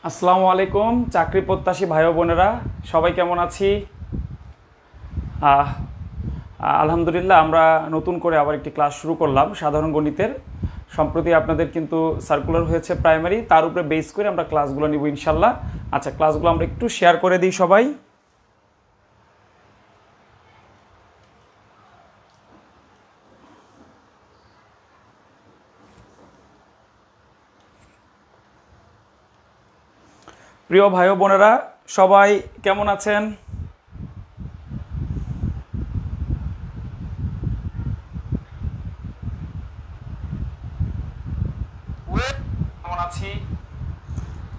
আসসালামু আলাইকুম চাকরি প্রত্যাশী ভাই ও বোনেরা সবাই কেমন আছি। আহ, আলহামদুলিল্লাহ আমরা নতুন করে আবার একটি ক্লাস শুরু করলাম সাধারণ গণিতের। সম্প্রতি আপনাদের কিন্তু সার্কুলার হয়েছে প্রাইমারি, তার উপরে বেস করে আমরা ক্লাসগুলো নিব ইনশাল্লাহ। আচ্ছা, ক্লাসগুলো আমরা একটু শেয়ার করে দিই সবাই। প্রিয় ভাই ও বোনেরা সবাই কেমন আছেন? কেমন আছি?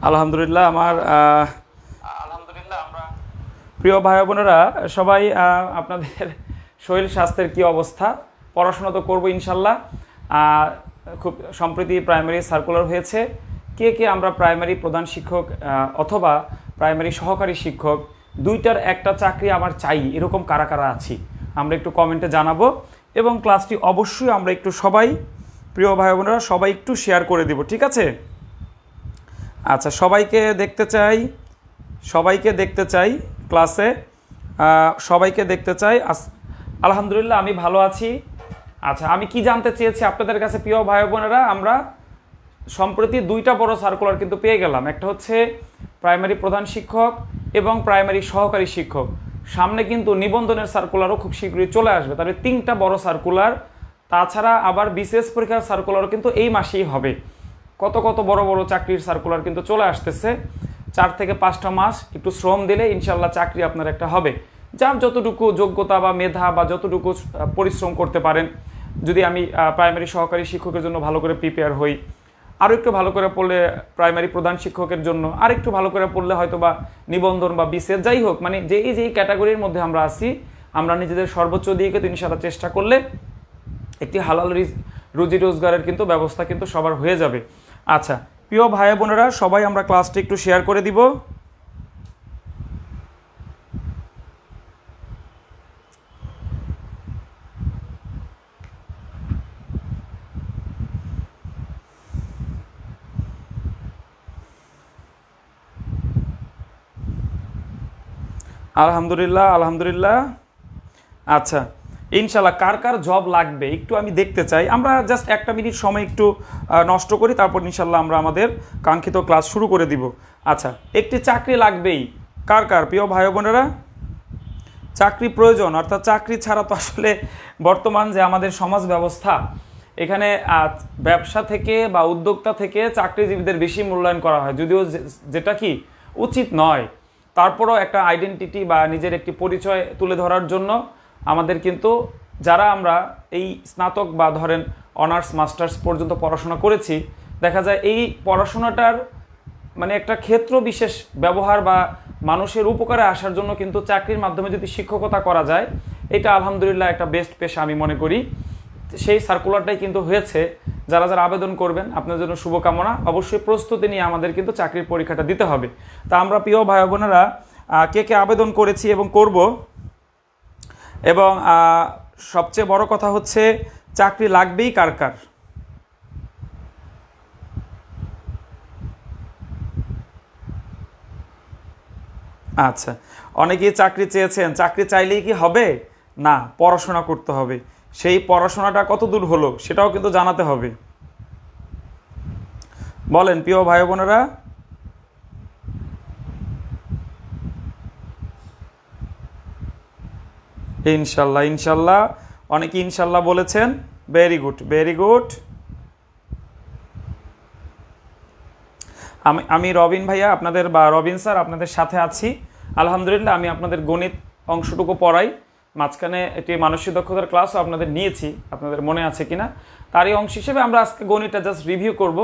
আলহামদুলিল্লাহ আমরা প্রিয় ভাই বোনেরা সবাই আপনাদের শরীর স্বাস্থ্যের কি অবস্থা? পড়াশোনা তো করবো ইনশাল্লাহ। খুব সম্প্রতি প্রাইমারি সার্কুলার হয়েছে। কে কে আমরা প্রাইমারি প্রধান শিক্ষক অথবা প্রাইমারি সহকারী শিক্ষক দুইটার একটা চাকরি আমার চাই, এরকম কারা কারা আছি আমরা একটু কমেন্টে জানাবো। এবং ক্লাসটি অবশ্যই আমরা একটু সবাই প্রিয় ভাই বোনেরা সবাই একটু শেয়ার করে দিব, ঠিক আছে? আচ্ছা, সবাইকে দেখতে চাই ক্লাসে, সবাইকে দেখতে চাই। আলহামদুলিল্লাহ আমি ভালো আছি। আচ্ছা, আমি কি জানতে চেয়েছি আপনাদের কাছে প্রিয় ভাই বোনেরা, আমরা সম্প্রতি দুইটা বড় সার্কুলার কিন্তু পেয়ে গেলাম। একটা হচ্ছে প্রাইমারি প্রধান শিক্ষক এবং প্রাইমারি সহকারী শিক্ষক। সামনে কিন্তু নিবন্ধনের সার্কুলারও খুব শীঘ্রই চলে আসবে। তাহলে তিনটা বড় সার্কুলার, তাছাড়া আবার বিসিএস পরীক্ষার সার্কুলারও কিন্তু এই মাসেই হবে। কত কত বড় বড় চাকরির সার্কুলার কিন্তু চলে আসতেছে। 4 থেকে 5টা মাস একটু শ্রম দিলে ইনশাল্লাহ চাকরি আপনার একটা হবে। যার যতটুকু যোগ্যতা বা মেধা বা যতটুকু পরিশ্রম করতে পারেন। যদি আমি প্রাইমারি সহকারী শিক্ষকের জন্য ভালো করে প্রিপেয়ার হই, আরও একটু ভালো করে পড়লে প্রাইমারি প্রধান শিক্ষকের জন্য আর একটু ভালো করে পড়লে হয়তো বা নিবন্ধন বা বিসিএস, যাই হোক, মানে যেই ক্যাটাগরির মধ্যে আমরা আছি, আমরা নিজেদের সর্বোচ্চ দিয়ে কিন্তু ইনশাআল্লাহ চেষ্টা করলে একটি হালাল রুজি রোজগারের কিন্তু ব্যবস্থা কিন্তু সবার হয়ে যাবে। আচ্ছা প্রিয় ভাই বোনেরা সবাই আমরা ক্লাসটি একটু শেয়ার করে দিব। আলহামদুলিল্লাহ। আচ্ছা, ইনশাল্লাহ কার কার জব লাগবে একটু আমি দেখতে চাই। আমরা জাস্ট 1 মিনিট সময় একটু নষ্ট করি, তারপর ইনশাল্লাহ আমরা আমাদের কাঙ্ক্ষিত ক্লাস শুরু করে দিব। আচ্ছা, একটি চাকরি লাগবেই, কার কার প্রিয় ভাই বোনেরা চাকরি প্রয়োজন? অর্থাৎ চাকরি ছাড়া তো আসলে বর্তমান যে আমাদের সমাজ ব্যবস্থা, এখানে ব্যবসা থেকে বা উদ্যোক্তা থেকে চাকরিজীবীদের বেশি মূল্যায়ন করা হয়, যদিও যেটা কি উচিত নয়। তারপরও একটা আইডেন্টিটি বা নিজের একটি পরিচয় তুলে ধরার জন্য আমাদের কিন্তু যারা আমরা এই স্নাতক বা ধরেন অনার্স মাস্টার্স পর্যন্ত পড়াশোনা করেছি, দেখা যায় এই পড়াশোনাটার মানে একটা ক্ষেত্র বিশেষ ব্যবহার বা মানুষের উপকারে আসার জন্য কিন্তু চাকরির মাধ্যমে যদি শিক্ষকতা করা যায়, এটা আলহামদুলিল্লাহ একটা বেস্ট পেশা আমি মনে করি। সেই সার্কুলারটাই কিন্তু হয়েছে। যারা যারা আবেদন করবেন আপনার জন্য শুভকামনা। অবশ্যই প্রস্তুতি নিয়ে আমাদের কিন্তু চাকরির পরীক্ষাটা দিতে হবে। তা আমরা প্রিয় ভাই বোনেরা কে কে আবেদন করেছি এবং করব, এবং সবচেয়ে বড় কথা হচ্ছে চাকরি লাগবেই কার কার? আচ্ছা, অনেকেই চাকরি চেয়েছেন। চাকরি চাইলেই কি হবে? না, পড়াশোনা করতে হবে। সেই পড়াশোনাটা কত দূর হলো সেটাও কিন্তু জানাতে হবে। বলেন প্রিয় ভাই বোনেরা। ইনশাল্লাহ অনেকে ইনশাল্লাহ বলেছেন। Very good. আমি রবিন ভাইয়া আপনাদের বা রবিন স্যার আপনাদের সাথে আছি। আলহামদুলিল্লাহ আমি আপনাদের গণিত অংশটুকু পড়াই। মাঝখানে একটি মানসিক দক্ষতার ক্লাসও আপনাদের নিয়েছি, আপনাদের মনে আছে কিনা। তারই অংশ হিসেবে আমরা আজকে গণিতটা জাস্ট রিভিউ করব।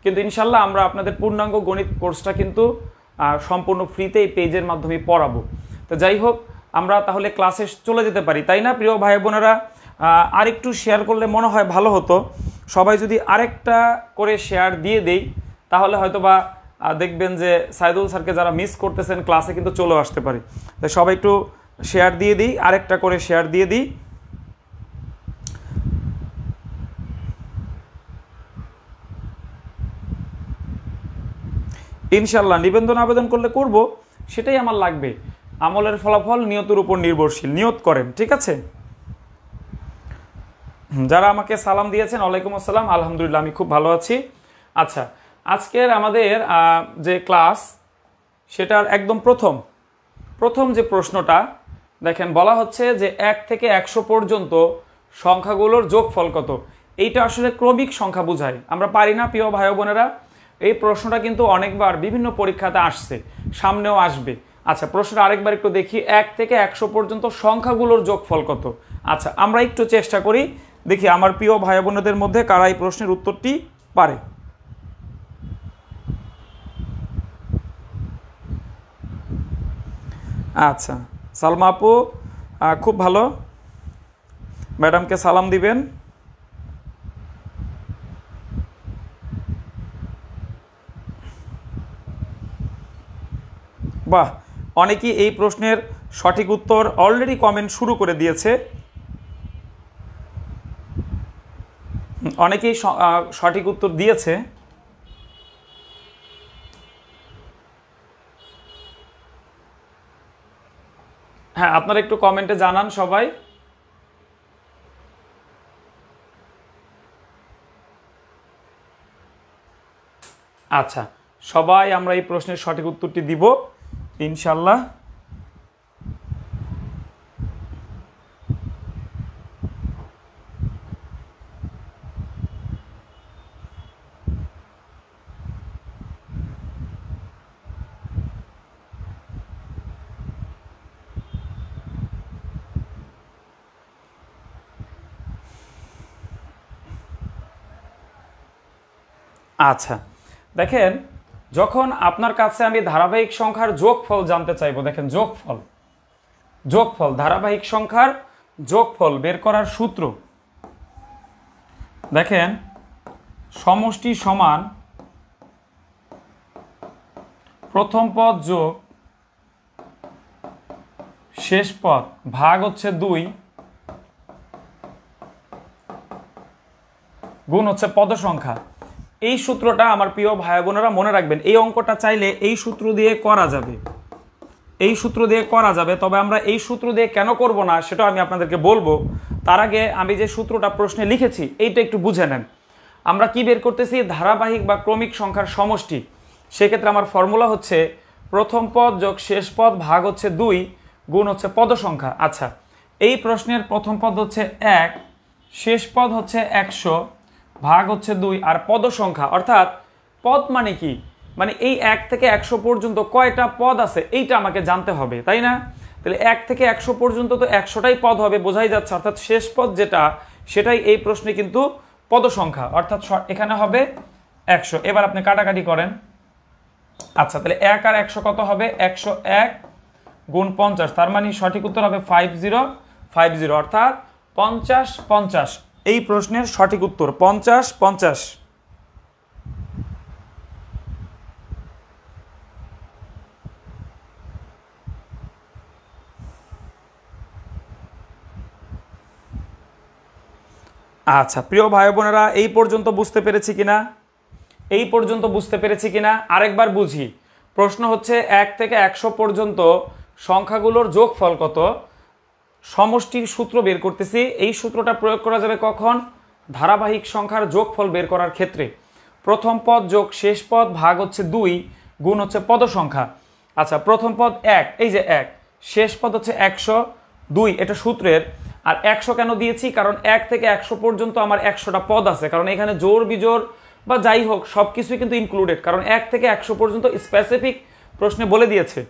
কিন্তু ইনশাল্লাহ আমরা আপনাদের পূর্ণাঙ্গ গণিত কোর্সটা কিন্তু সম্পূর্ণ ফ্রিতে এই পেজের মাধ্যমে পড়াবো। তো যাই হোক, আমরা তাহলে ক্লাসে চলে যেতে পারি, তাই না প্রিয় ভাই বোনেরা? আরেকটু শেয়ার করলে মনে হয় ভালো হতো। সবাই যদি আরেকটা করে শেয়ার দিয়ে দেই তাহলে হয়তো বা দেখবেন যে সাইদুল স্যারকে যারা মিস করতেছেন ক্লাসে কিন্তু চলে আসতে পারে। তাই সবাই একটু শেয়ার দিয়ে দিই, আরেকটা করে শেয়ার দিয়ে দিই। ইনশাল্লাহ নিবন্ধন আবেদন করলে করব, সেটাই আমার লাগবে। আমলের ফলাফল নিয়তের উপর নির্ভরশীল, নিয়ত করেন, ঠিক আছে। যারা আমাকে সালাম দিয়েছেন, ওয়ালাইকুম আসসালাম, আলহামদুলিল্লাহ আমি খুব ভালো আছি। আচ্ছা, আজকের আমাদের যে ক্লাস, সেটার একদম প্রথম যে প্রশ্নটা দেখেন, বলা হচ্ছে যে 1 থেকে 100 পর্যন্ত সংখ্যাগুলোর যোগফল কত। এইটা আসলে ক্রমিক সংখ্যা বোঝায়, আমরা পারি না প্রিয় ভাই বোনেরা। এই প্রশ্নটা কিন্তু অনেকবার বিভিন্ন পরীক্ষাতে আসছে, সামনেও আসবে। আচ্ছা, প্রশ্নটা আরেকবার একটু দেখি, 1 থেকে 100 পর্যন্ত সংখ্যাগুলোর যোগফল কত। আচ্ছা, আমরা একটু চেষ্টা করি, দেখি আমার প্রিয় ভাই বোনেদের মধ্যে কারা এই প্রশ্নের উত্তরটি পারে। আচ্ছা, সালমা আপু খুব ভালো, ম্যাডামকে সালাম দিবেন। বাহ, অনেকেই এই প্রশ্নের সঠিক উত্তর অলরেডি কমেন্ট শুরু করে দিয়েছে। অনেকেই সঠিক উত্তর দিয়েছে। হ্যাঁ, আপনারা একটু কমেন্টে জানান সবাই। আচ্ছা, সবাই আমরা এই প্রশ্নের সঠিক উত্তরটি দিব ইনশাল্লাহ। আচ্ছা, দেখেন, যখন আপনার কাছে আমি ধারাবাহিক সংখ্যার যোগফল জানতে চাইবো, দেখেন যোগফল ধারাবাহিক সংখ্যার যোগফল বের করার সূত্র, দেখেন সমষ্টি সমান প্রথম পদ যোগ শেষ পদ ভাগ হচ্ছে 2 গুণ হচ্ছে পদ সংখ্যা। এই সূত্রটা আমার প্রিয় ভাই বোনেরা মনে রাখবেন। এই অঙ্কটা চাইলে এই সূত্র দিয়ে করা যাবে, তবে আমরা এই সূত্র দিয়ে কেন করব না সেটা আমি আপনাদেরকে বলবো। তার আগে আমি যে সূত্রটা প্রশ্নে লিখেছি এইটা একটু বুঝে নেন। আমরা কি বের করতেছি? ধারাবাহিক বা ক্রমিক সংখ্যার সমষ্টি। সেক্ষেত্রে আমার ফর্মুলা হচ্ছে প্রথম পদ যোগ শেষ পদ ভাগ হচ্ছে 2 গুণ হচ্ছে পদ সংখ্যা। আচ্ছা, এই প্রশ্নের প্রথম পদ হচ্ছে 1, শেষ পদ হচ্ছে 100 ভাগ হচ্ছে 2 আর পদ সংখ্যা, অর্থাৎ পদ মানে কি, মানে এই 1 থেকে 100 পর্যন্ত কয়টা পদ আছে এইটা আমাকে জানতে হবে, তাই না? তাহলে 1 থেকে 100 পর্যন্ত তো 100টাই পদ হবে, বোঝাই যাচ্ছে। অর্থাৎ শেষ পদ যেটা, সেটাই এই প্রশ্নে কিন্তু পদ সংখ্যা, অর্থাৎ এখানে হবে 100। এবার আপনি কাটাকাটি করেন। আচ্ছা, তাহলে 1 আর 100 কত হবে? 101 গুণ 50, তার মানে সঠিক উত্তর হবে 50, অর্থাৎ 50 এই প্রশ্নের সঠিক উত্তর 50। আচ্ছা, প্রিয় ভাই বোনেরা, এই পর্যন্ত বুঝতে পেরেছি কিনা? আরেকবার বুঝি। প্রশ্ন হচ্ছে 1 থেকে 100 পর্যন্ত সংখ্যাগুলোর যোগফল কত, সমষ্টির সূত্র বের করতেছি। এই সূত্রটা প্রয়োগ করা যাবে কখন? ধারাবাহিক সংখ্যার যোগফল বের করার ক্ষেত্রে। প্রথম পদ যোগ শেষ পদ ভাগ হচ্ছে 2 গুণ হচ্ছে পদ সংখ্যা। আচ্ছা, প্রথম পদ 1, এই যে 1, শেষ পদ হচ্ছে 102, এটা সূত্রের। আর 100 কেন দিয়েছি? কারণ 1 থেকে 100 পর্যন্ত আমার 100টা পদ আছে, কারণ এখানে জোড় বিজোড় বা যাই হোক সব কিছুই কিন্তু ইনক্লুডেড, কারণ 1 থেকে 100 পর্যন্ত স্পেসিফিক প্রশ্নে বলে দিয়েছে।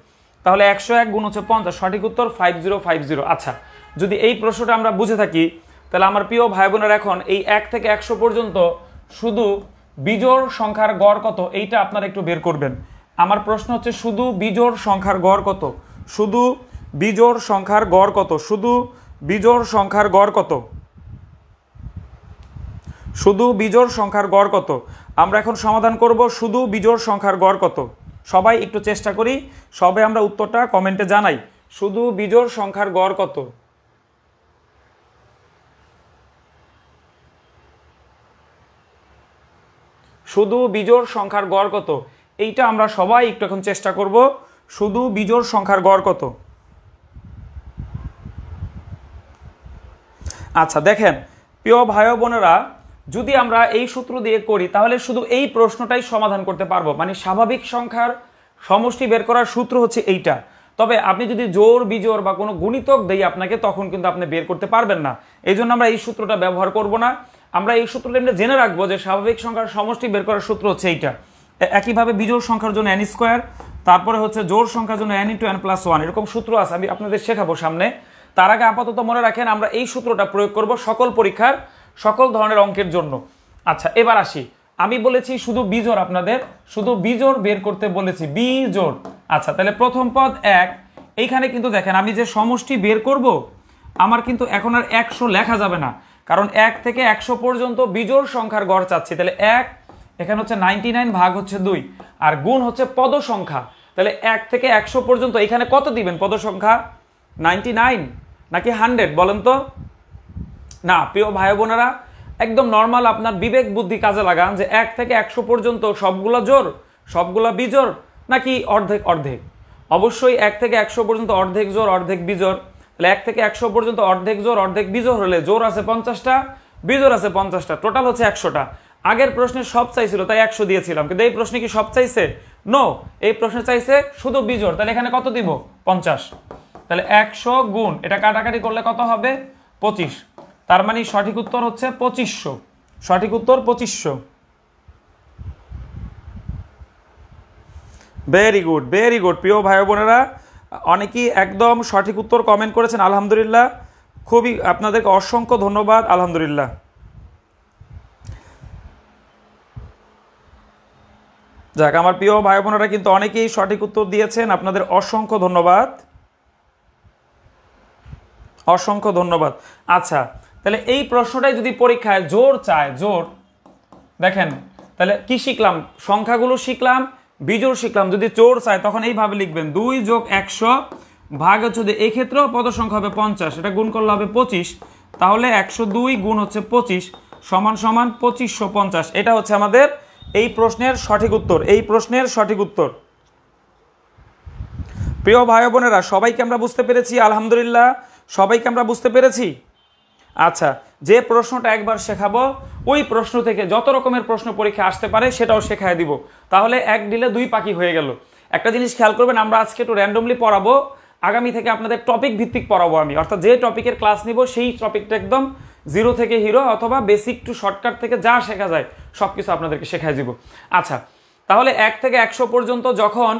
তাহলে 101 গুণ হচ্ছে 50, সঠিক উত্তর 50। আচ্ছা, যদি এই প্রশ্নটা আমরা বুঝে থাকি, তাহলে আমার প্রিয় ভাই বোনেরা এখন এই 1 থেকে 100 পর্যন্ত শুধু বিজোড় সংখ্যার গড় কত এইটা আপনারা একটু বের করবেন। আমার প্রশ্ন হচ্ছে শুধু বিজোড় সংখ্যার গড় কত, শুধু বিজোড় সংখ্যার গড় কত, শুধু বিজোড় সংখ্যার গড় কত, শুধু বিজোড় সংখ্যার গড় কত। আমরা এখন সমাধান করব শুধু বিজোড় সংখ্যার গড় কত। সবাই একটু চেষ্টা করি, সবাই আমরা উত্তরটা কমেন্টে জানাই। শুধু বিজোড় সংখ্যার গড় কত? শুধু বিজোড় সংখ্যার গড় কত? এইটা আমরা সবাই একটু এখন চেষ্টা করব। শুধু বিজোড় সংখ্যার গড় কত? আচ্ছা দেখেন প্রিয় ভাই বোনেরা, যদি আমরা এই সূত্র দিয়ে করি তাহলে শুধু এই প্রশ্নটাই সমাধান করতে পারবো, মানে স্বাভাবিক সংখ্যার সমষ্টি বের করার সূত্র হচ্ছে এইটা। তবে আপনি যদি জোড় বিজোড় বা কোনো গুণিতক দেই আপনাকে, তখন কিন্তু আপনি বের করতে পারবেন না। এই জন্য আমরা এই সূত্রটা ব্যবহার করব না। আমরা এই সূত্রটা এমনি জেনে রাখবো যে স্বাভাবিক সংখ্যার সমষ্টি বের করার সূত্র হচ্ছে এইটা। একইভাবে বিজোড় সংখ্যার জন্য n স্কোয়ার, তারপরে হচ্ছে জোড় সংখ্যার জন্য n × n+1, এরকম সূত্র আছে, আমি আপনাদের শেখাবো সামনে। তার আগে আপাতত মনে রাখেন আমরা এই সূত্রটা প্রয়োগ করব সকল পরীক্ষার সকল ধরনের অঙ্কের জন্য। আচ্ছা এবার আসি, আমি বলেছি শুধু বিজোড়, আপনাদের শুধু বিজোড় বের করতে বলেছি, বিজোড়। আচ্ছা তাহলে প্রথম পদ 1, এইখানে কিন্তু দেখেন আমি যে সমষ্টি বের করব আমার কিন্তু এখন আর 100 লেখা যাবে না, কারণ 1 থেকে 100 পর্যন্ত বিজোড় সংখ্যার গড় চাচ্ছি। তাহলে 1 এখানে হচ্ছে 99 ভাগ হচ্ছে 2, আর গুণ হচ্ছে পদ সংখ্যা। তাহলে 1 থেকে 100 পর্যন্ত এখানে কত দিবেন পদ সংখ্যা? 99 নাকি 100 বলেন তো? না প্রিয় ভাই বোনেরা, একদম নর্মাল আপনার বিবেক বুদ্ধি কাজে লাগান যে 1 থেকে 100 পর্যন্ত সবগুলা জোড় সবগুলা বিজোড় নাকি অর্ধেক অর্ধেক। অবশ্যই 1 থেকে 100 পর্যন্ত অর্ধেক জোড় অর্ধেক বিজোড়। তাহলে 1 থেকে 100 পর্যন্ত অর্ধেক জোড় অর্ধেক বিজোড় হলে জোড় আছে 50টা, বিজোড় আছে 50টা, টোটাল হচ্ছে 100টা। আগের প্রশ্নে সব চাইছিল তাই 100 দিয়েছিলাম, কিন্তু এই প্রশ্নে কি সব চাইছে? নো, এই প্রশ্নে চাইছে শুধু বিজোড়। তাহলে এখানে কত দিব? 50। তাহলে 100 গুণ এটা কাটাকাটি করলে কত হবে? 25। তার মানে সঠিক উত্তর হচ্ছে 2500। সঠিক উত্তর 2500। ভেরি গুড, ভেরি গুড প্রিয় ভাই বোনেরা, অনেকেই একদম সঠিক উত্তর কমেন্ট করেছেন, আলহামদুলিল্লাহ, খুবই আপনাদেরকে অসংখ্য ধন্যবাদ, আলহামদুলিল্লাহ। যাক, আমার প্রিয় ভাই বোনেরা কিন্তু অনেকেই সঠিক উত্তর দিয়েছেন, আপনাদের অসংখ্য ধন্যবাদ, অসংখ্য ধন্যবাদ। আচ্ছা তাহলে এই প্রশ্নটাই যদি পরীক্ষায় জোড় চায়, জোড়, দেখেন তাহলে কি শিখলাম? সংখ্যাগুলো শিখলাম, বিজোড় শিখলাম। যদি জোড় চায় তখন এইভাবে লিখবেন 2 + 100 ভাগ হচ্ছে, এই ক্ষেত্রেও পদ সংখ্যা হবে 50, এটা গুণ করলে হবে 25। তাহলে 102 গুণ হচ্ছে 25 সমান সমান 2550। এটা হচ্ছে আমাদের এই প্রশ্নের সঠিক উত্তর, এই প্রশ্নের সঠিক উত্তর। প্রিয় ভাই বোনেরা, সবাইকে আমরা বুঝতে পেরেছি, আলহামদুলিল্লাহ, সবাইকে আমরা বুঝতে পেরেছি। আচ্ছা, যে প্রশ্নটা একবার শেখাবো ওই প্রশ্ন থেকে যত রকমের প্রশ্ন পরীক্ষা আসতে পারে সেটাও শেখায় দিব, তাহলে এক ডিলে দুই পাখি হয়ে গেল। একটা জিনিস খেয়াল করবেন, আমরা আজকে একটু র্যান্ডমলি পড়াবো, আগামী থেকে আপনাদের টপিক ভিত্তিক পড়াবো আমি, অর্থাৎ যে টপিকের ক্লাস নিব সেই টপিকটা একদম জিরো থেকে হিরো অথবা বেসিক টু শর্টকাট থেকে যা শেখা যায় সব কিছু আপনাদেরকে শেখায় দিব। আচ্ছা, তাহলে 1 থেকে 100 পর্যন্ত যখন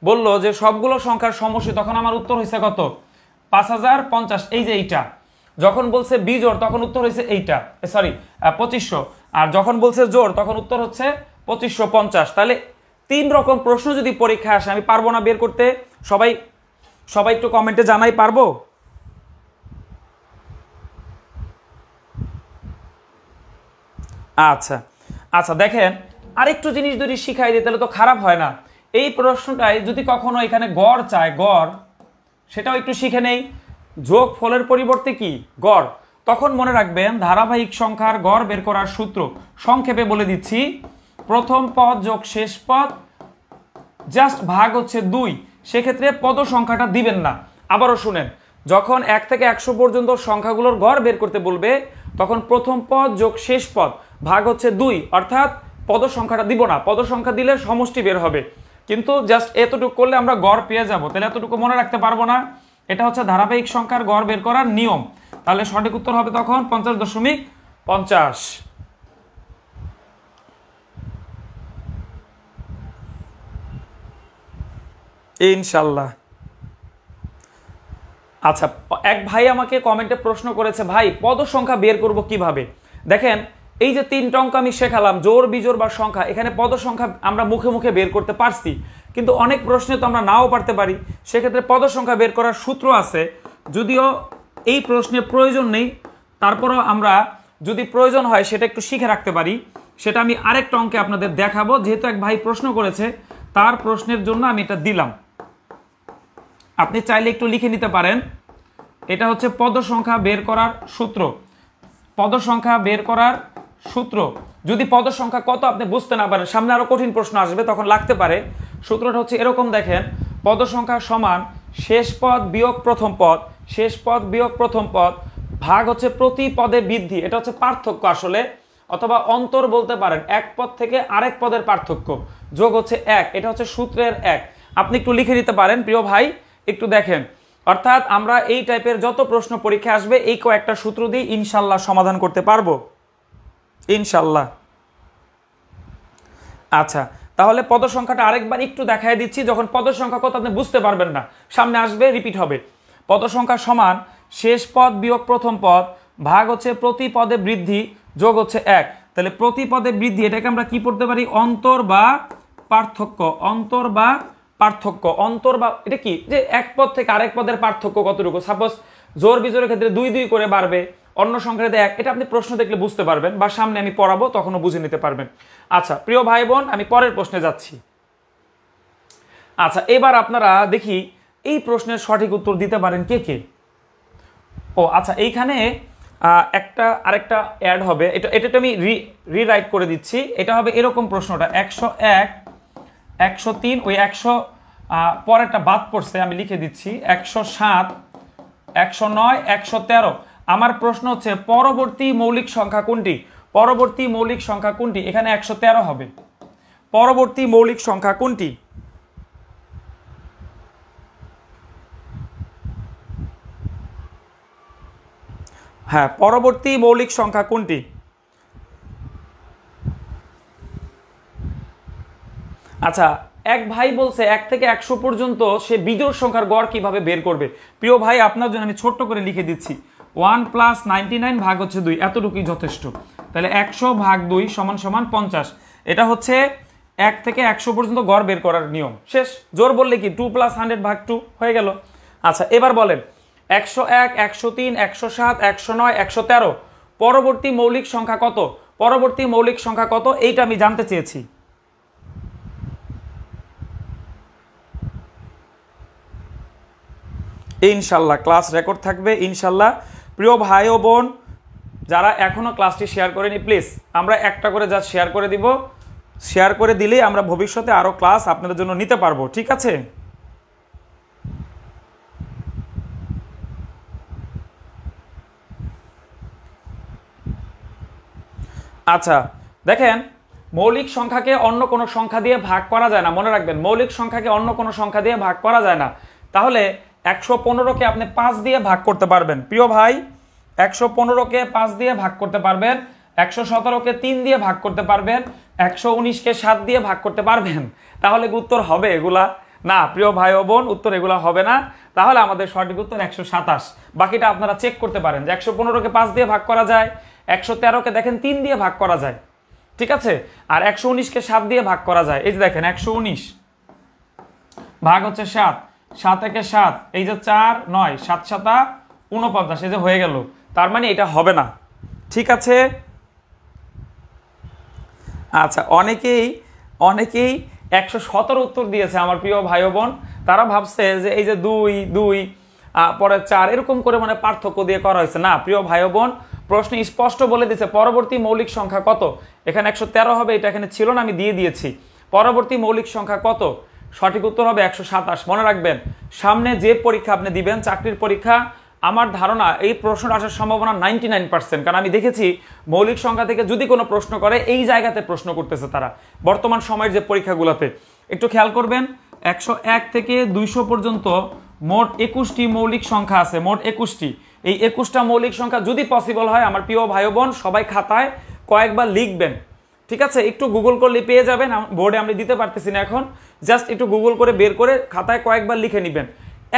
বললো যে সবগুলো সংখ্যার সমষ্টি, তখন আমার উত্তর হয়েছে কত? 5050। এই যে এইটা। যখন বলছে বিজোড় তখন উত্তর হয়েছে এইটা, সরি 2500। আর যখন বলছে জোড় তখন উত্তর হচ্ছে 2550। তাহলে 3 রকম প্রশ্ন যদি পরীক্ষা আসে, আমি পারবো না বের করতে? সবাই সবাই একটু কমেন্টে জানাই, পারবো? আচ্ছা আচ্ছা, দেখেন আরেকটু জিনিস যদি শিখাই দিই তাহলে তো খারাপ হয় না। এই প্রশ্নটাই যদি কখনো এখানে গড় চায়, গড়, সেটাও একটু শিখে নেই। যোগ ফলের পরিবর্তে কি? গড়। তখন মনে রাখবেন ধারাবাহিক সংখ্যার গড় বের করার সূত্র সংক্ষেপে বলে দিচ্ছি। প্রথম পদ যোগ শেষ পদ জাস্ট ভাগ হচ্ছে 2। সেক্ষেত্রে পদ সংখ্যাটা দিবেন না। আবারও শুনেন, যখন 1 থেকে 100 পর্যন্ত সংখ্যাগুলোর গড় বের করতে বলবে তখন প্রথম পদ যোগ শেষ পদ ভাগ হচ্ছে 2, অর্থাৎ পদ সংখ্যাটা দিব না। পদ সংখ্যা দিলে সমষ্টি বের হবে, কিন্তু জাস্ট এতটুকু করলে আমরা গড় পেয়ে যাব। তাহলে এতটুকু মনে রাখতে পারবো না? এটা হচ্ছে ধারাবাহিক সংখ্যার গড় বের করার নিয়ম। তাহলে সঠিক উত্তর হবে তখন 50.50। ইনশাল্লাহ। আচ্ছা, এক ভাই আমাকে কমেন্টে প্রশ্ন করেছে, ভাই পদ সংখ্যা বের করব কিভাবে? দেখেন, এই যে 3টা অঙ্ক আমি শেখালাম, জোড় বিজোড় বা সংখ্যা, এখানে পদ সংখ্যা আমরা মুখে মুখে বের করতে পারছি, কিন্তু অনেক প্রশ্নে তো আমরা নাও পারতে পারি। সেক্ষেত্রে পদ সংখ্যা বের করার সূত্র আছে, যদিও এই প্রশ্নে প্রয়োজন নেই, তারপরও আমরা যদি প্রয়োজন হয় সেটা একটু শিখে রাখতে পারি। সেটা আমি আরেকটা অঙ্কে আপনাদের দেখাবো, যেহেতু এক ভাই প্রশ্ন করেছে তার প্রশ্নের জন্য আমি এটা দিলাম। আপনি চাইলে একটু লিখে নিতে পারেন। এটা হচ্ছে পদ সংখ্যা বের করার সূত্র। পদ সংখ্যা বের করার সূত্র যদি পদের সংখ্যা কত আপনি বুঝতে না পারেন, সামনে আরো কঠিন প্রশ্ন আসবে তখন লাগতে পারে। সূত্রটা হচ্ছে এরকম, দেখেন পদ সংখ্যা সমান শেষ পদ বিয়োগ প্রথম পদ, শেষ পদ বিয়োগ প্রথম পদ ভাগ হচ্ছে প্রতি পদে বৃদ্ধি, এটা হচ্ছে পার্থক্য আসলে, অথবা অন্তর বলতে পারেন, এক পদ থেকে আরেক পদের পার্থক্য, যোগ হচ্ছে এক, এটা হচ্ছে সূত্রের এক। আপনি একটু লিখে নিতে পারেন প্রিয় ভাই, একটু দেখেন। অর্থাৎ আমরা এই টাইপের যত প্রশ্ন পরীক্ষা আসবে এই কয়েকটা সূত্র দিয়ে ইনশাল্লাহ সমাধান করতে পারবো ইনশাল্লাহ। আচ্ছা, তাহলে পদ সংখ্যাটা আরেকবার একটু দেখাই দিচ্ছি, যখন পদ সংখ্যা কত আপনি বুঝতে পারবেন না, সামনে আসবে রিপিট হবে। পদ সংখ্যা সমান শেষ পদ বিয়োগ প্রথম পদ ভাগ হচ্ছে প্রতি পদে বৃদ্ধি, যোগ হচ্ছে এক। তাহলে প্রতি পদে বৃদ্ধি এটাকে আমরা কি পড়তে পারি, অন্তর বা পার্থক্য, অন্তর বা পার্থক্য। অন্তর বা এটা কি, যে এক পদ থেকে আরেক পদের পার্থক্য কতটুকু। সাপোজ জোর বিজোরের ক্ষেত্রে 2 2 করে বাড়বে, অন্য সংখ্যাতে 1, এটা আপনি প্রশ্ন দেখলে বুঝতে পারবেন, বা সামনে আমি পড়াবো তখনও বুঝে নিতে পারবেন। আচ্ছা প্রিয় ভাই বোন, আমি পরের প্রশ্নে যাচ্ছি। আচ্ছা এবার আপনারা দেখি এই প্রশ্নের সঠিক উত্তর দিতে পারেন কে কে। ও আচ্ছা, এইখানে আরেকটা অ্যাড হবে, এটা আমি রিরাইট করে দিচ্ছি। এটা হবে এরকম, প্রশ্নটা 101 103, ওই 100 পরেরটা বাদ পড়ছে, আমি লিখে দিচ্ছি 107 109 113। আমার প্রশ্ন হচ্ছে পরবর্তী মৌলিক সংখ্যা কোনটি, পরবর্তী মৌলিক সংখ্যা কোনটি। এখানে 113 হবে, পরবর্তী মৌলিক সংখ্যা কোনটি। হ্যাঁ, পরবর্তী মৌলিক সংখ্যা কোনটি। আচ্ছা, এক ভাই বলছে 1 থেকে 100 পর্যন্ত সে বিজোড় সংখ্যার গড় কিভাবে বের করবে। প্রিয় ভাই আপনার জন্য আমি ছোট্ট করে লিখে দিচ্ছি, 1 + 99 ভাগ হচ্ছে 2, এতটুকুই যথেষ্ট। তাহলে 100 ভাগ 2 সমান সমান 50। এটা হচ্ছে 1 থেকে 100 পর্যন্ত গড় বের করার নিয়ম, শেষ। জোর বললে কি 2 + 100 ভাগ 2 হয়ে গেল। আচ্ছা এবার বলেন 101 103 107 109 113 পরবর্তী মৌলিক সংখ্যা কত, পরবর্তী মৌলিক সংখ্যা কত, এইটা আমি জানতে চেয়েছি। ইনশাল্লাহ ক্লাস রেকর্ড থাকবে ইনশাল্লাহ। প্রিয় ভাই ও বোন যারা এখনো ক্লাসটি শেয়ার করেনি, প্লিজ আমরা একটা করে জাস্ট শেয়ার করে দিব, শেয়ার করে দিলেই আমরা ভবিষ্যতে আরো ক্লাস আপনাদের জন্য নিতে পারবো, ঠিক আছে। আচ্ছা দেখেন, মৌলিক সংখ্যাকে অন্য কোনো সংখ্যা দিয়ে ভাগ করা যায় না, মনে রাখবেন মৌলিক সংখ্যাকে অন্য কোনো সংখ্যা দিয়ে ভাগ করা যায় না। তাহলে 115কে আপনি 5 দিয়ে ভাগ করতে পারবেন প্রিয় ভাই, 115কে 5 দিয়ে ভাগ করতে পারবেন, 117কে 3 দিয়ে ভাগ করতে পারবেন, 119কে 7 দিয়ে ভাগ করতে পারবেন। তাহলে উত্তর হবে এগুলা না প্রিয় ভাই ও বোন, উত্তর এগুলা হবে না। তাহলে আমাদের সঠিক উত্তর 127। বাকিটা আপনারা চেক করতে পারেন যে 115কে 5 দিয়ে ভাগ করা যায়, 113কে দেখেন 3 দিয়ে ভাগ করা যায়, ঠিক আছে, আর 119কে 7 দিয়ে ভাগ করা যায়। এই যে দেখেন 119 ভাগ হচ্ছে 7, 7 একে 7, এই যে 4 9 7 7 49, এই যে হয়ে গেল। তার মানে এটা হবে না, ঠিক আছে। আচ্ছা অনেকেই 117 উত্তর দিয়েছে আমার প্রিয় ভাই ও বোন। তারা ভাবছে যে এই যে 2 2 পরে 4 এরকম করে মানে পার্থক্য দিয়ে করা হয়েছে। না প্রিয় ভাই ও বোন, প্রশ্ন স্পষ্ট বলে দিয়েছে পরবর্তী মৌলিক সংখ্যা কত। এখানে 113 হবে, এটা এখানে ছিল না, আমি দিয়ে দিয়েছি। পরবর্তী মৌলিক সংখ্যা কত, সঠিক উত্তর হবে 127। মনে রাখবেন সামনে যে পরীক্ষা আপনি দিবেন, চাকরির পরীক্ষা, আমার ধারণা এই প্রশ্নটা আসার সম্ভাবনা 99%, কারণ আমি দেখেছি মৌলিক সংখ্যা থেকে যদি কোনো প্রশ্ন করে এই জায়গাতে প্রশ্ন করতেছে তারা বর্তমান সময়ের যে পরীক্ষাগুলোতে। একটু খেয়াল করবেন 101 থেকে 200 পর্যন্ত মোট 21টি মৌলিক সংখ্যা আছে, মোট 21টি। এই 21টা মৌলিক সংখ্যা যদি পসিবল হয় আমার প্রিয় ভাই বোন সবাই খাতায় কয়েকবার লিখবেন, ঠিক আছে। একটু গুগল করলে পেয়ে যাবেন, বোর্ডে আমি দিতে পারতেছি না এখন, জাস্ট একটু গুগল করে বের করে খাতায় কয়েকবার লিখে নেবেন,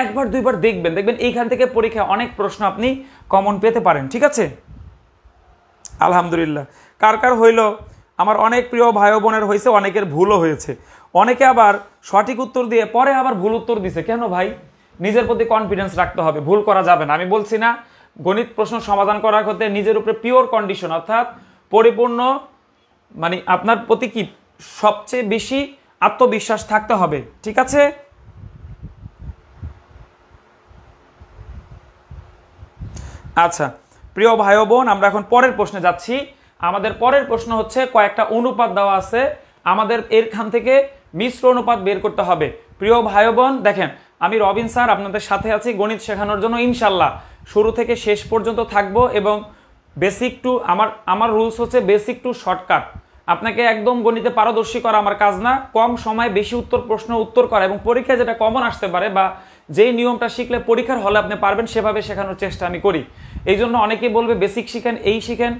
একবার দুইবার দেখবেন, দেখবেন এইখান থেকে পরীক্ষায় অনেক প্রশ্ন আপনি কমন পেতে পারেন, ঠিক আছে। আলহামদুলিল্লাহ, কার কার হইল, আমার অনেক প্রিয় ভাই বোনের হয়েছে, অনেকের ভুলও হয়েছে, অনেকে আবার সঠিক উত্তর দিয়ে পরে আবার ভুল উত্তর দিছে। কেন ভাই, নিজের প্রতি কনফিডেন্স রাখতে হবে, ভুল করা যাবে না। আমি বলছি না গণিত প্রশ্ন সমাধান করার ক্ষেত্রে নিজের উপরে পিওর কন্ডিশন, অর্থাৎ পরিপূর্ণ মানে আপনার প্রতি কি সবচেয়ে বেশি আত্মবিশ্বাস থাকতে হবে, ঠিক আছে। আচ্ছা প্রিয় ভাই ও বোন, আমরা এখন পরের প্রশ্নে যাচ্ছি। আমাদের পরের প্রশ্ন হচ্ছে কয়েকটা অনুপাত দেওয়া আছে, আমাদের এরখান থেকে মিশ্র অনুপাত বের করতে হবে। প্রিয় ভাই বোন দেখেন, আমি রবিন স্যার আপনাদের সাথে আছি গণিত শেখানোর জন্য, ইনশাল্লাহ শুরু থেকে শেষ পর্যন্ত থাকবো। এবং বেসিক টু আমার রুলস হচ্ছে বেসিক টু শর্টকাট। আপনাকে একদম গণিতে পারদর্শী করা আমার কাজ না, কম সময়ে বেশি প্রশ্ন উত্তর করা এবং পরীক্ষায় যেটা কমন আসতে পারে বা যেই নিয়মটা শিখলে পরীক্ষার হলে আপনি পারবেন সেভাবে শেখানোর চেষ্টা আমি করি। এই জন্য অনেকেই বলবে বেসিক শিখেন, এই শিখেন।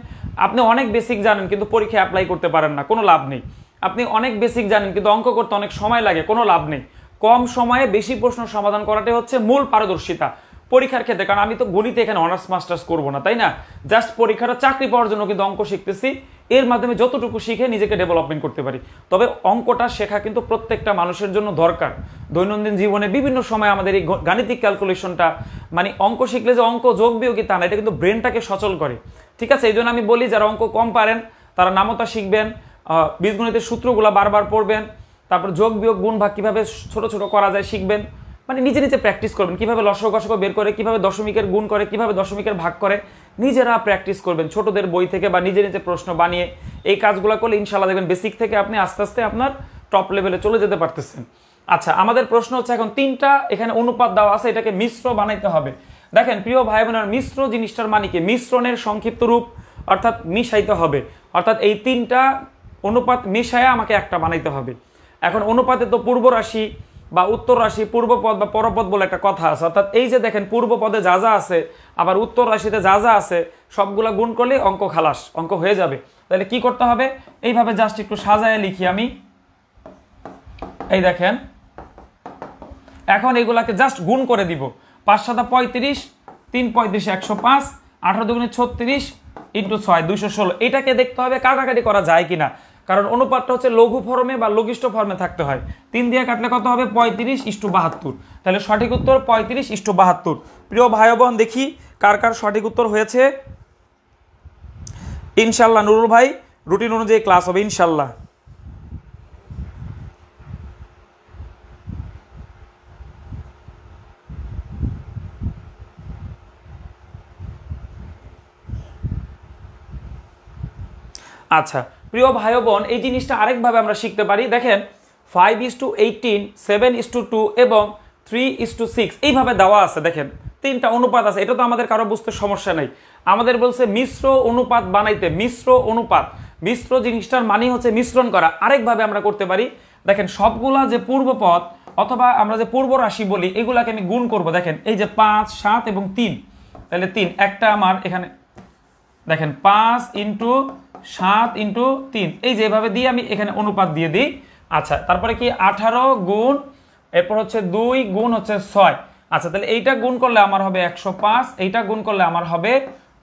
আপনি অনেক বেসিক জানেন কিন্তু পরীক্ষায় অ্যাপ্লাই করতে পারেন না, কোনো লাভ নেই। আপনি অনেক বেসিক জানেন কিন্তু অঙ্ক করতে অনেক সময় লাগে, কোনো লাভ নেই। কম সময়ে বেশি প্রশ্ন সমাধান করাটাই হচ্ছে মূল পারদর্শিতা পরীক্ষার ক্ষেত্রে। কারণ আমি তো গণিতে এখানে অনার্স মাস্টার্স করবো না, তাই না? জাস্ট পরীক্ষাটা চাকরি পাওয়ার জন্য কিন্তু অঙ্ক শিখতেছি, এর মাধ্যমে যতটুকু শিখে নিজেকে ডেভেলপমেন্ট করতে পারি। তবে অঙ্কটা শেখা কিন্তু প্রত্যেকটা মানুষের জন্য দরকার। দৈনন্দিন জীবনে বিভিন্ন সময় আমাদের এই গাণিতিক ক্যালকুলেশনটা, মানে অঙ্ক শিখলে যে অঙ্ক যোগ বিয়োগই তা না, এটা কিন্তু ব্রেনটাকে সচল করে। ঠিক আছে, এই জন্য আমি বলি যারা অঙ্ক কম পারেন তারা নামতা শিখবেন, বীজগণিতের সূত্রগুলো বারবার পড়বেন, তারপর যোগ বিয়োগ গুণ ভাগ কীভাবে ছোট ছোট করা যায় শিখবেন। মানে নিজে নিজে প্র্যাকটিস করবেন, কীভাবে লসগু গসগু বের করে, কীভাবে দশমিকের গুণ করে, কীভাবে দশমিকের ভাগ করে, নিজেরা প্র্যাকটিস করবেন ছোটদের বই থেকে বা নিজে নিজে প্রশ্ন বানিয়ে। এই কাজগুলো করলে ইনশাআল্লাহ দেখবেন বেসিক থেকে আপনি আস্তে আস্তে আপনার টপ লেভেলে চলে যেতে পারতেছেন। আচ্ছা, আমাদের প্রশ্ন হচ্ছে এখন তিনটা এখানে অনুপাত দেওয়া আছে, এটাকে মিশ্র বানাইতে হবে। দেখেন প্রিয় ভাই বোনেরা, মিশ্র জিনিসটার মানে কি? মিশ্রণের সংক্ষিপ্ত রূপ, অর্থাৎ মিশাইতে হবে। অর্থাৎ এই তিনটা অনুপাত মিশায়া আমাকে একটা বানাইতে হবে। এখন অনুপাতে তো পূর্ব রাশি বা উত্তর রাশি, পূর্বপদ বা পরপদ বলে একটা কথা আছে। অর্থাৎ এই যে দেখেন পূর্ব পদে যা যা আছে আবার উত্তর রাশিতে যা যা আছে সবগুলা গুণ করলে অঙ্ক খালাস, অঙ্ক হয়ে যাবে। তাহলে কি করতে হবে? এইভাবে জাস্ট একটু সাজায় লিখি আমি। এই দেখেন, এখন এইগুলাকে জাস্ট গুণ করে দিব। 5 7 35, 3 35 105, 18 2 36 ইন্টু 6 216। এটাকে দেখতে হবে কাটাকাটি করা যায় কিনা, কারণ অনুপাতটা হচ্ছে লঘু ফর্মে বা লঘিষ্ঠ ফর্মে থাকতে হয়। 3 দিয়ে কাটলে কত হবে? 35:72। তাহলে সঠিক উত্তর 35:72। প্রিয় ভাই বোন দেখি কার কার সঠিক উত্তর হয়েছে। ইনশাল্লাহ নুরুল ভাই রুটিন অনুযায়ী ক্লাস হবে ইনশাল্লাহ। আচ্ছা প্রিয় ভাই বোন, এই জিনিসটা আরেকভাবে আমরা শিখতে পারি। দেখেন 5:18, 7:2 এবং 3:6 এইভাবে দেওয়া আছে। দেখেন তিনটা অনুপাত আছে, এটা তো আমাদের কারো বুঝতে সমস্যা নেই। আমাদের বলছে মিশ্র অনুপাত বানাইতে। মিশ্র অনুপাত, মিশ্র জিনিসটার মানে হচ্ছে মিশ্রণ করা। আরেকভাবে আমরা করতে পারি, দেখেন সবগুলা যে পূর্বপদ অথবা আমরা যে পূর্ব রাশি বলি এগুলাকে আমি গুণ করব। দেখেন এই যে 5, 7 এবং 3, তাহলে 3 একটা আমার এখানে দেখেন 5 × 7 × 3, এই যেভাবে দিয়ে আমি এখানে অনুপাত দিয়ে দিই। আচ্ছা তারপরে কি 18 গুণ, এরপর হচ্ছে 2 গুণ হচ্ছে 6। আচ্ছা তাহলে এইটা গুণ করলে আমার হবে 105, এইটা গুণ করলে আমার হবে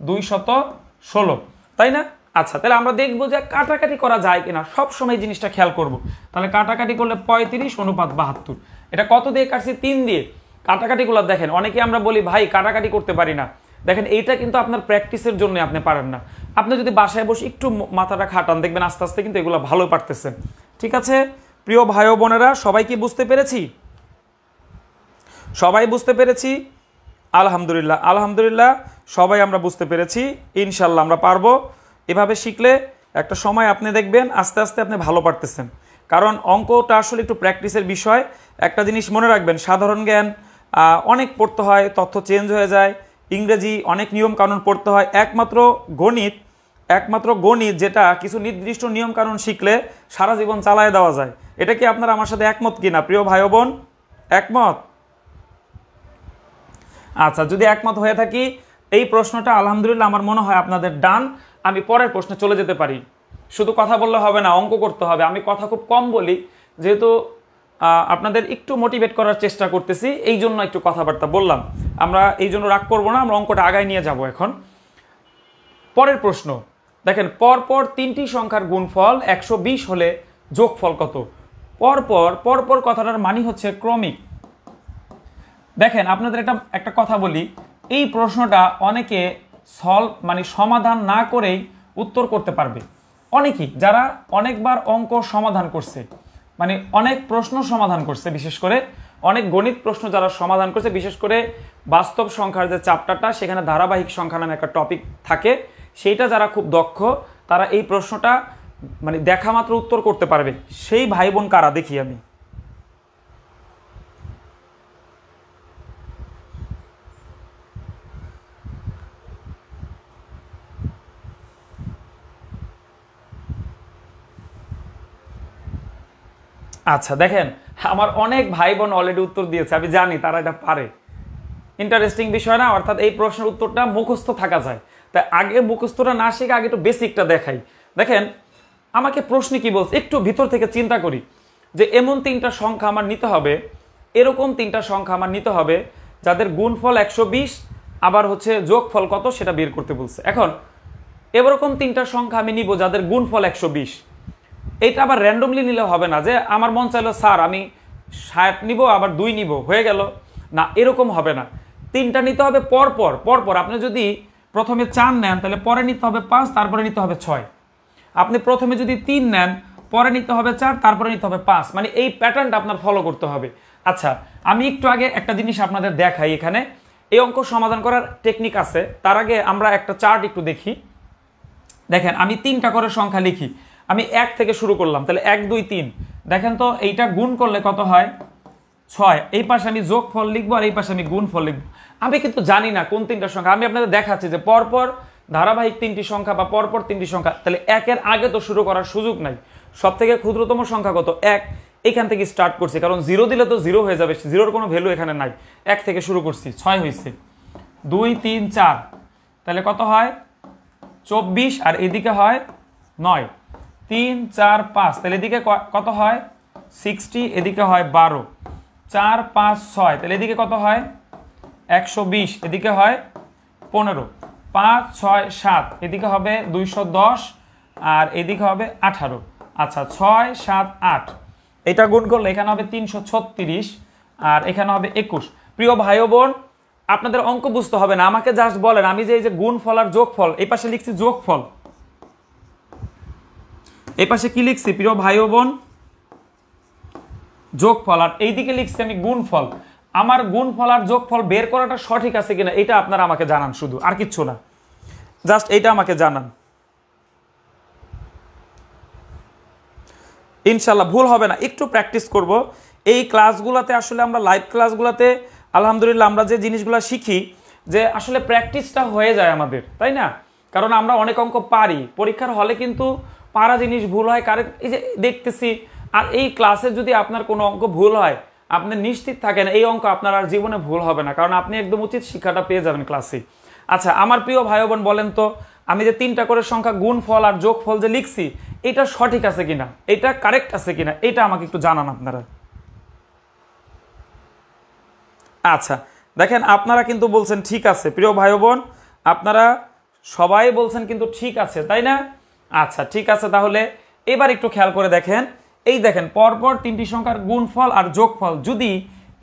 216, তাই না? আচ্ছা তাহলে আমরা দেখবো যে কাটাকাটি করা যায় কিনা, সবসময় জিনিসটা খেয়াল করব। তাহলে কাটাকাটি করলে 35:72। এটা কত দিয়ে কাটছি? 3 দিয়ে। কাটাকাটিগুলো দেখেন, অনেকে আমরা বলি ভাই কাটাকাটি করতে পারি না। দেখেন এইটা কিন্তু আপনার প্র্যাকটিসের জন্য আপনি পারেন না। আপনি যদি বাসায় বসে একটু মাথাটা খাটান দেখবেন আস্তে আস্তে কিন্তু এগুলো ভালো পারতেছেন। ঠিক আছে প্রিয় ভাই ও বোনেরা, সবাই কি বুঝতে পেরেছি? সবাই বুঝতে পেরেছি? আলহামদুলিল্লাহ, আলহামদুলিল্লাহ সবাই আমরা বুঝতে পেরেছি। ইনশাল্লাহ আমরা পারবো। এভাবে শিখলে একটা সময় আপনি দেখবেন আস্তে আস্তে আপনি ভালো পারতেছেন। কারণ অঙ্কটা আসলে একটু প্র্যাকটিসের বিষয়। একটা জিনিস মনে রাখবেন, সাধারণ জ্ঞান অনেক পড়তে হয়, তথ্য চেঞ্জ হয়ে যায়, ইংরেজি অনেক নিয়ম কানুন পড়তে হয়। একমাত্র গণিত যেটা কিছু নির্দিষ্ট নিয়ম কানুন শিখলে সারা জীবন চালায় দেওয়া যায়। এটা কি আপনারা আমার সাথে একমত কিনা প্রিয় ভাই বোন? একমত? আচ্ছা যদি একমত হয়ে থাকি, এই প্রশ্নটা আলহামদুলিল্লাহ আমার মনে হয় আপনাদের ডান। আমি পরের প্রশ্নে চলে যেতে পারি। শুধু কথা বললে হবে না, অঙ্ক করতে হবে। আমি কথা খুব কম বলি, যেহেতু আপনাদের একটু মোটিভেট করার চেষ্টা করতেছি, এই জন্য একটু কথাবার্তা বললাম। আমরা এই জন্য রাগ করবো না, আমরা অঙ্কটা আগায় নিয়ে যাব। এখন পরের প্রশ্ন দেখেন, পরপর 3টি সংখ্যার গুণফল 120 হলে যোগফল কত? পরপর কথাটার মানে হচ্ছে ক্রমিক। দেখেন আপনাদের একটা কথা বলি, এই প্রশ্নটা অনেকে সমাধান না করেই উত্তর করতে পারবে। অনেকেই যারা অনেকবার অঙ্ক সমাধান করছে, মানে অনেক প্রশ্ন সমাধান করছে, বিশেষ করে অনেক গণিত প্রশ্ন যারা সমাধান করছে, বিশেষ করে বাস্তব সংখ্যার যে চ্যাপ্টারটা সেখানে ধারাবাহিক সংখ্যা নামে একটা টপিক থাকে, সেইটা যারা খুব দক্ষ তারা এই প্রশ্নটা মানে দেখা মাত্র উত্তর করতে পারবে, সেই ভাই বোন কারা দেখি আমি। আচ্ছা দেখেন, আমার অনেক ভাই বোন অলরেডি উত্তর দিয়েছে, আমি জানি তারা এটা পারে। ইন্টারেস্টিং বিষয় না? অর্থাৎ এই প্রশ্নের উত্তরটা মুখস্থ থাকা যায়। তাই আগে মুখস্থটা না শিখে আগে একটু বেসিকটা দেখাই। দেখেন আমাকে প্রশ্ন কি বলছে, একটু ভিতর থেকে চিন্তা করি যে এমন তিনটা সংখ্যা আমার নিতে হবে, এরকম তিনটা সংখ্যা আমার নিতে হবে যাদের গুণফল 120, আবার হচ্ছে যোগফল কত সেটা বের করতে বলছে। এখন এরকম তিনটা সংখ্যা আমি নিব যাদের গুণফল 120। এটা আবার র্যান্ডমলি নিলে হবে না, যে আমার মন চাইলো স্যার আমি 60 নিব আবার 2 নিব হয়ে গেল, না এরকম হবে না। তিনটা নিতে হবে পরপর পরপর। আপনি যদি প্রথমে 4 নেন তাহলে পরে নিতে হবে 5, তারপরে নিতে হবে 6। আপনি প্রথমে যদি 3 নেন পরে নিতে হবে 4, তারপরে নিতে হবে 5, মানে এই প্যাটার্নটা আপনার ফলো করতে হবে। আচ্ছা আমি একটু আগে একটা জিনিস আপনাদের দেখাই, এখানে এই অঙ্ক সমাধান করার টেকনিক আছে। তার আগে আমরা একটা চার্ট একটু দেখি। দেখেন আমি 3টা করে সংখ্যা লিখি, আমি 1 থেকে শুরু করলাম, তাহলে 1 2 3। দেখেন তো এইটা গুণ করলে কত হয়? 6। এই পাশে আমি যোগফল লিখবো আর এই পাশে আমি গুণফল লিখবো। আমি কিন্তু জানি না কোন তিনটা সংখ্যা, আমি আপনাদের দেখাচ্ছি যে পরপর ধারাবাহিক 3টি সংখ্যা বা পরপর 3টি সংখ্যা। তাহলে 1-এর আগে তো শুরু করার সুযোগ নাই। সব থেকে ক্ষুদ্রতম সংখ্যা কত? 1। এখান থেকে স্টার্ট করছি, কারণ 0 দিলে তো 0 হয়ে যাবে, 0-র কোনো ভ্যালু এখানে নাই। 1 থেকে শুরু করছি, 6 হয়েছে। 2 3 4, তাহলে কত হয়? 24। আর এদিকে হয় 9। 3 4 5, তাহলে এদিকে কত হয়? 60। এদিকে হয় 12। 4 5 6, তাহলে এদিকে কত হয়? 120। এদিকে হয় 15। 5 6 7, এদিকে হবে 210 আর এদিকে হবে 18। আচ্ছা 6 7 8, এটা গুণ করলে এখানে হবে 336 আর এখানে হবে 21। প্রিয় ভাই ও বোন, আপনাদের অঙ্ক বুঝতে হবে না, আমাকে জাস্ট বলেন আমি যে এই যে গুণফল আর যোগফল, এই পাশে লিখছি যোগফল, এই পাশে কি লিখছি প্রিয় ভাই ও বোন? যোগফল। আর এইদিকে লিখছি আমি গুণফল। আমার গুণফল আর যোগফল বের করাটা সঠিক আছে কিনা এটা আপনারা আমাকে জানান, শুধু আর কিচ্ছু না, জাস্ট এটা আমাকে জানান। ইনশাল্লাহ ভুল হবে না, একটু প্র্যাকটিস করব। এই ক্লাসগুলোতে আসলে আমরা লাইভ ক্লাসগুলোতে আলহামদুলিল্লাহ আমরা যে জিনিসগুলো শিখি, যে আসলে প্র্যাকটিসটা হয়ে যায় আমাদের, তাই না? কারণ আমরা অনেক অঙ্ক পারি, পরীক্ষার হলে কিন্তু পারা জিনিস ভুল হয় কারেক্ট, এই যে দেখতেছি। আর এই ক্লাসে যদি আপনার কোনো অঙ্ক ভুল হয়, আপনি নিশ্চিত থাকেন এই অঙ্ক আপনার আর জীবনে ভুল হবে না, কারণ আপনি একদম উচিত শিক্ষাটা পেয়ে যাবেন ক্লাসে। আচ্ছা আমার প্রিয় ভাই বোন বলেন তো, আমি যে 3টা করে সংখ্যা গুণফল আর যোগফল যে লিখছি, এটা সঠিক আছে কিনা, এটা কারেক্ট আছে কিনা, এটা আমাকে একটু জানান আপনারা। আচ্ছা দেখেন আপনারা কিন্তু বলছেন ঠিক আছে, প্রিয় ভাই বোন আপনারা সবাই বলছেন কিন্তু ঠিক আছে, তাই না? আচ্ছা ঠিক আছে, তাহলে এবার একটু খেয়াল করে দেখেন। এই দেখেন পরপর 3টি সংখ্যার গুণফল আর যোগফল, যদি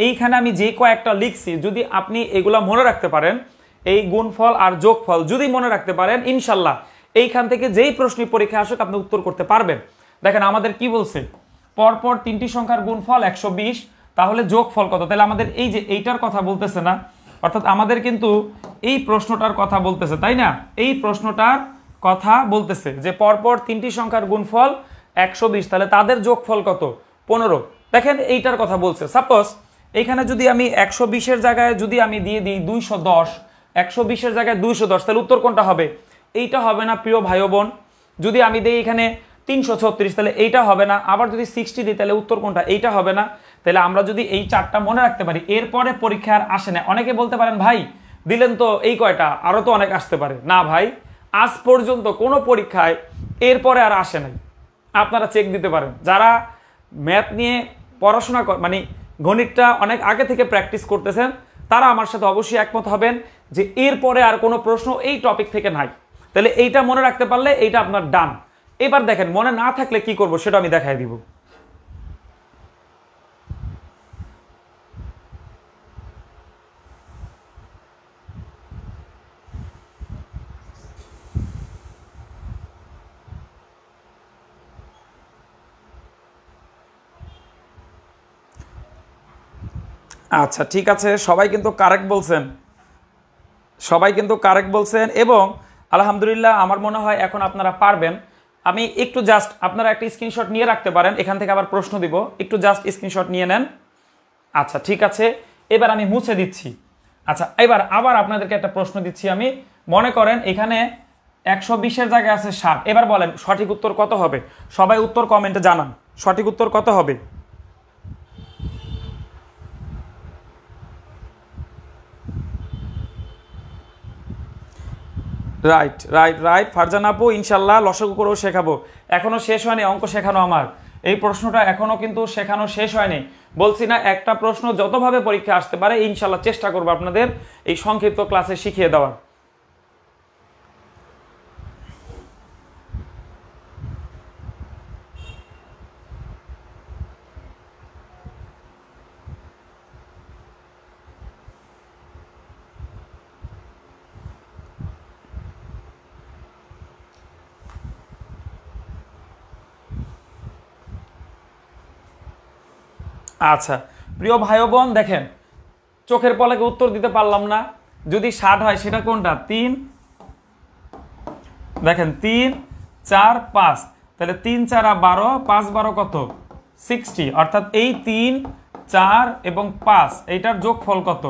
এইখানে আমি যে কয়েকটা লিখছি যদি আপনি এগুলা মনে রাখতে পারেন, এই গুণফল আর যোগফল যদি মনে রাখতে পারেন, ইনশাল্লাহ এইখান থেকে যেই প্রশ্ন পরীক্ষা আসুক আপনি উত্তর করতে পারবেন। দেখেন আমাদের কি বলছে, পরপর 3টি সংখ্যার গুণফল 120, তাহলে যোগফল কত? তাহলে আমাদের এই যে এইটার কথা বলতেছে না, অর্থাৎ আমাদের কিন্তু এই প্রশ্নটার কথা বলতেছে, তাই না? এই প্রশ্নটার কথা বলতেছে যে পরপর 3টি সংখ্যার গুণফল 120, তাহলে তাদের যোগফল কত? 15। দেখেন এইটার কথা বলছে। সাপোজ এইখানে যদি আমি 120-এর জায়গায় যদি আমি দিয়ে দিই 210, 120-এর জায়গায় 210, তাহলে উত্তর কোনটা হবে? এইটা হবে না প্রিয় ভাই বোন। যদি আমি দিই এখানে 336, তাহলে এইটা হবে না। আবার যদি 60 দিই তাহলে উত্তর কোনটা? এইটা হবে না। তাহলে আমরা যদি এই চারটা মনে রাখতে পারি, এরপরে পরীক্ষা আর আসে না। অনেকে বলতে পারেন ভাই দিলেন তো এই কয়টা, আরো তো অনেক আসতে পারে। না ভাই, আজ পর্যন্ত কোনো পরীক্ষায় এরপরে আর আসে নাই। আপনারা চেক দিতে পারেন, যারা ম্যাথ নিয়ে পড়াশোনা মানে গণিতটা অনেক আগে থেকে প্র্যাকটিস করতেছেন, তারা আমার সাথে অবশ্যই একমত হবেন যে এরপরে আর কোনো প্রশ্ন এই টপিক থেকে নাই। তাহলে এইটা মনে রাখতে পারলে এইটা আপনার ডান। এবার দেখেন মনে না থাকলে কি করব সেটা আমি দেখাই দিব। আচ্ছা ঠিক আছে, সবাই কিন্তু কারেক্ট বলছেন, সবাই কিন্তু কারেক্ট বলছেন। এবং আলহামদুলিল্লাহ, আমার মনে হয় এখন আপনারা পারবেন। আমি একটু জাস্ট আপনারা একটা স্ক্রিনশট নিয়ে রাখতে পারেন, এখান থেকে আবার প্রশ্ন দিব, একটু জাস্ট স্ক্রিনশট নিয়ে নেন। আচ্ছা ঠিক আছে, এবার আমি মুছে দিচ্ছি। আচ্ছা এবার আবার আপনাদেরকে একটা প্রশ্ন দিচ্ছি আমি। মনে করেন এখানে 120-এর জায়গায় আছে 60। এবার বলেন সঠিক উত্তর কত হবে? সবাই উত্তর কমেন্টে জানান, সঠিক উত্তর কত হবে? রাইট রাইট রাইট ফারজান আপু, ইনশাল্লাহ লসাগু করেও শেখাবো। এখনো শেষ হয়নি অঙ্ক শেখানো আমার, এই প্রশ্নটা এখনো কিন্তু শেখানো শেষ হয়নি। বলছি না, একটা প্রশ্ন যতভাবে পরীক্ষা আসতে পারে ইনশাল্লাহ চেষ্টা করবো আপনাদের এই সংক্ষিপ্ত ক্লাসে শিখিয়ে দেওয়ার। আচ্ছা প্রিয় ভাই বোন, দেখেন চোখের পলকে উত্তর দিতে পারলাম না। যদি 60 হয় সেটা কোনটা? 3, দেখেন 3 4 5, তাহলে 3 4 12, 5 12 কত? 60। অর্থাৎ এই 3 4 এবং 5 এইটার যোগফল কত?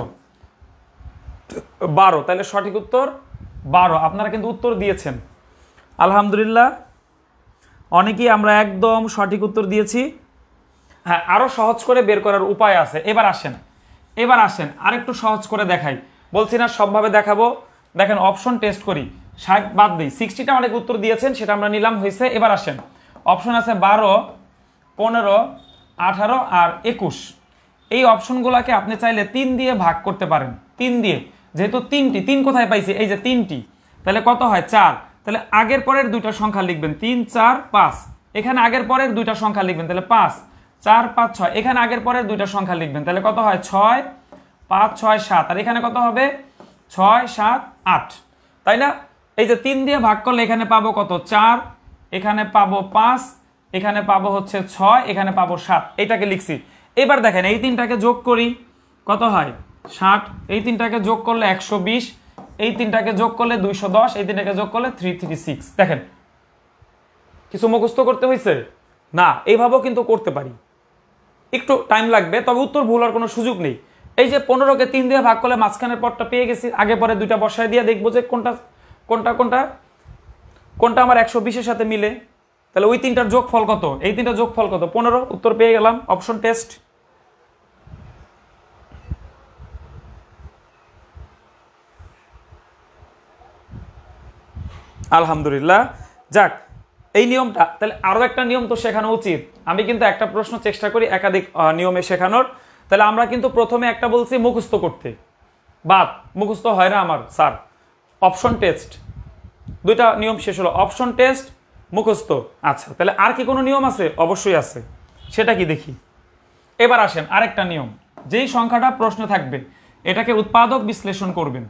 12। তাহলে সঠিক উত্তর 12। আপনারা কিন্তু উত্তর দিয়েছেন আলহামদুলিল্লাহ, অনেকেই আমরা একদম সঠিক উত্তর দিয়েছি। হ্যাঁ, আরো সহজ করে বের করার উপায় আছে। এবার আসেন আরেকটু সহজ করে দেখাই। বলছি না সবভাবে দেখাবো। দেখেন অপশন টেস্ট করি, 60 বাদ দিই, 60টা অনেক উত্তর দিয়েছেন সেটা আমরা নিলাম, হয়েছে। এবার আসেন অপশন আছে 12 15 18 আর 21। এই অপশনগুলোকে আপনি চাইলে 3 দিয়ে ভাগ করতে পারেন। 3 দিয়ে, যেহেতু 3 কোথায় পাইছি? এই যে 3টি, তাহলে কত হয়? 4। তাহলে আগের পরের দুইটা সংখ্যা লিখবেন, 3 4 5। এখানে আগের পরের দুইটা সংখ্যা লিখবেন, তাহলে 5 4 5 6। এখানে আগের পরের দুইটা সংখ্যা লিখবেন, তাহলে কত হয়? 6 5 6 7। আর এখানে কত হবে? 6 7 8, তাই না? এই যে 3 দিয়ে ভাগ করলে এখানে পাবো কত? 4, এখানে পাবো 5, এখানে পাবো হচ্ছে 6, এখানে পাবো 7। এটাকে লিখছি। এবার দেখেন এই তিনটাকে যোগ করি, কত হয়? 60। এই তিনটাকে যোগ করলে 120, এই তিনটাকে যোগ করলে 210, এই তিনটাকে যোগ করলে 336। দেখেন কিছু মুখস্থ করতে হয়েছে না, এইভাবেও কিন্তু করতে পারি, একটু টাইম লাগবে, তবে উত্তর ভুল হওয়ার কোনো সুযোগ নেই। এই যে 15কে 3 দিয়ে ভাগ করলে মাঝখানের পদটা পেয়ে গেছি, আগে পরে দুইটা বসায় দিয়ে দেখবো যে কোনটা কোনটা কোনটা কোনটা আমার 120-এর সাথে মিলে। তাহলে ওই তিনটার যোগফল কত? এই তিনটার যোগফল কত? 15। উত্তর পেয়ে গেলাম। Option test. আলহামদুলিল্লাহ, যাক এই নিয়মটা, তাহলে আরো একটা নিয়ম তো শেখানো উচিত। আমি কিন্তু একটা প্রশ্ন চেষ্টা করি একাধিক নিয়মে শেখানোর। তাহলে আমরা কিন্তু প্রথমে একটা বলছি মুখস্থ করতে, বাদ মুখস্থ হয় না আমার স্যার। অপশন টেস্ট, দুইটা নিয়ম শেষ হলো, অপশন টেস্ট, মুখস্থ। আচ্ছা তাহলে আর কি কোনো নিয়ম আছে? অবশ্যই আছে, সেটা কি দেখি। এবার আসেন আরেকটা নিয়ম, যেই সংখ্যাটা প্রশ্নে থাকবে এটাকে উৎপাদক বিশ্লেষণ করবেন।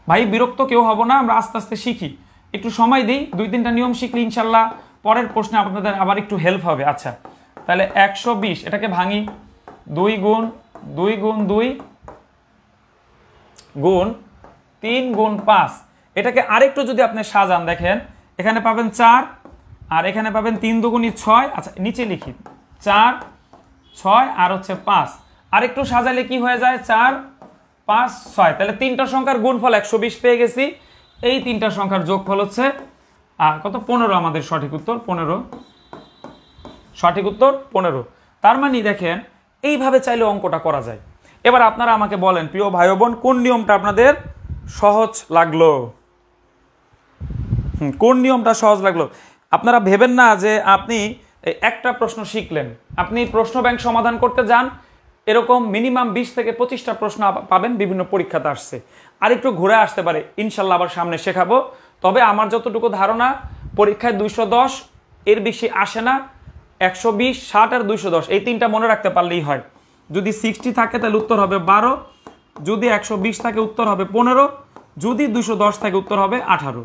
ভাই বিরক্ত কেউ হব না, আমরা আস্তে আস্তে শিখি, একটু সময় দিই। 2-3টা নিয়ম শিখলে ইনশাল্লাহ পরের প্রশ্নে আপনাদের আবার একটু হেল্প হবে। আচ্ছা তাহলে 120, এটাকে ভাঙি, 2 গুণ 2 গুণ 2 গুণ 3 গুণ 5। এটাকে আরেকটু যদি আপনি সাজান, দেখেন এখানে পাবেন 4 আর এখানে পাবেন 3 দুগুণী 6। আচ্ছা নিচে লিখি 4 6 আর হচ্ছে 5। আরেকটু সাজালে কি হয়ে যায়? 4 5 6। তাহলে তিনটা সংখ্যার গুণফল 120 পেয়ে গেছি। এই তিনটা সংখ্যার যোগফল হচ্ছে কত? 15। আমাদের সঠিক উত্তর 15। সঠিক উত্তর 15। তার মানে দেখেন এইভাবে চাইলে অঙ্কটা করা যায়। এবার আপনারা আমাকে বলেন প্রিয় ভাই বোন, কোন নিয়মটা আপনাদের সহজ লাগলো? কোন নিয়মটা সহজ লাগলো? আপনারা ভেবেন না যে আপনি একটা প্রশ্ন শিখলেন, আপনি প্রশ্ন ব্যাংক সমাধান করতে যান, এরকম মিনিমাম 20 থেকে 25টা প্রশ্ন পাবেন, বিভিন্ন পরীক্ষাতে আসছে। আর একটু ঘুরে আসতে পারে, ইনশাল্লাহ আবার সামনে শেখাবো। তবে আমার যতটুকু ধারণা পরীক্ষায় 210 এর বেশি আসে না। 120, 60 আর 210 এই তিনটা মনে রাখতে পারলেই হয়। যদি 60 থাকে তাহলে উত্তর হবে 12, যদি 120 থাকে উত্তর হবে 15, যদি 210 থাকে উত্তর হবে 18।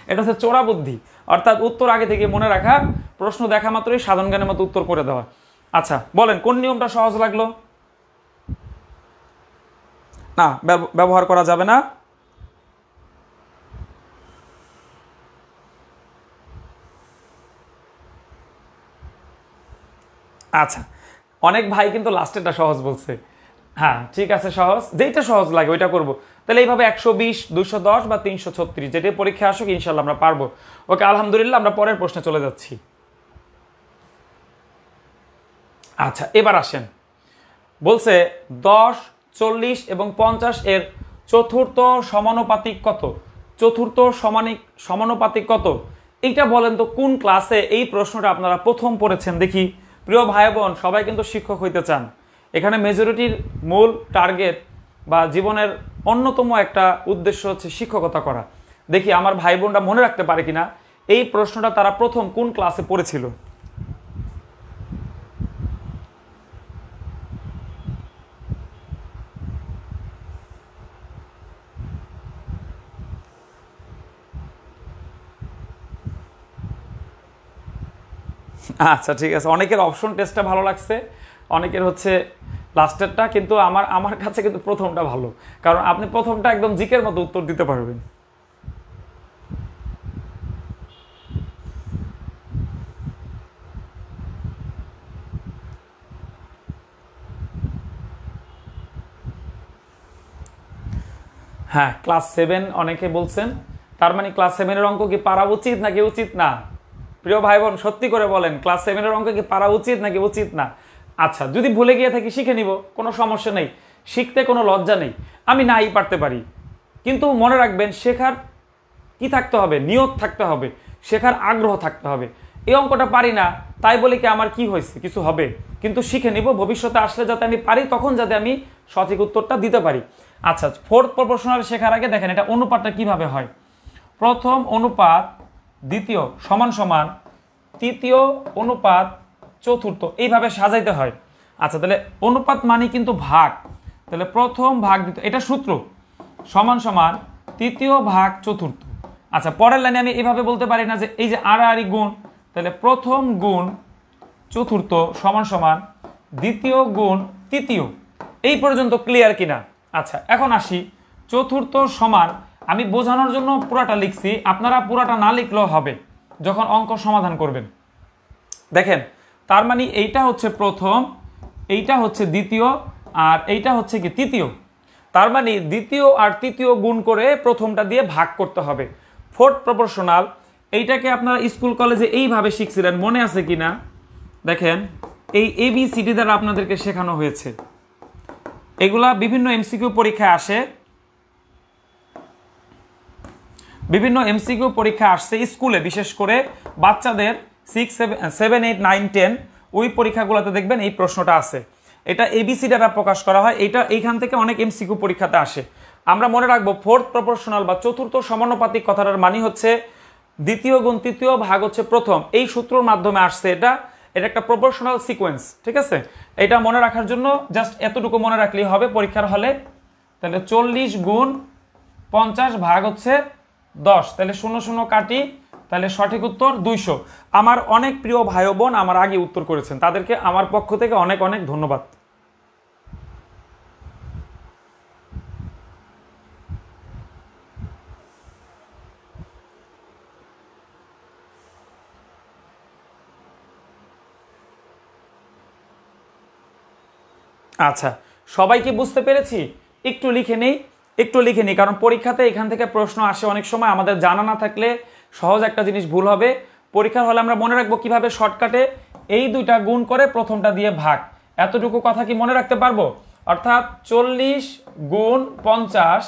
এটা হচ্ছে চোরা বুদ্ধি, অর্থাৎ উত্তর আগে থেকে মনে রাখা, প্রশ্ন দেখা মাত্রই সাধারণ জ্ঞানের মতো উত্তর করে দেওয়া। আচ্ছা বলেন কোন নিয়মটা সহজ লাগলো? না ব্যবহার করা যাবে না। আচ্ছা, অনেক ভাই কিন্তু লাস্টেরটা সহজ বলছে। হ্যাঁ ঠিক আছে, সহজ, যেইটা সহজ লাগে ওইটা করব। তাহলে এইভাবে 120, 210 বা 336 যেটাই পরীক্ষা আসুক ইনশাল্লাহ আমরা পারবো। ওকে, আলহামদুলিল্লাহ, আমরা পরের প্রশ্নে চলে যাচ্ছি। আচ্ছা, এবার আসেন, বলছে 10, 40 এবং 50 এর চতুর্থ সমানুপাতিক কত? চতুর্থ সমানুপাতিক কত? এইটা বলেন তো কোন ক্লাসে এই প্রশ্নটা আপনারা প্রথম পড়েছেন দেখি। প্রিয় ভাই বোন, সবাই কিন্তু শিক্ষক হইতে চান। এখানে মেজরিটির মূল টার্গেট বা জীবনের অন্যতম একটা উদ্দেশ্য হচ্ছে শিক্ষকতা করা। দেখি আমার ভাই বোনরা মনে রাখতে পারে কিনা এই প্রশ্নটা তারা প্রথম কোন ক্লাসে পড়েছিল। আচ্ছা ঠিক আছে, অনেকের অপশন টেস্টটা ভালো লাগছে, অনেকের হচ্ছে লাস্টেরটা, কিন্তু আমার আমার কাছে কিন্তু প্রথমটা ভালো, কারণ আপনি প্রথমটা একদম জিকের মতো উত্তর দিতে পারবেন। হ্যাঁ, ক্লাস 7 অনেকে বলছেন, তার মানে ক্লাস 7-এর অঙ্ক কি পারা উচিত নাকি উচিত না? প্রিয় ভাই বোন সত্যি করে বলেন, ক্লাস 7-এর অঙ্ক কি পারা উচিত নাকি উচিত না? আচ্ছা, যদি ভুলে গিয়ে থাকি শিখে নিব, কোনো সমস্যা নেই, শিখতে কোনো লজ্জা নেই, আমি নাই পারতে পারি। কিন্তু মনে রাখবেন, শেখার কি থাকতে হবে? নিয়ত থাকতে হবে, শেখার আগ্রহ থাকতে হবে। এই অঙ্কটা পারি না তাই বলে কি আমার কি হয়েছে, কিছু হবে? কিন্তু শিখে নিব, ভবিষ্যতে আসলে যাতে আমি পারি, তখন যাতে আমি সঠিক উত্তরটা দিতে পারি। আচ্ছা, ফোর্থ প্রপোর্শনাল শেখার আগে দেখেন এটা অনুপাতটা কিভাবে হয়। প্রথম অনুপাত দ্বিতীয় সমান সমান তৃতীয় অনুপাত চতুর্থ, এইভাবে সাজাইতে হয়। আচ্ছা, তাহলে অনুপাত মানে কিন্তু ভাগ, তাহলে প্রথম ভাগ দ্বিতীয়, এটা সূত্র, সমান সমান তৃতীয় ভাগ চতুর্থ। আচ্ছা, পরের লাইনে আমি এভাবে বলতে পারি না যে এই যে আড়াআড়ি গুণ, তাহলে প্রথম গুণ চতুর্থ সমান সমান দ্বিতীয় গুণ তৃতীয়। এই পর্যন্ত ক্লিয়ার কিনা? আচ্ছা, এখন আসি চতুর্থ সমান, আমি বোঝানোর জন্য পুরাটা লিখছি, আপনারা পুরাটা না লিখলেও হবে যখন অঙ্ক সমাধান করবেন। দেখেন, তার মানে এইটা হচ্ছে প্রথম, এইটা হচ্ছে দ্বিতীয়, আর এইটা হচ্ছে কি তৃতীয়। তার মানে দ্বিতীয় আর তৃতীয় গুণ করে প্রথমটা দিয়ে ভাগ করতে হবে। ফোর্থ প্রপোর্শনাল, এইটাকে আপনারা স্কুল কলেজে এইভাবে শিখছিলেন, মনে আছে কিনা দেখেন, এই ABCD দ্বারা আপনাদেরকে শেখানো হয়েছে। এগুলা বিভিন্ন এমসিকিউ পরীক্ষায় আসে, বিভিন্ন এমসিকিউ পরীক্ষা আসছে স্কুলে, বিশেষ করে বাচ্চাদের 6, 7, 8, 9, 10 ওই পরীক্ষাগুলোতে দেখবেন এই প্রশ্নটা আছে। এটা ABC দ্বারা প্রকাশ করা হয়, এটা এইখান থেকে অনেক এমসিকিউ পরীক্ষাতে আসে। আমরা মনে রাখবো ফোর্থ প্রপোর্শনাল বা চতুর্থ সমানুপাতিক কথাটার মানে হচ্ছে দ্বিতীয় গুণ তৃতীয় ভাগ হচ্ছে প্রথম, এই সূত্রের মাধ্যমে আসছে। এটা একটা প্রপোর্শনাল সিকোয়েন্স, ঠিক আছে? এটা মনে রাখার জন্য জাস্ট এতটুকু মনে রাখলেই হবে পরীক্ষার হলে। তাহলে 40 গুণ 50 ভাগ হচ্ছে 10, তাহলে 0 0 কাটি, তাহলে সঠিক উত্তর 200। আমার অনেক প্রিয় ভাই বোন আমার আগে উত্তর করেছেন, তাদেরকে আমার পক্ষ থেকে অনেক অনেক ধন্যবাদ। আচ্ছা, সবাই কি বুঝতে পেরেছি? একটু লিখে নেই, একটু লিখে নিই, কারণ পরীক্ষাতে এখান থেকে প্রশ্ন আসে অনেক সময়, আমাদের জানা না থাকলে সহজ একটা জিনিস ভুল হবে। পরীক্ষার হলে আমরা মনে রাখবো কিভাবে শর্টকাটে এই দুইটা গুণ করে প্রথমটা দিয়ে ভাগ, এতটুকু কথা কি মনে রাখতে পারবো? অর্থাৎ 40 গুণ 50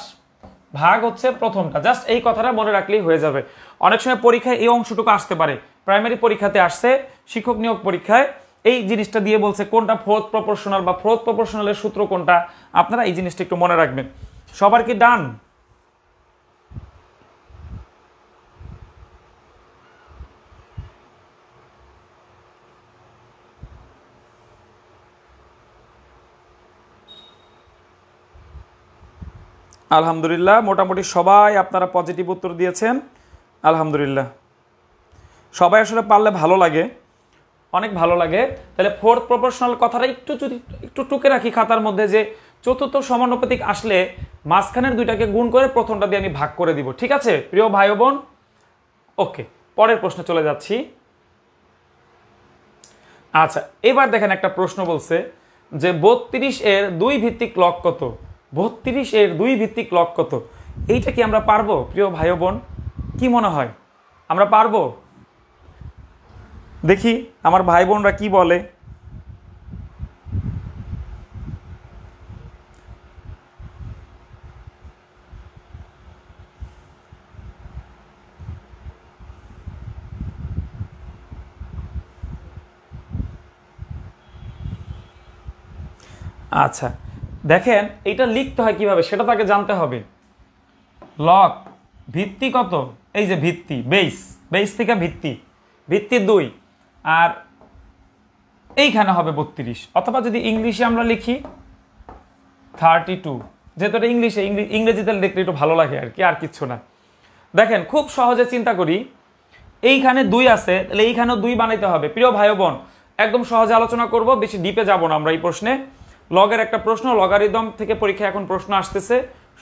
ভাগ হচ্ছে প্রথমটা, জাস্ট এই কথাটা মনে রাখলেই হয়ে যাবে। অনেক সময় পরীক্ষায় এই অংশটুকু আসতে পারে, প্রাইমারি পরীক্ষাতে আসছে, শিক্ষক নিয়োগ পরীক্ষায় এই জিনিসটা দিয়ে বলছে কোনটা ফোর্থ প্রপোর্শনাল বা ফোর্থ প্রপোর্শনালের সূত্র কোনটা, আপনারা এই জিনিসটা একটু মনে রাখবেন। সবার কি ডান? আলহামদুলিল্লাহ, মোটামুটি সবাই আপনারা পজিটিভ উত্তর দিয়েছেন, আলহামদুলিল্লাহ। সবাই আসলে পারলে ভালো লাগে, অনেক ভালো লাগে। তাহলে ফোর্থ প্রপোর্শনাল কথাটা একটু যদি একটু টুকে রাখি খাতার মধ্যে, যে চতুর্থ সমানুপাতিক আসলে মাঝখানের দুইটাকে গুণ করে প্রথমটা দিয়ে আমি ভাগ করে দিব, ঠিক আছে প্রিয় ভাই বোন? ওকে, পরের প্রশ্নে চলে যাচ্ছি। আচ্ছা, এবার দেখেন একটা প্রশ্ন বলছে যে 32 এর 2 ভিত্তিক লগ কত? 32 এর 2 ভিত্তিক লগ কত? এইটা কি আমরা পারবো প্রিয় ভাই বোন? কি মনে হয় আমরা পারবো? দেখি আমার ভাই বোনরা কি বলে। আচ্ছা দেখেন, এটা লিখতে হয় কিভাবে সেটা তাকে জানতে হবে। লগ ভিত্তি কত? এই যে ভিত্তি, বেস, বেস থেকে ভিত্তি, ভিত্তি 2, আর এইখানে হবে 32, অথবা যদি ইংলিশে আমরা লিখি 32, যেহেতু এটা ইংলিশে, ইংরেজিতে দেখলে একটু ভালো লাগে আর কি, আর কিচ্ছু না। দেখেন খুব সহজে চিন্তা করি, এইখানে 2 আছে, তাহলে এইখানেও 2 বানাইতে হবে। প্রিয় ভাই বোন, একদম সহজে আলোচনা করব, বেশি ডিপে যাব না আমরা এই প্রশ্নে। লগের একটা প্রশ্ন, লগারিদম থেকে পরীক্ষা এখন প্রশ্ন আসতেছে,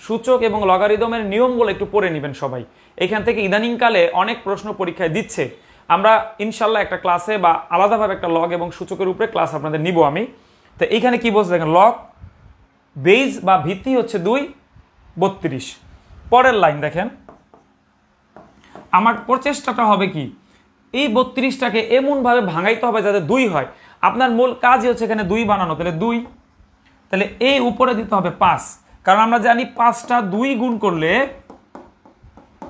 সূচক এবং লগারিদমের নিয়মগুলো একটু পড়ে নেবেন সবাই। এখান থেকে ইদানিংকালে অনেক প্রশ্ন পরীক্ষায় দিচ্ছে। আমরা ইনশাল্লাহ একটা ক্লাসে বা আলাদাভাবে একটা লগ এবং সূচকের উপরে ক্লাস আপনাদের নিব আমি। তো এইখানে কি বলছে দেখেন, লগ বেজ বা ভিত্তি হচ্ছে 2, 32। পরের লাইন দেখেন, আমার প্রচেষ্টাটা হবে কি, এই 32টাকে এমনভাবে ভাঙাইতে হবে যাতে 2 হয়। আপনার মূল কাজই হচ্ছে এখানে 2 বানানো, তাহলে 2, তাহলে এই উপরে দিতে হবে 5, কারণ আমরা জানি 5টা 2 গুণ করলে,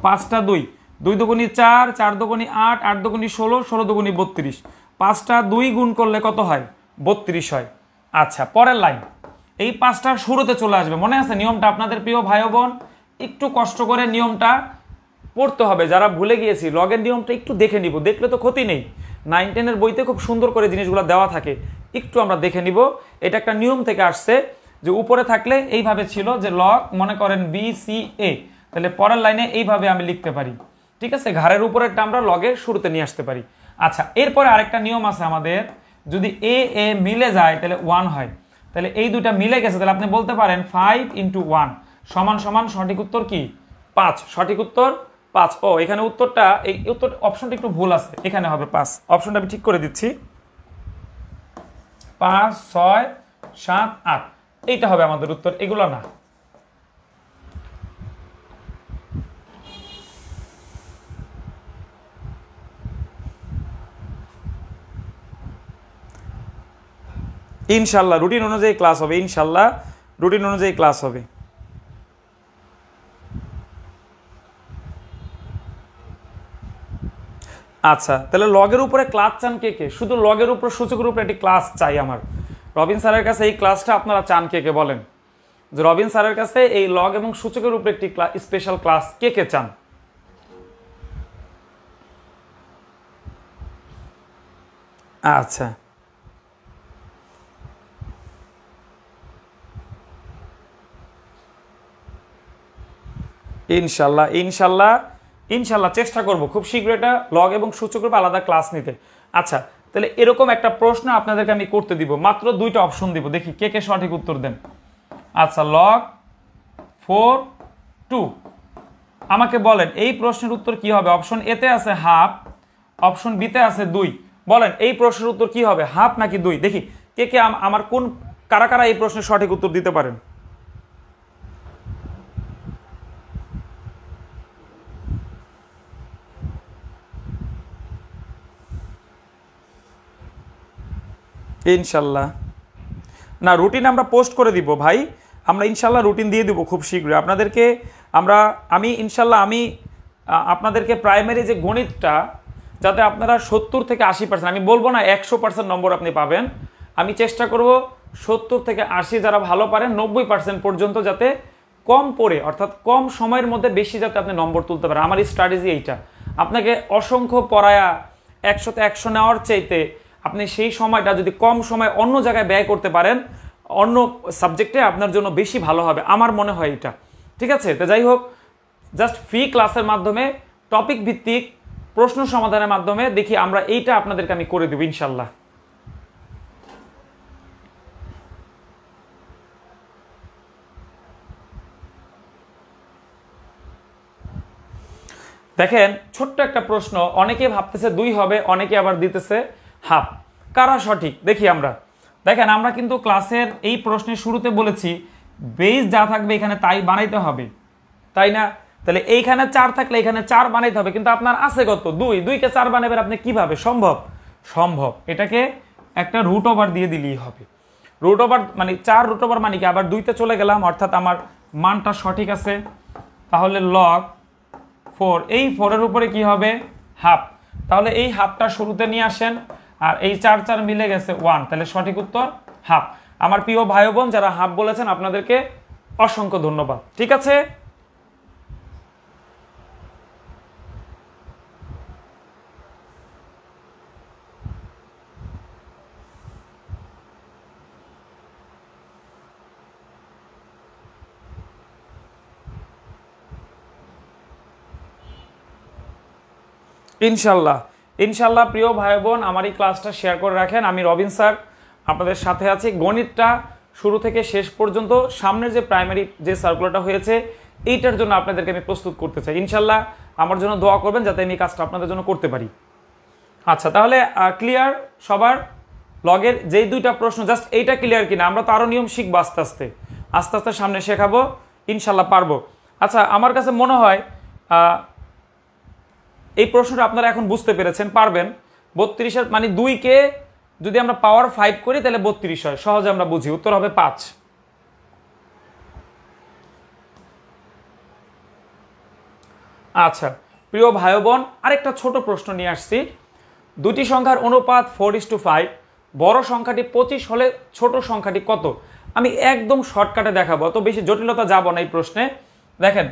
5টা 2, 2 দুগুণী 4, 4 দুগুণী 8, 8 দুগুণী 16, 16 দুগুণী 32, 5টা 2 গুণ করলে কত হয়? 32 হয়। আচ্ছা পরের লাইন, এই 5টার শুরুতে চলে আসবে, মনে আছে নিয়মটা আপনাদের প্রিয় ভাই বোন? একটু কষ্ট করে নিয়মটা পড়তে হবে, যারা ভুলে গিয়েছি লগের নিয়মটা একটু দেখে নিব, দেখলে তো ক্ষতি নেই। 9-10 বইতে খুব সুন্দর করে জিনিসগুলো দেওয়া থাকে, একটু আমরা দেখে নিব। এটা একটা নিয়ম থেকে আসছে, যে উপরে থাকলে এইভাবে ছিল যে লগ, মনে করেন BCA, তাহলে পরের লাইনে এইভাবে আমি লিখতে পারি, ঠিক আছে? ঘাড়ের উপরেরটা আমরা লগের শুরুতে নিয়ে আসতে পারি। আচ্ছা এরপরে আরেকটা নিয়ম আছে আমাদের, যদি এ এ মিলে যায় তাহলে 1 হয়, তাহলে এই দুইটা মিলে গেছে, তাহলে আপনি বলতে পারেন 5 × 1 সমান সমান সঠিক উত্তর কি? 5। সঠিক উত্তর 5। ও এখানে উত্তরটা, এই উত্তর অপশনটা একটু ভুল আছে, এখানে হবে 5। অপশনটা আমি ঠিক করে দিচ্ছি, 5, 6, 7, 8, এইটা হবে আমাদের উত্তর, এগুলো না। ইনশাল্লাহ রুটিন অনুযায়ী ক্লাস হবে, ইনশাল্লাহ রুটিন অনুযায়ী ক্লাস হবে। আচ্ছা তাহলে লগের উপরে ক্লাস চান কে কে? শুধু লগের উপর, সূচকের উপরে একটি ক্লাস চাই আমার। রবিন স্যারের কাছে এই ক্লাসটা আপনারা চান কে কে বলেন? যে রবিন স্যারের কাছে এই লগ এবং সূচকের উপরে একটি স্পেশাল ক্লাস কে কে চান? আচ্ছা ইনশাল্লাহ ইনশাল্লাহ ইনশাল্লাহ চেষ্টা করব খুব শীঘ্র এটা লগ এবং সূচকের উপর আলাদা ক্লাস নিতে। আচ্ছা তাহলে এরকম একটা প্রশ্ন আপনাদেরকে আমি করতে দিব, মাত্র 2টা অপশন দিব, দেখি কে কে সঠিক উত্তর দেন। আচ্ছা লগ 4, 2, আমাকে বলেন এই প্রশ্নের উত্তর কি হবে? অপশন এ তে আছে হাফ, অপশন বি তে আছে 2, বলেন এই প্রশ্নের উত্তর কি হবে, হাফ নাকি 2? দেখি কে কে আমার কোন, কারা কারা এই প্রশ্নের সঠিক উত্তর দিতে পারেন। ইনশাল্লাহ না, রুটিন আমরা পোস্ট করে দিব ভাই, আমরা ইনশাল্লাহ রুটিন দিয়ে দিব খুব শীঘ্রই আপনাদেরকে। আমি ইনশাল্লাহ আপনাদেরকে প্রাইমারি যে গণিতটা, যাতে আপনারা 70 থেকে 80%, আমি বলবো না 100% নম্বর আপনি পাবেন, আমি চেষ্টা করব 70 থেকে 80 যারা ভালো পারেন 90% পর্যন্ত যাতে কম পড়ে, অর্থাৎ কম সময়ের মধ্যে বেশি যাতে আপনি নম্বর তুলতে পারেন। আমার স্ট্র্যাটেজি এইটা, আপনাকে অসংখ্য পড়ায়া 100তে 100 নেওয়ার চাইতে আপনি সেই সময়টা যদি কম সময় অন্য জায়গায় ব্যয় করতে পারেন, অন্য সাবজেক্টে আপনার জন্য বেশি ভালো হবে, আমার মনে হয় এটা। ঠিক আছে, তো যাই হোক, জাস্ট ফ্রি ক্লাসের মাধ্যমে টপিক ভিত্তিক প্রশ্ন সমাধানের মাধ্যমে দেখি আমরা এইটা আপনাদেরকে আমি করে দেব ইনশাল্লাহ। দেখেন ছোট্ট একটা প্রশ্ন, অনেকে ভাবতেছে 2 হবে, অনেকে আবার দিতেছে হাফ। কারা সঠিক দেখি আমরা। দেখেন আমরা কিন্তু ক্লাসের এই প্রশ্নের শুরুতে বলেছি বেস যা থাকবে এখানে তাই বানাইতে হবে, তাই না? তাহলে এইখানে 4 থাকলে এখানে 4 বানাইতে হবে, কিন্তু আপনার আছে কত 2, 2 কে 4 বানাবেন আপনি কিভাবে? সম্ভব? সম্ভব। এটাকে একটা রুট ওভার দিয়ে দিলেই হবে। রুট ওভার মানে 4 রুট ওভার মানে কি আবার 2তে চলে গেলাম, অর্থাৎ আমার মানটা সঠিক আছে। তাহলে log 4, এই 4 এর উপরে কি হবে? হাফ। তাহলে এই হাফটা শুরুতে নিয়ে আসেন, আর এই 4 4 মিলে গেছে 1, তাহলে সঠিক উত্তর হাফ। আমার প্রিয় ভাই বোন যারা হাফ বলেছেন আপনাদেরকে অসংখ্য ধন্যবাদ। ঠিক আছে, ইনশাল্লাহ ইনশাল্লাহ প্রিয় ভাই বোন আমার এই ক্লাসটা শেয়ার করে রাখেন। আমি রবিন স্যার আপনাদের সাথে আছি। গণিতটা শুরু থেকে শেষ পর্যন্ত সামনের যে প্রাইমারি যে সার্কুলারটা হয়েছে এইটার জন্য আপনাদেরকে আমি প্রস্তুত করতে চাই। ইনশাল্লাহ আমার জন্য দোয়া করবেন যাতে আমি কাজটা আপনাদের জন্য করতে পারি। আচ্ছা, তাহলে ক্লিয়ার সবার? লগের যেই 2টা প্রশ্ন জাস্ট এইটা ক্লিয়ার কিনা? আমরা তো আরও নিয়ম শিখবো আস্তে আস্তে আস্তে আস্তে সামনে শেখাবো, ইনশাল্লাহ পারবো। আচ্ছা, আমার কাছে মনে হয় এই প্রশ্নটা আপনারা এখন বুঝতে পেরেছেন, পারবেন। 32-এর মানে 2কে যদি আমরা পাওয়ার 5 করি তাহলে 32 হয়, সহজে আমরা বুঝি, উত্তর হবে 5। আচ্ছা প্রিয় ভাই বোন আরেকটা ছোট প্রশ্ন নিয়ে আসছি। দুটি সংখ্যার অনুপাত 4:5, বড় সংখ্যাটি 25 হলে ছোট সংখ্যাটি কত? আমি একদম শর্টকাটে দেখাবো, অত বেশি জটিলতা যাব না এই প্রশ্নে। দেখেন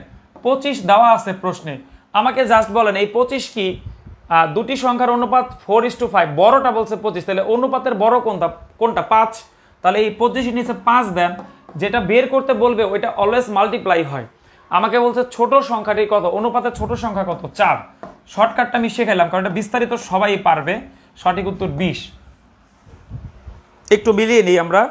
25 দেওয়া আছে প্রশ্নে, আমাকে জাস্ট বলেন এই 25 কি দুটি সংখ্যার অনুপাত 4:5, বড়টা বলছে 25, তাহলে অনুপাতের বড় কোনটা? 5। তাহলে এই 25 নিচে 5 দেন, যেটা বের করতে বলবে ওইটা অলওয়েজ মাল্টিপ্লাই হয়। আমাকে বলছে ছোট সংখ্যাটি কত, অনুপাতের ছোট সংখ্যা কত? 4। শর্টকাটটা আমি শেখাইলাম কারণ এটা বিস্তারিত সবাই পারবে। সঠিক উত্তর 20। একটু মিলিয়ে নিই আমরা।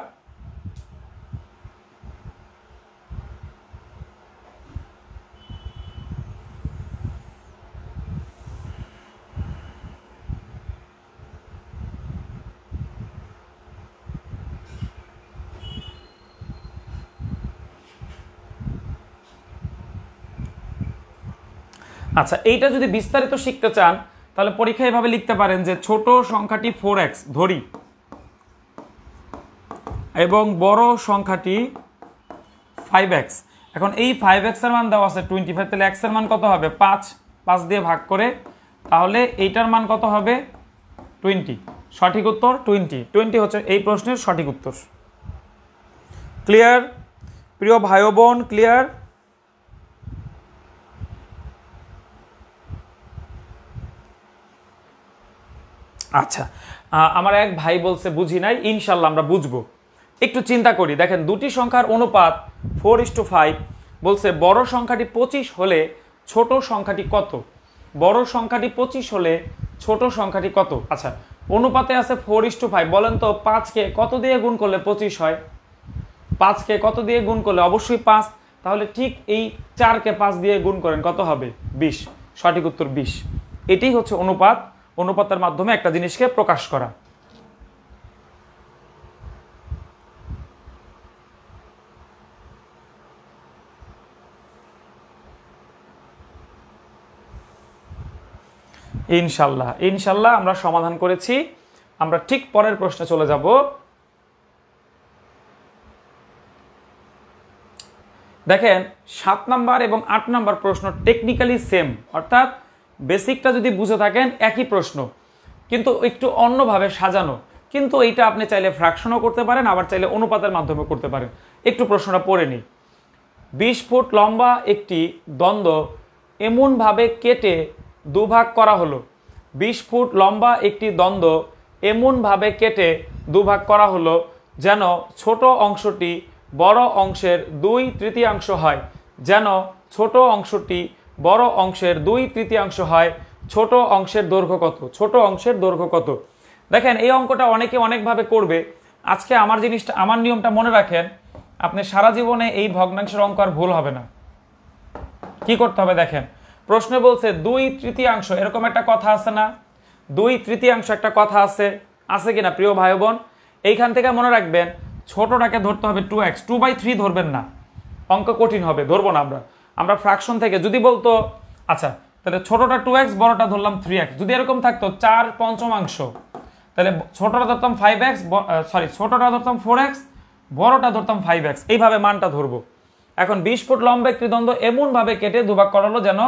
আচ্ছা, এইটা যদি বিস্তারিত শিখতে চান তাহলে পরীক্ষায় এভাবে লিখতে পারেন যে ছোট সংখ্যাটি 4x ধরি এবং বড় সংখ্যাটি 5x। এখন এই 5x এর মান দেওয়া আছে 25, তাহলে x এর মান কত হবে? 5। 5 দিয়ে ভাগ করে তাহলে এইটার মান কত হবে? 20। সঠিক উত্তর 20। 20 হচ্ছে এই প্রশ্নের সঠিক উত্তর। ক্লিয়ার প্রিয় ভাই বোন? ক্লিয়ার? আচ্ছা, আমার এক ভাই বলছে বুঝি নাই, ইনশাল্লাহ আমরা বুঝবো। একটু চিন্তা করি, দেখেন দুটি সংখ্যার অনুপাত 4:5, বলছে বড় সংখ্যাটি 25 হলে ছোট সংখ্যাটি কত? বড় সংখ্যাটি 25 হলে ছোট সংখ্যাটি কত? আচ্ছা, অনুপাতে আছে 4:5, বলেন তো 5কে কত দিয়ে গুণ করলে 25 হয়? 5কে কত দিয়ে গুণ করলে? অবশ্যই 5। তাহলে ঠিক এই 4কে 5 দিয়ে গুণ করেন, কত হবে? 20। সঠিক উত্তর 20। এটাই হচ্ছে অনুপাত। অনুপাতের মাধ্যমে একটা জিনিসকে প্রকাশ করা। ইনশাল্লাহ ইনশাল্লাহ আমরা সমাধান করেছি। আমরা ঠিক পরের প্রশ্নে চলে যাব। দেখেন 7 নাম্বার এবং 8 নাম্বার প্রশ্ন টেকনিক্যালি সেম, অর্থাৎ বেসিকটা যদি বুঝে থাকেন একই প্রশ্ন, কিন্তু একটু অন্যভাবে সাজানো। কিন্তু এইটা আপনি চাইলে ফ্র্যাকশনও করতে পারেন, আবার চাইলে অনুপাতের মাধ্যমে করতে পারেন। একটু প্রশ্নটা পড়ে নিই। 20 ফুট লম্বা একটি দ্বন্দ্ব এমনভাবে কেটে দুভাগ করা হলো। 20 ফুট লম্বা একটি দ্বন্দ্ব এমনভাবে কেটে দুভাগ করা হলো যেন ছোট অংশটি বড় অংশের 2/3 হয়। যেন ছোট অংশটি বড় অংশের 2/3 হয়। ছোট অংশের দৈর্ঘ্য কত? ছোট অংশের দৈর্ঘ্য কত? দেখেন এই অঙ্কটা অনেকে অনেকভাবে করবে। আজকে আমার নিয়মটা মনে রাখেন, আপনি সারা জীবনে এই ভগ্নাংশের অঙ্ক আর ভুল হবে না। কি করতে হবে দেখেন, প্রশ্নে বলছে 2/3, এরকম একটা কথা আছে না? 2/3 একটা কথা আছে। আছে কিনা প্রিয় ভাই বোন? এইখান থেকে মনে রাখবেন ছোটটাকে ধরতে হবে 2x, 2/3 ধরবেন না, অঙ্ক কঠিন হবে, ধরবো না আমরা ফ্র্যাকশন থেকে যদি বলতো আচ্ছা তাহলে ছোটটা 2x বড়টা ধরলাম 3x, যদি এরকম থাকতো 4/5 তাহলে ছোটটা ধরতাম 5x, ছোটটা ধরতাম 4x, বড়টা ধরতাম 5x, এইভাবে মানটা ধরবো। এখন 20 ফুট লম্বা একটি দ্বন্দ্ব এমনভাবে কেটে দুভাগ করালো যেন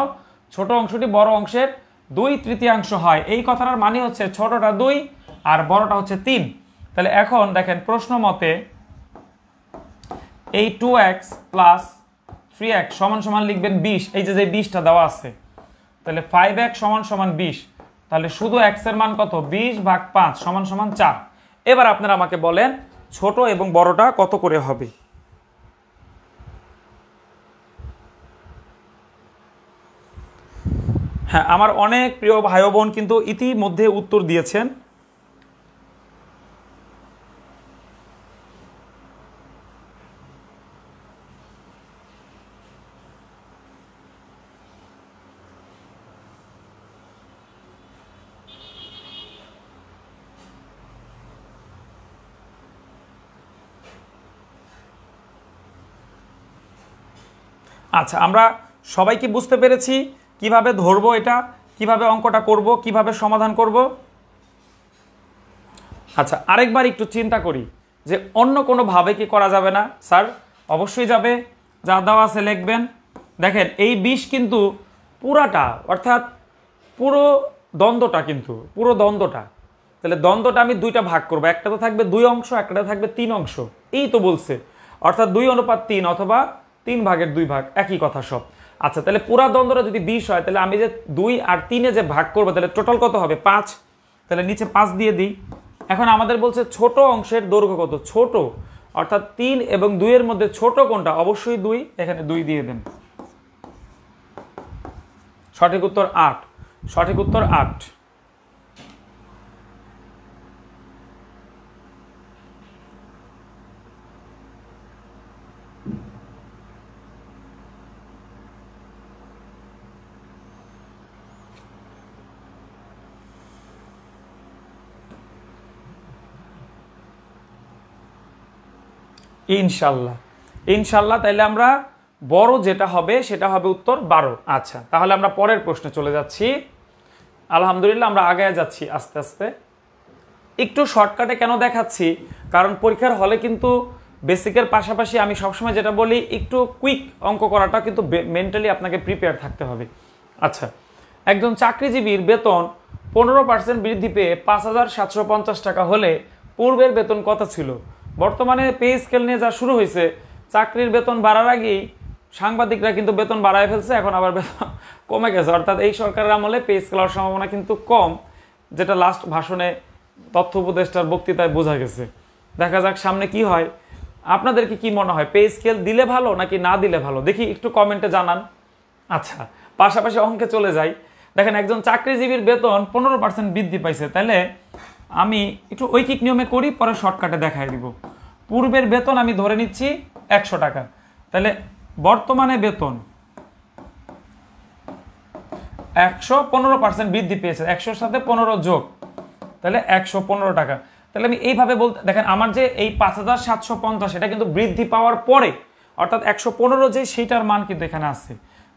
ছোট অংশটি বড় অংশের 2/3 হয়। এই কথাটার মানে হচ্ছে ছোটটা 2 আর বড়টা হচ্ছে 3। তাহলে এখন দেখেন প্রশ্ন মতে এই 2x প্লাস 3x সমান সমান লিখবেন 20, এই যে 20টা দেওয়া আছে। তাহলে 5x সমান সমান 20, তাহলে শুধু x এর মান কত? 20/5 সমান সমান 4। এবার আপনারা আমাকে বলেন ছোট এবং বড়টা কত করে হবে? হ্যাঁ, আমার অনেক প্রিয় ভাই বোন কিন্তু ইতিমধ্যে উত্তর দিয়েছেন। আচ্ছা, আমরা সবাই কি বুঝতে পেরেছি কিভাবে ধরবো এটা, কিভাবে অঙ্কটা করব, কিভাবে সমাধান করব? আচ্ছা, আরেকবার একটু চিন্তা করি যে অন্য কোনো ভাবে কি করা যাবে না? স্যার অবশ্যই যাবে, যা দেওয়া আছে লিখবেন। দেখেন এই 20 কিন্তু পুরাটা, অর্থাৎ পুরো দ্বন্দ্বটা, কিন্তু পুরো দ্বন্দ্বটা, তাহলে দ্বন্দ্বটা আমি দুইটা ভাগ করব, একটা তো থাকবে 2 অংশ, একটা থাকবে 3 অংশ, এই তো বলছে, অর্থাৎ 2:3 অথবা 3/2 ভাগ, একই কথা সব। আচ্ছা, তাহলে পুরা দ্বন্দ্বটা যদি 20 হয় তাহলে আমি যে 2 আর 3-এ যে ভাগ করবো তাহলে টোটাল কত হবে? 5। তাহলে নিচে 5 দিয়ে দিই। এখন আমাদের বলছে ছোট অংশের দৈর্ঘ্য কত? ছোট অর্থাৎ 3 এবং 2 এর মধ্যে ছোট কোনটা? অবশ্যই 2, এখানে 2 দিয়ে দেন। সঠিক উত্তর 8, সঠিক উত্তর 8। ইনশাল্লাহ, ইনশাল্লাহ। তাইলে আমরা বড় যেটা হবে সেটা হবে উত্তর 12। আচ্ছা, তাহলে আমরা পরের প্রশ্নে চলে যাচ্ছি। আলহামদুলিল্লাহ, আমরা আগায় যাচ্ছি আস্তে আস্তে। একটু শর্টকাটে কেন দেখাচ্ছি? কারণ পরীক্ষার হলে কিন্তু বেসিকের পাশাপাশি আমি সবসময় যেটা বলি, একটু কুইক অঙ্ক করাটা কিন্তু মেন্টালি আপনাকে প্রিপেয়ার থাকতে হবে। আচ্ছা, একজন চাকরিজীবীর বেতন 15% বৃদ্ধি পেয়ে 5,750 টাকা হলে পূর্বের বেতন কত ছিল? বর্তমানে পে স্কেল নিয়ে যা শুরু হয়েছে, চাকরির বেতন বাড়ার আগেই সাংবাদিকরা কিন্তু বেতন বাড়ায় ফেলছে, এখন আবার বেতন কমে গেছে, অর্থাৎ এই সরকারের আমলে পে স্কেল হওয়ার সম্ভাবনা কিন্তু কম, যেটা লাস্ট ভাষণে তথ্য উপদেষ্টার বক্তৃতায় বোঝা গেছে। দেখা যাক সামনে কি হয়। আপনাদেরকে কি মনে হয়, পে স্কেল দিলে ভালো নাকি না দিলে ভালো? দেখি একটু কমেন্টে জানান। আচ্ছা, পাশাপাশি অঙ্কে চলে যাই। দেখেন একজন চাকরিজীবীর বেতন 15% বৃদ্ধি পাইছে, তাহলে আমি একটু ঐকিক নিয়মে করি, পরে শর্টকাটে দেখাই দিব। পূর্বের বেতন আমি ধরে নিচ্ছি 100 টাকা, তাহলে বর্তমানে বেতন 115% বৃদ্ধি পেয়েছে, 100-র সাথে 15 যোগ, তাহলে 115 টাকা। তাহলে আমি এইভাবে বলতে, দেখেন আমার যে এই 5,750 এটা কিন্তু বৃদ্ধি পাওয়ার পরে, অর্থাৎ 115 যে সেইটার মান কিন্তু এখানে আছে।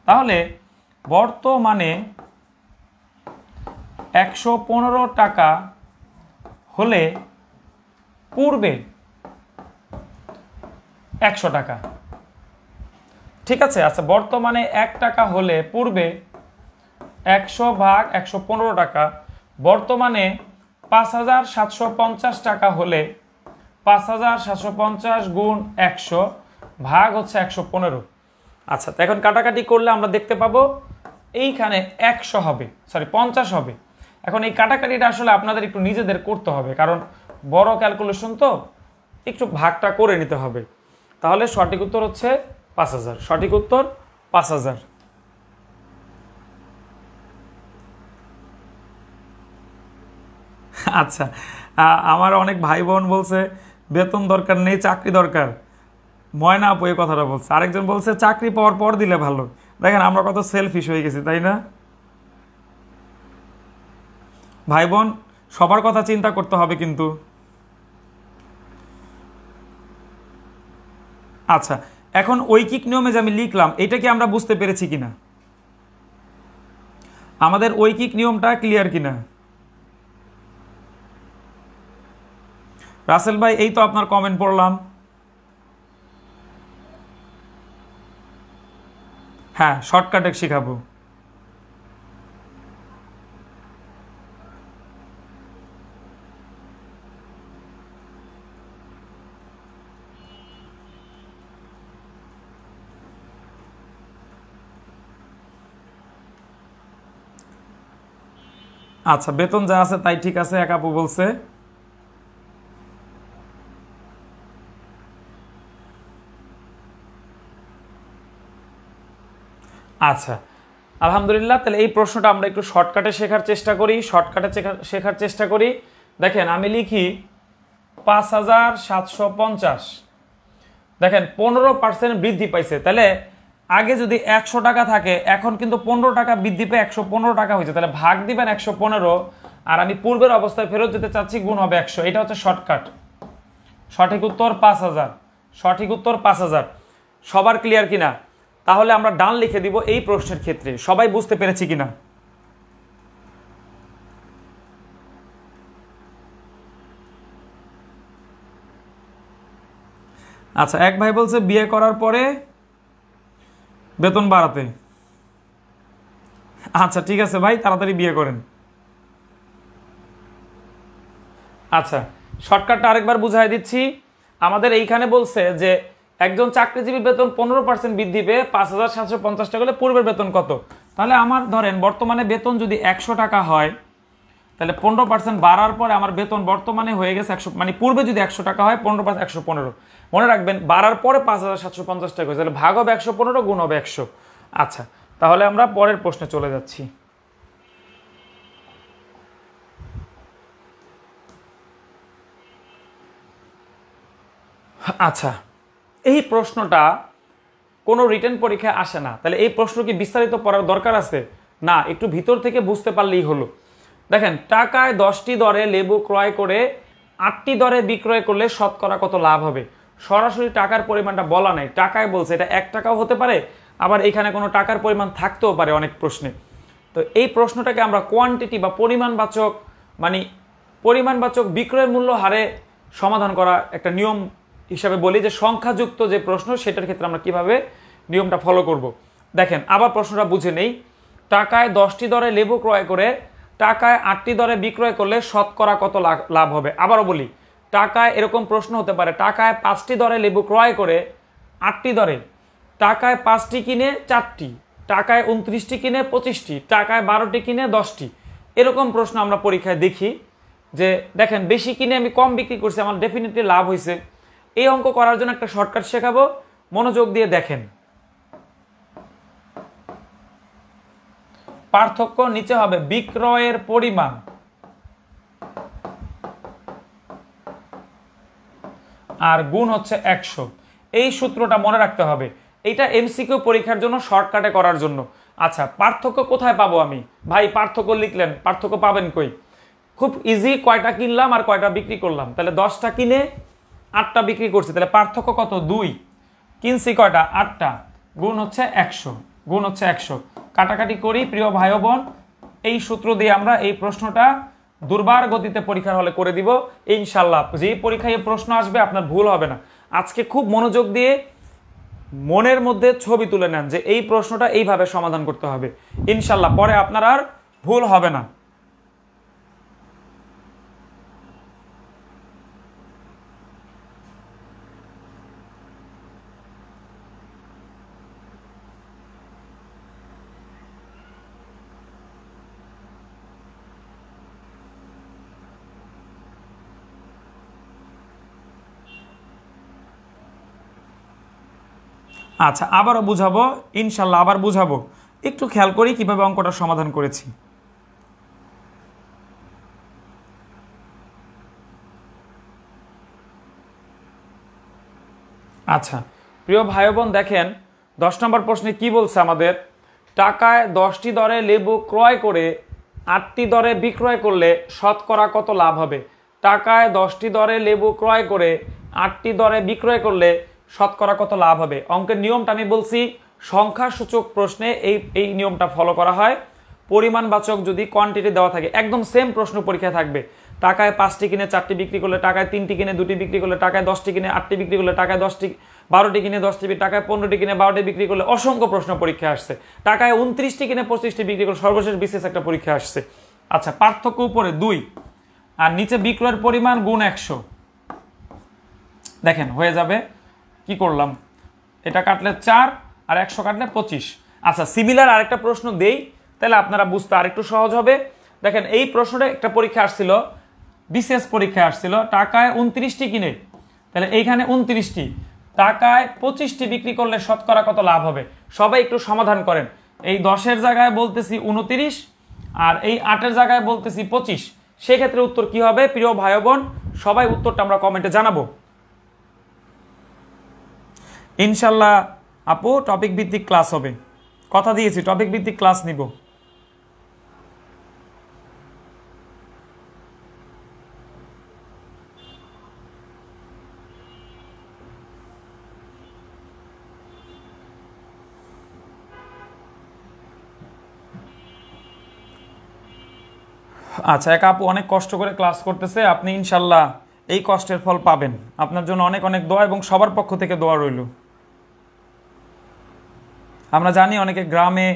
তাহলে বর্তমানে 115 টাকা হলে পূর্বে 100 টাকা, ঠিক আছে? আচ্ছা, বর্তমানে 1 টাকা হলে পূর্বে 100/115 টাকা, বর্তমানে 5,750 টাকা হলে 5,750 গুণ 100 ভাগ হচ্ছে 115। আচ্ছা, তো এখন কাটাকাটি করলে আমরা দেখতে পাবো এইখানে 100 হবে, সরি 50 হবে। এখন এই কাটাকাটিটা আসলে আপনাদের একটু নিজেদের করতে হবে, কারণ বড় ক্যালকুলেশন তো, একটু ভাগটা করে নিতে হবে। তাহলে সঠিক উত্তর হচ্ছে 5,000, সঠিক উত্তর 5,000। আচ্ছা, আমার অনেক ভাই বোন বলছে বেতন দরকার নেই, চাকরি দরকার। ময়না আপু এই কথাটা বলছে। আরেকজন বলছে চাকরি পাওয়ার পর দিলে ভালো। দেখেন আমরা কত সেলফিশ হয়ে গেছি, তাই না? ভাই বোন সবার কথা চিন্তা করতে হবে কিন্তু। আচ্ছা, এখন ঐকিক নিয়মে যে আমি লিখলাম এটা কি আমরা বুঝতে পেরেছি কিনা, আমাদের ঐকিক নিয়মটা ক্লিয়ার কিনা? রাসেল ভাই এই তো আপনার কমেন্ট পড়লাম। হ্যাঁ, শর্টকাটে শিখাবো। আচ্ছা, বেতন যা আছে তাই ঠিক আছে, এক আপু বলছে। আচ্ছা, আলহামদুলিল্লাহ। তাহলে এই প্রশ্নটা আমরা একটু শর্টকাটে শেখার চেষ্টা করি, শেখার চেষ্টা করি। দেখেন আমি লিখি ৫,৭৫০। দেখেন 15% বৃদ্ধি পাইছে, তাহলে আগে যদি 100 টাকা থাকে এখন কিন্তু 15 টাকা বৃদ্ধি পেয়ে 115 টাকা হয়েছে, তাহলে ভাগ দিবেন 115, আর আমি পূর্বের অবস্থায় ফেরত যেতে চাচ্ছি, গুণ হবে 100। এটা হচ্ছে শর্টকাট। সঠিক উত্তর ৫,০০০। সঠিক উত্তর ৫,০০০। সবার ক্লিয়ার কিনা? তাহলে আমরা ডান লিখে দিব এই প্রশ্নের ক্ষেত্রে। সবাই বুঝতে পেরেছি কিনা? আচ্ছা, এক ভাই বলছে বিয়ে করার পরে বেতন বাড়াতে। আচ্ছা ঠিক আছে ভাই, তাড়াতাড়ি বিয়ে করেন। আচ্ছা, শর্টকাটটা আরেকবার বুঝাই দিচ্ছি। আমাদের এইখানে বলছে যে একজন চাকরিজীবীর বেতন 15% বৃদ্ধি পেয়ে ৫,৭৫০ টাকা হলে পূর্বের বেতন কত? তাহলে আমার ধরেন বর্তমানে বেতন যদি ১০০ টাকা হয়, তাহলে 15% বাড়ার পরে আমার বেতন বর্তমানে হয়ে গেছে 100, মানে পূর্বে যদি 100 টাকা হয় 15% 115। মনে রাখবেন বাড়ার পরে ৫,৭৫০ টাকা হয়েছে, তাহলে ভাগ হবে 115, গুণ হবে 100। আচ্ছা, তাহলে আমরা পরের প্রশ্নে চলে যাচ্ছি। আচ্ছা, এই প্রশ্নটা কোনো রিটেন পরীক্ষায় আসে না, তাহলে এই প্রশ্ন কি বিস্তারিত পড়ার দরকার আছে? না, একটু ভিতর থেকে বুঝতে পারলেই হলো। দেখেন, টাকায় 10টি দরে লেবু ক্রয় করে 8টি দরে বিক্রয় করলে শতকরা কত লাভ হবে? সরাসরি টাকার পরিমাণটা বলা নাই, টাকায় বলছে। এটা 1 টাকাও হতে পারে, আবার এখানে কোনো টাকার পরিমাণ থাকতেও পারে অনেক প্রশ্নে। তো এই প্রশ্নটাকে আমরা কোয়ান্টিটি বা পরিমাণবাচক, মানে পরিমাণবাচক বিক্রয় মূল্য হারে সমাধান করা একটা নিয়ম হিসাবে বলি, যে সংখ্যাযুক্ত যে প্রশ্ন সেটার ক্ষেত্রে আমরা কিভাবে নিয়মটা ফলো করব। দেখেন আবার প্রশ্নটা বুঝে নেই। টাকায় 10টি দরে লেবু ক্রয় করে টাকায় 8টি দরে বিক্রয় করলে শতকরা কত লাভ হবে? আবারও বলি, টাকায় এরকম প্রশ্ন হতে পারে, টাকায় 5টি দরে লেবু ক্রয় করে 8টি দরে, টাকায় 5টি কিনে 4টি, টাকায় 29টি কিনে 25টি, টাকায় 12টি কিনে 10টি। এরকম প্রশ্ন আমরা পরীক্ষায় দেখি যে দেখেন বেশি কিনে আমি কম বিক্রি করছি, আমার ডেফিনেটলি লাভ হয়েছে। এই অঙ্ক করার জন্য একটা শর্টকাট শেখাবো, মনোযোগ দিয়ে দেখেন। পার্থক্য নিচে হবে বিক্রয়ের পরিমাণ আর গুণ হচ্ছে 100। এই সূত্রটা মনে রাখতে হবে, এইটা এমসিকিউ পরীক্ষার জন্য, শর্টকাটে করার জন্য। আচ্ছা, পার্থক্য কোথায় পাবো আমি? ভাই পার্থক্য লিখলেন, পার্থক্য পাবেন কই? খুব ইজি, কয়টা কিনলাম আর কয়টা বিক্রি করলাম। তাহলে 10টা কিনে 8টা বিক্রি করছি, তাহলে পার্থক্য কত? 2। কিনছি কয়টা? 8টা, গুণ হচ্ছে 100। গুণ হচ্ছে 100। কাটাকাটি করি প্রিয় ভাই বোন। এই সূত্র দিয়ে আমরা এই প্রশ্নটা দুর্বার গতিতে পরীক্ষার হলে করে দিব ইনশাল্লাহ। যে পরীক্ষায় এই প্রশ্ন আসবে আপনার ভুল হবে না। আজকে খুব মনোযোগ দিয়ে মনের মধ্যে ছবি তুলে নেন যে এই প্রশ্নটা এইভাবে সমাধান করতে হবে, ইনশাল্লাহ পরে আপনার আর ভুল হবে না। আচ্ছা, আবারও বুঝাবো ইনশাল্লাহ, আবার বুঝাবো। একটু খেয়াল করি কিভাবে অঙ্কটা সমাধান করেছি। আচ্ছা প্রিয় ভাই বোন, দেখেন 10 নম্বর প্রশ্নে কি বলছে আমাদের? টাকায় 10টি দরে লেবু ক্রয় করে 8টি দরে বিক্রয় করলে শতকরা কত লাভ হবে? টাকায় 10টি দরে লেবু ক্রয় করে 8টি দরে বিক্রয় করলে শতকরা কত লাভ হবে? অঙ্কের নিয়মটা আমি বলছি, সংখ্যাসূচক প্রশ্নে এই নিয়মটা ফলো করা হয়। পরিমাণবাচক যদি কোয়ান্টিটি দেওয়া থাকে, একদম সেম প্রশ্ন পরীক্ষায় থাকবে। টাকায় 5টি কিনে 4টি বিক্রি করলে, টাকায় 3টি কিনে 2টি বিক্রি করলে, টাকায় 10টি কিনে 8টি বিক্রি করলে, টাকায় 12টি কিনে 10টি, টাকায় 15টি কিনে 12টি বিক্রি করলে, অসংখ্য প্রশ্ন পরীক্ষায় আসছে। টাকায় 29টি কিনে 25টি বিক্রি করলে, সর্বশেষ বিশেষ একটা পরীক্ষা আসছে। আচ্ছা, পার্থক্য উপরে 2 আর নিচে বিক্রয়ের পরিমাণ গুণ 100। দেখেন হয়ে যাবে। কি করলাম, এটা কাটলে 4 আর 100 কাটলে 25। আচ্ছা, সিমিলার আরেকটা প্রশ্ন দেই, তাহলে আপনারা বুঝতে আরেকটু সহজ হবে। দেখেন এই প্রশ্নটা একটা পরীক্ষা আসছিল, বিশেষ পরীক্ষা আসছিল, টাকায় 29টি কিনে, তাহলে এইখানে 29টি, টাকায় 25টি বিক্রি করলে শতকরা কত লাভ হবে? সবাই একটু সমাধান করেন। এই 10-এর জায়গায় বলতেছি 29 আর এই 8-এর জায়গায় বলতেছি 25, সেক্ষেত্রে উত্তর কি হবে? প্রিয় ভাই বোন, সবাই উত্তরটা আমরা কমেন্টে জানাবো ইনশাল্লাহ। আপু টপিক ভিত্তিক ক্লাস হবে, কথা দিয়েছি, টপিক ভিত্তিক ক্লাস নিব। আচ্ছা, এক আপু অনেক কষ্ট করে ক্লাস করতেছে, আপনি ইনশাল্লাহ এই কষ্টের ফল পাবেন। আপনার জন্য অনেক অনেক দোয়া এবং সবার পক্ষ থেকে দোয়া রইল। আমরা জানি অনেকে গ্রামে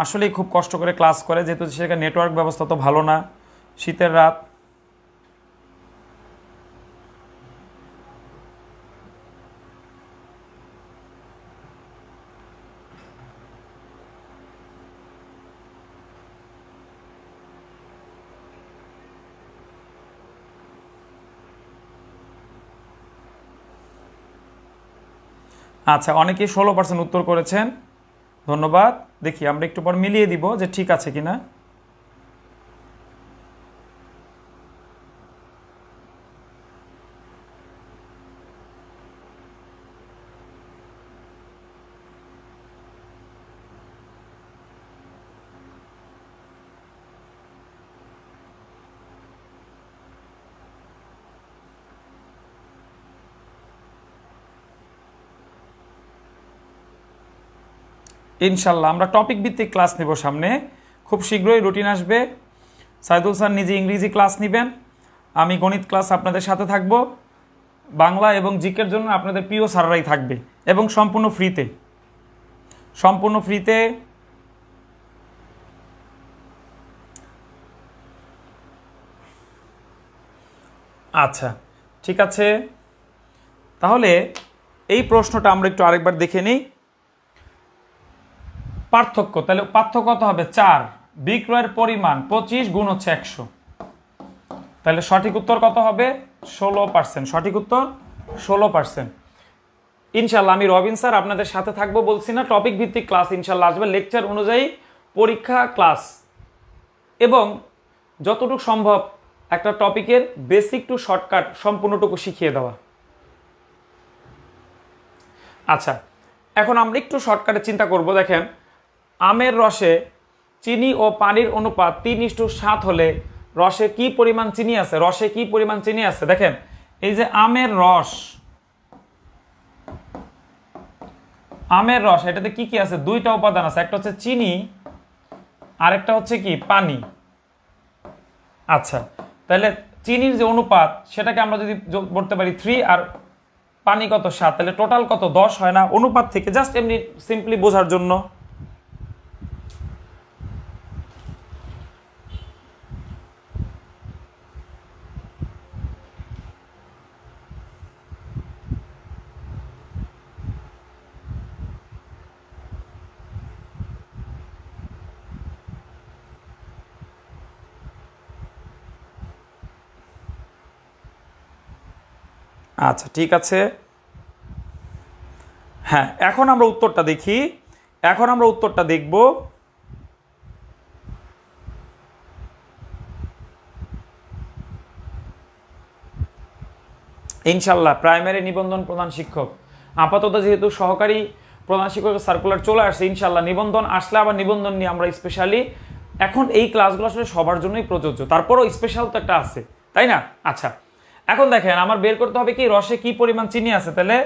আসলেই খুব কষ্ট করে ক্লাস করে, যেহেতু সেখানে নেটওয়ার্ক ব্যবস্থা তো ভালো না, শীতের রাত। আচ্ছা, অনেকেই 16% উত্তর করেছেন, ধন্যবাদ। দেখি আমরা একটু পর মিলিয়ে দিব যে ঠিক আছে কিনা। ইনশাল্লাহ আমরা টপিক ভিত্তিক ক্লাস নেব সামনে, খুব শীঘ্রই রুটিন আসবে। সাইদুল স্যার নিজে ইংরেজি ক্লাস নেবেন, আমি গণিত ক্লাস আপনাদের সাথে থাকব, বাংলা এবং জিকের জন্য আপনাদের প্রিয় স্যাররাই থাকবে, এবং সম্পূর্ণ ফ্রিতে, সম্পূর্ণ ফ্রিতে। আচ্ছা ঠিক আছে, তাহলে এই প্রশ্নটা আমরা একটু আরেকবার দেখে নিই। পার্থক্য, তাহলে পার্থক্য কত হবে? 4, বিক্রয়ের পরিমাণ 25 গুণ হচ্ছে 100, তাহলে সঠিক উত্তর কত হবে? 16%। সঠিক উত্তর 16%। ইনশাল্লাহ আমি রবিন স্যার আপনাদের সাথে থাকবো, বলছি না, টপিক ভিত্তিক ক্লাস ইনশাল্লাহ আসবে, লেকচার অনুযায়ী পরীক্ষা ক্লাস, এবং যতটুকু সম্ভব একটা টপিকের বেসিক টু শর্টকাট সম্পূর্ণটুকু শিখিয়ে দেওয়া। আচ্ছা, এখন আমরা একটু শর্টকাটে চিন্তা করব। দেখেন, আমের রসে চিনি ও পানির অনুপাত 3:7 হলে রসে কি পরিমাণ চিনি আছে? রসে কি পরিমাণ চিনি আছে? দেখেন, এই যে আমের রস, আমের রস, এটাতে কি কি আছে? 2টা উপাদান আছে, একটা হচ্ছে চিনি আর একটা হচ্ছে কি? পানি। আচ্ছা, তাহলে চিনির যে অনুপাত সেটাকে আমরা যদি বলতে পারি 3 আর পানি কত? 7, তাহলে টোটাল কত? 10 হয় না? অনুপাত থেকে জাস্ট এমনি সিম্পলি বোঝার জন্য। আচ্ছা ঠিক আছে, হ্যাঁ, এখন আমরা উত্তরটা দেখি। এখন আমরা উত্তরটা দেখব। ইনশাল্লাহ প্রাইমারি নিবন্ধন প্রধান শিক্ষক, আপাতত যেহেতু সহকারী প্রধান শিক্ষকের সার্কুলার চলে আসছে, ইনশাল্লাহ নিবন্ধন আসলে আবার নিবন্ধন নিয়ে আমরা স্পেশালি এখন এই ক্লাসগুলো আসলে সবার জন্যই প্রযোজ্য, তারপরও স্পেশাল তো একটা আছে, তাই না? আচ্ছা, এখন দেখেন আমার বের করতে হবে কি রসে কি পরিমাণ চিনি আছে। তাহলে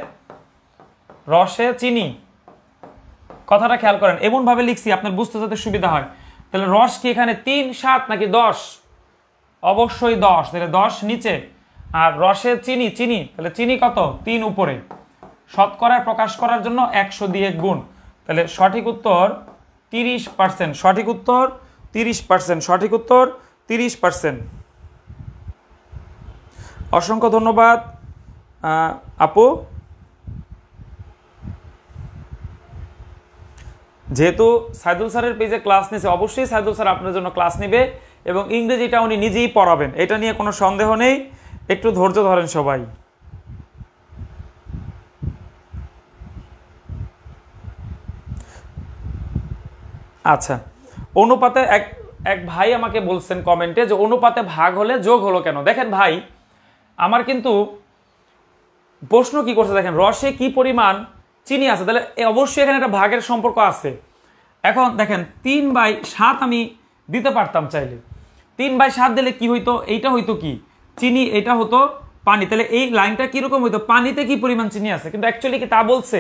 রসে চিনি, কথাটা খেয়াল করেন, এমন ভাবে লিখছি আপনার বুঝতে যাতে সুবিধা হয়। তাহলে রস কি এখানে 3, 7 নাকি 10? অবশ্যই 10। তাহলে 10 নিচে, আর রসে চিনি, চিনি তাহলে চিনি কত? 3 উপরে। শতকরায় প্রকাশ করার জন্য 100 দিয়ে গুণ। তাহলে সঠিক উত্তর 30%। সঠিক উত্তর 30%। সঠিক উত্তর 30%। অসংখ্য ধন্যবাদ আপু। যেহেতু সাইদুল স্যারের পেজে ক্লাস নিয়েছে, অবশ্যই সাইদুল স্যার আপনার জন্য ক্লাস নেবে এবং ইংরেজিটা উনি নিজেই পড়াবেন, এটা নিয়ে কোনো সন্দেহ নেই। একটু ধৈর্য ধরেন সবাই। আচ্ছা, অনুপাতে এক ভাই আমাকে বলছেন কমেন্টে যে অনুপাতে ভাগ হলে যোগ হলো কেন? দেখেন ভাই, আমার কিন্তু প্রশ্ন কি করছে দেখেন, রসে কি পরিমাণ চিনি আছে, তাহলে অবশ্যই এখানে একটা ভাগের সম্পর্ক আছে। এখন দেখেন 3/7 আমি দিতে পারতাম চাইলে। 3/7 দিলে কি হইতো? এইটা হইতো কি চিনি, এটা হতো পানি। তাহলে এই লাইনটা কিরকম হইতো? পানিতে কি পরিমাণ চিনি আছে, কিন্তু অ্যাকচুয়ালি কি তা বলছে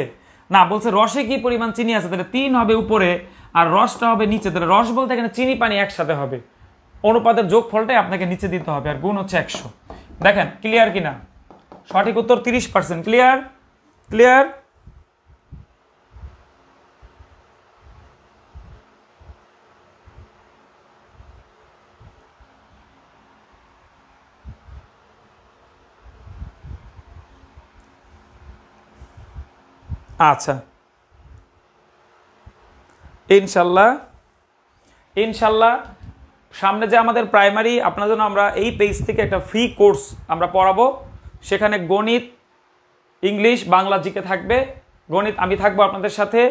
না, বলছে রসে কি পরিমাণ চিনি আছে। তাহলে 3 হবে উপরে আর রসটা হবে নিচে। তাহলে রস বলতে এখানে চিনি পানি একসাথে হবে। অনুপাতের যোগফলটাই আপনাকে নিচে দিতে হবে, আর গুণ হচ্ছে 100। দেখেন ক্লিয়ার কিনা? সঠিক উত্তর 30%। ক্লিয়ার? ক্লিয়ার? আচ্ছা, ইনশাল্লাহ ইনশাল্লাহ সামনে যে আমাদের প্রাইমারি, আপনার জন্য আমরা এই পেজ থেকে একটা ফ্রি কোর্স আমরা পড়াবো। সেখানে গণিত, ইংলিশ, বাংলা, জিকে থাকবে। গণিত আমি থাকবো আপনাদের সাথে,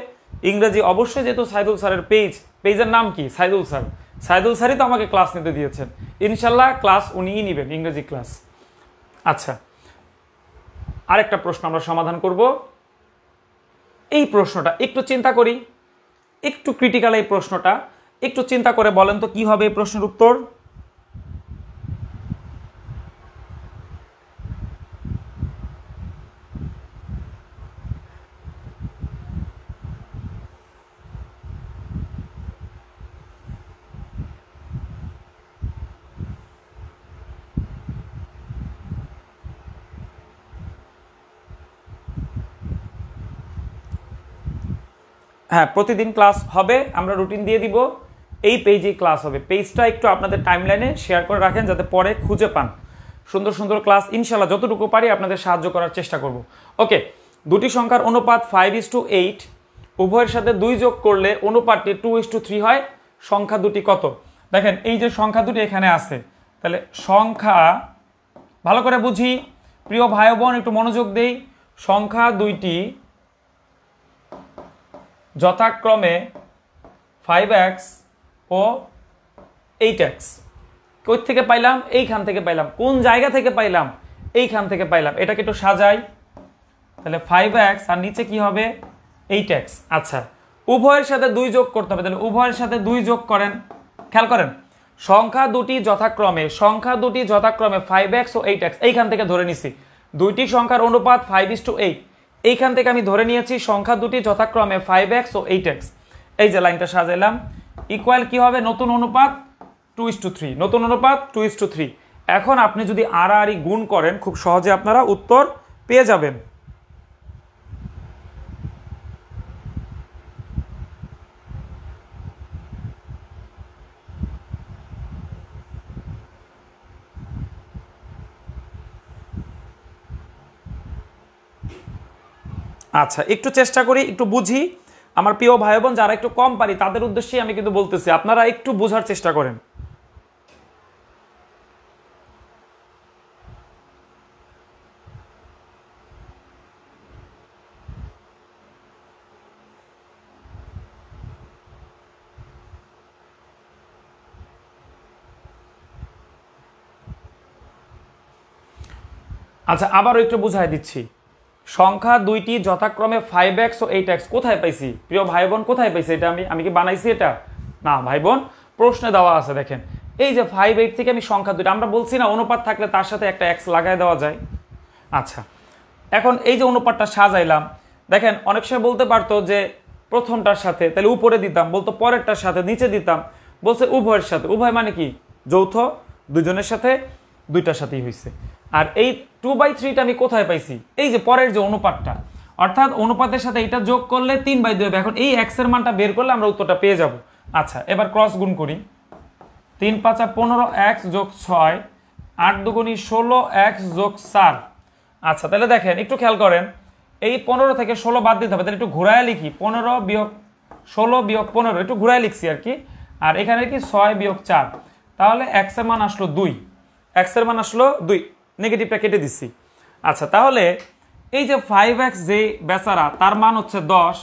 ইংরেজি অবশ্যই, যেহেতু সাইদুল স্যারের পেজের নাম কি? সাইদুল স্যার। সাইদুল স্যারই তো আমাকে ক্লাস নিতে দিয়েছেন, ইনশাল্লাহ ক্লাস উনিই নেবেন, ইংরেজি ক্লাস। আচ্ছা, আরেকটা প্রশ্ন আমরা সমাধান করব। এই প্রশ্নটা একটু চিন্তা করি, একটু ক্রিটিক্যাল এই প্রশ্নটা, একটু চিন্তা করে বলেন তো কি হবে এই প্রশ্নের উত্তর? হ্যাঁ, প্রতিদিন ক্লাস হবে, আমরা রুটিন দিয়ে দিব। এই পেজেই ক্লাস হবে। পেজটা একটু আপনাদের টাইমলাইনে শেয়ার করে রাখেন যাতে পরে খুঁজে পান। সুন্দর সুন্দর ক্লাস ইনশাল্লাহ যতটুকু পারি আপনাদের সাহায্য করার চেষ্টা করব। ওকে, দুটি সংখ্যার অনুপাত 5:8, উভয়ের সাথে 2 যোগ করলে অনুপাতটি 2:3 হয়। সংখ্যা দুটি কত? দেখেন এই যে সংখ্যা দুটি এখানে আছে, তাহলে সংখ্যা ভালো করে বুঝি, প্রিয় ভাই বোন একটু মনোযোগ দেই। সংখ্যা দুইটি যথাক্রমে 5x ও 8x। কই থেকে পাইলাম? এইখান থেকে পাইলাম। কোন জায়গা থেকে পাইলাম? এইখান থেকে পাইলাম। এটাকে একটু সাজাই, তাহলে 5x আর নিচে কি হবে? 8x। আচ্ছা, উভয়ের সাথে 2 যোগ করতে হবে, তাহলে উভয়ের সাথে 2 যোগ করেন। খেয়াল করেন, সংখ্যা দুটি যথাক্রমে 5x ও 8x। এইখান থেকে ধরে নিছি দুইটি সংখ্যার অনুপাত 5:8। এইখান থেকে আমি ধরে নিয়েছি সংখ্যা দুটি যথাক্রমে 5x ও 8x। এই যে লাইনটা সাজাইলাম, ইকুয়াল কি হবে? নতুন অনুপাত 2:3। নতুন অনুপাত 2:3। এখন আপনি যদি আড়াআড়ি গুণ করেন, খুব সহজে আপনারা উত্তর পেয়ে যাবেন। আচ্ছা, একটু চেষ্টা করি, একটু বুঝি। আমার প্রিয় ভাই বোন যারা একটু কম পারি তাদের উদ্দেশ্যেই আমি কিন্তু বলতেছি, আপনারা একটু বোঝার চেষ্টা করেন। আচ্ছা, আবারও একটু বুঝাই দিচ্ছি। সংখ্যা দুইটি যথাক্রমে 5x ও 8x কোথায় পাইছি? প্রিয় ভাই বোন কোথায় পাইছি? এটা আমি কি বানাইছি এটা? না ভাই বোন, প্রশ্নে দেওয়া আছে দেখেন, এই যে 5/8 থেকে আমি সংখ্যা দুইটা, আমরা বলছি না অনুপাত থাকলে তার সাথে একটা এক্স লাগাই দেওয়া যায়। আচ্ছা, এখন এই যে অনুপাতটা সাজাইলাম, দেখেন অনেক সময় বলতে পারতো যে প্রথমটার সাথে, তাহলে উপরে দিতাম, বলতো পরেরটার সাথে নিচে দিতাম, বলছে উভয়ের সাথে। উভয় মানে কি? যৌথ, দুজনের সাথে, দুইটার সাথেই হয়েছে। আর এই 2/3টা আমি কোথায় পাইছি? এই যে পরের যে অনুপাতটা, অর্থাৎ অনুপাতের সাথে এটা যোগ করলে 3/2 হবে। এখন এই এক্স এর মানটা বের করলে আমরা উত্তরটা পেয়ে যাব। আচ্ছা, এবার ক্রস গুণ করি। 3 × 5 = 15 x + 6, 8 × 2 = 16 x + 4। আচ্ছা, তাহলে দেখেন একটু খেয়াল করেন, এই 15 থেকে 16 বাদ দিতে হবে, তাহলে একটু ঘুরায় লিখি, 15 - 16 - 15, একটু ঘুরায় লিখছি আর কি। আর এখানে কি 6 - 4, তাহলে এক্স এর মান আসলো 2। এক্স এর মান আসলো 2, নেগেটিভটা কেটে দিচ্ছি। আচ্ছা, তাহলে এই যে 5x যে বেচারা তার মান হচ্ছে 10,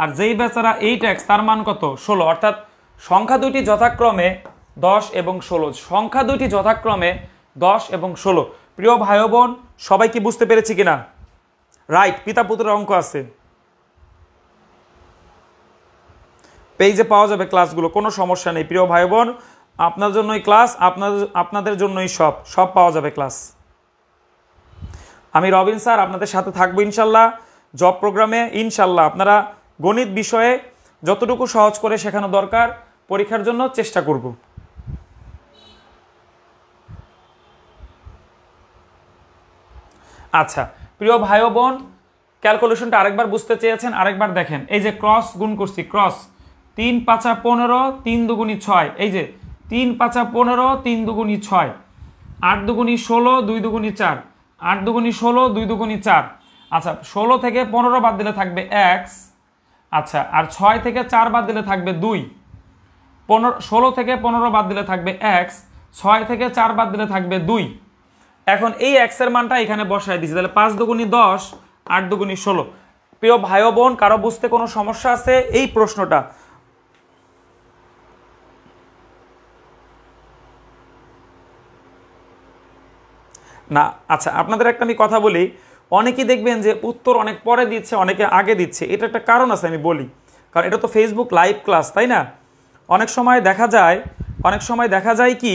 আর যেই বেচারা 8x তার মান কত? 16। অর্থাৎ সংখ্যা দুইটি যথাক্রমে 10 এবং 16, সংখ্যা দুইটি যথাক্রমে 10 এবং 16। প্রিয় ভাই বোন, সবাই কি বুঝতে পেরেছি কিনা? রাইট, পিতা পুত্রের অঙ্ক আছে, পেজে পাওয়া যাবে ক্লাসগুলো, কোনো সমস্যা নেই। প্রিয় ভাই বোন, আপনার জন্যই ক্লাস, আপনাদের জন্যই সব পাওয়া যাবে ক্লাস। আমি রবিন স্যার আপনাদের সাথে থাকবো ইনশাল্লাহ জব প্রোগ্রামে। ইনশাল্লাহ আপনারা গণিত বিষয়ে যতটুকু সহজ করে শেখানো দরকার পরীক্ষার জন্য চেষ্টা করব। আচ্ছা প্রিয় ভাই ও বোন, ক্যালকুলেশনটা আরেকবার বুঝতে চেয়েছেন, আরেকবার দেখেন। এই যে ক্রস গুণ করছি, ক্রস 3 × 5 = 15, 3 × 2 = 6, এই যে 3 × 5 = 15, 3 × 2 = 6, 8 × 2 = 16, 2 × 2 = 4, 8 × 2 = 16, 2 × 2 = 4। আচ্ছা, 16 থেকে 15 বাদ দিলে থাকবে x। আচ্ছা, আর 6 থেকে 4 বাদ দিলে থাকবে 2। 16 থেকে 15 বাদ দিলে থাকবে x, 6 থেকে 4 বাদ দিলে থাকবে 2। এখন এই x এর মানটা এখানে বসায় দিছি, তাহলে 5 × 2 = 10, 8 × 2 = 16। প্রিয় ভাই ও বোন, কারো বুঝতে কোনো সমস্যা আছে এই প্রশ্নটা? না? আচ্ছা, আপনাদের একটা আমি কথা বলি, অনেকেই দেখবেন যে উত্তর অনেক পরে দিচ্ছে, অনেকে আগে দিচ্ছে। এটা একটা কারণ আছে, আমি বলি, কারণ এটা তো ফেসবুক লাইভ ক্লাস, তাই না? অনেক সময় দেখা যায় কি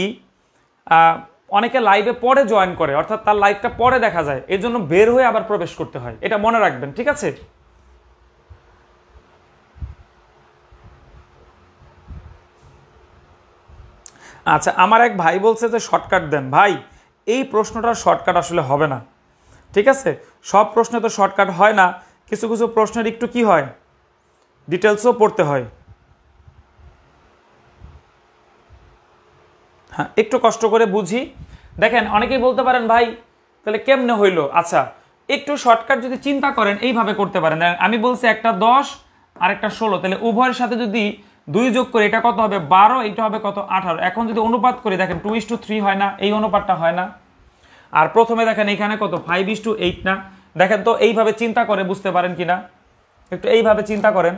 অনেকে লাইভে পরে জয়েন করে, অর্থাৎ তার লাইভটা পরে দেখা যায়, এর জন্য বের হয়ে আবার প্রবেশ করতে হয়। এটা মনে রাখবেন, ঠিক আছে? আচ্ছা, আমার এক ভাই বলছে যে শর্টকাট দেন। ভাই, এই প্রশ্নটার শর্টকাট আসলে হবে না, ঠিক আছে? সব প্রশ্নে তো শর্টকাট হয় না, কিছু কিছু প্রশ্নের একটু কি হয়, ডিটেলসও পড়তে হয়। হ্যাঁ, একটু কষ্ট করে বুঝি। দেখেন, অনেকেই বলতে পারেন ভাই তাহলে কেমনে হইলো? আচ্ছা, একটু শর্টকাট যদি চিন্তা করেন এইভাবে করতে পারেন। আমি বলছি একটা 10 আর একটা 16, তাহলে উভয়ের সাথে যদি 2 যোগ করি, এটা কত হবে? 12, এটা হবে কত? 18। এখন যদি অনুপাত করি, দেখেন 2:3 হয় না? এই অনুপাতটা হয় না? আর প্রথমে দেখেন এখানে কত? 5:8 না? দেখেন তো এইভাবে চিন্তা করে বুঝতে পারেন কিনা, একটু এইভাবে চিন্তা করেন।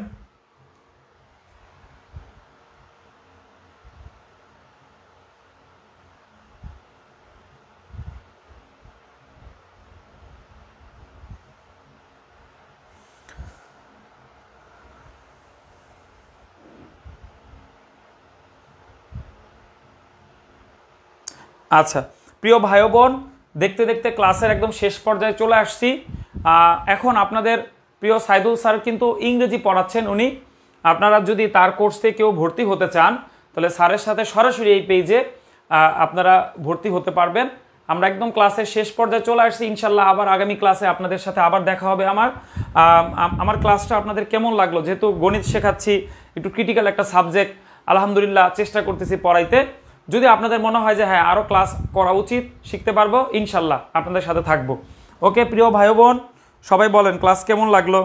আচ্ছা প্রিয় ভাই বোন, দেখতে দেখতে ক্লাসের একদম শেষ পর্যায়ে চলে আসছি। এখন আপনাদের প্রিয় সাইদুল স্যার কিন্তু ইংরেজি পড়াচ্ছেন উনি। আপনারা যদি তার কোর্সে কেউ ভর্তি হতে চান, তাহলে স্যারের সাথে সরাসরি এই পেজে আপনারা ভর্তি হতে পারবেন। আমরা একদম ক্লাসের শেষ পর্যায়ে চলে আসছি। ইনশাল্লাহ আবার আগামী ক্লাসে আপনাদের সাথে আবার দেখা হবে। আমার ক্লাসটা আপনাদের কেমন লাগলো? যেহেতু গণিত শেখাচ্ছি, একটু ক্রিটিক্যাল একটা সাবজেক্ট, আলহামদুলিল্লাহ চেষ্টা করতেছি পড়াইতে। যদি আপনাদের মনে হয় যে হ্যাঁ আরও ক্লাস করা উচিত, শিখতে পারবো, ইনশাল্লাহ আপনাদের সাথে থাকবো। ওকে প্রিয় ভাই বোন, সবাই বলেন ক্লাস কেমন লাগলো?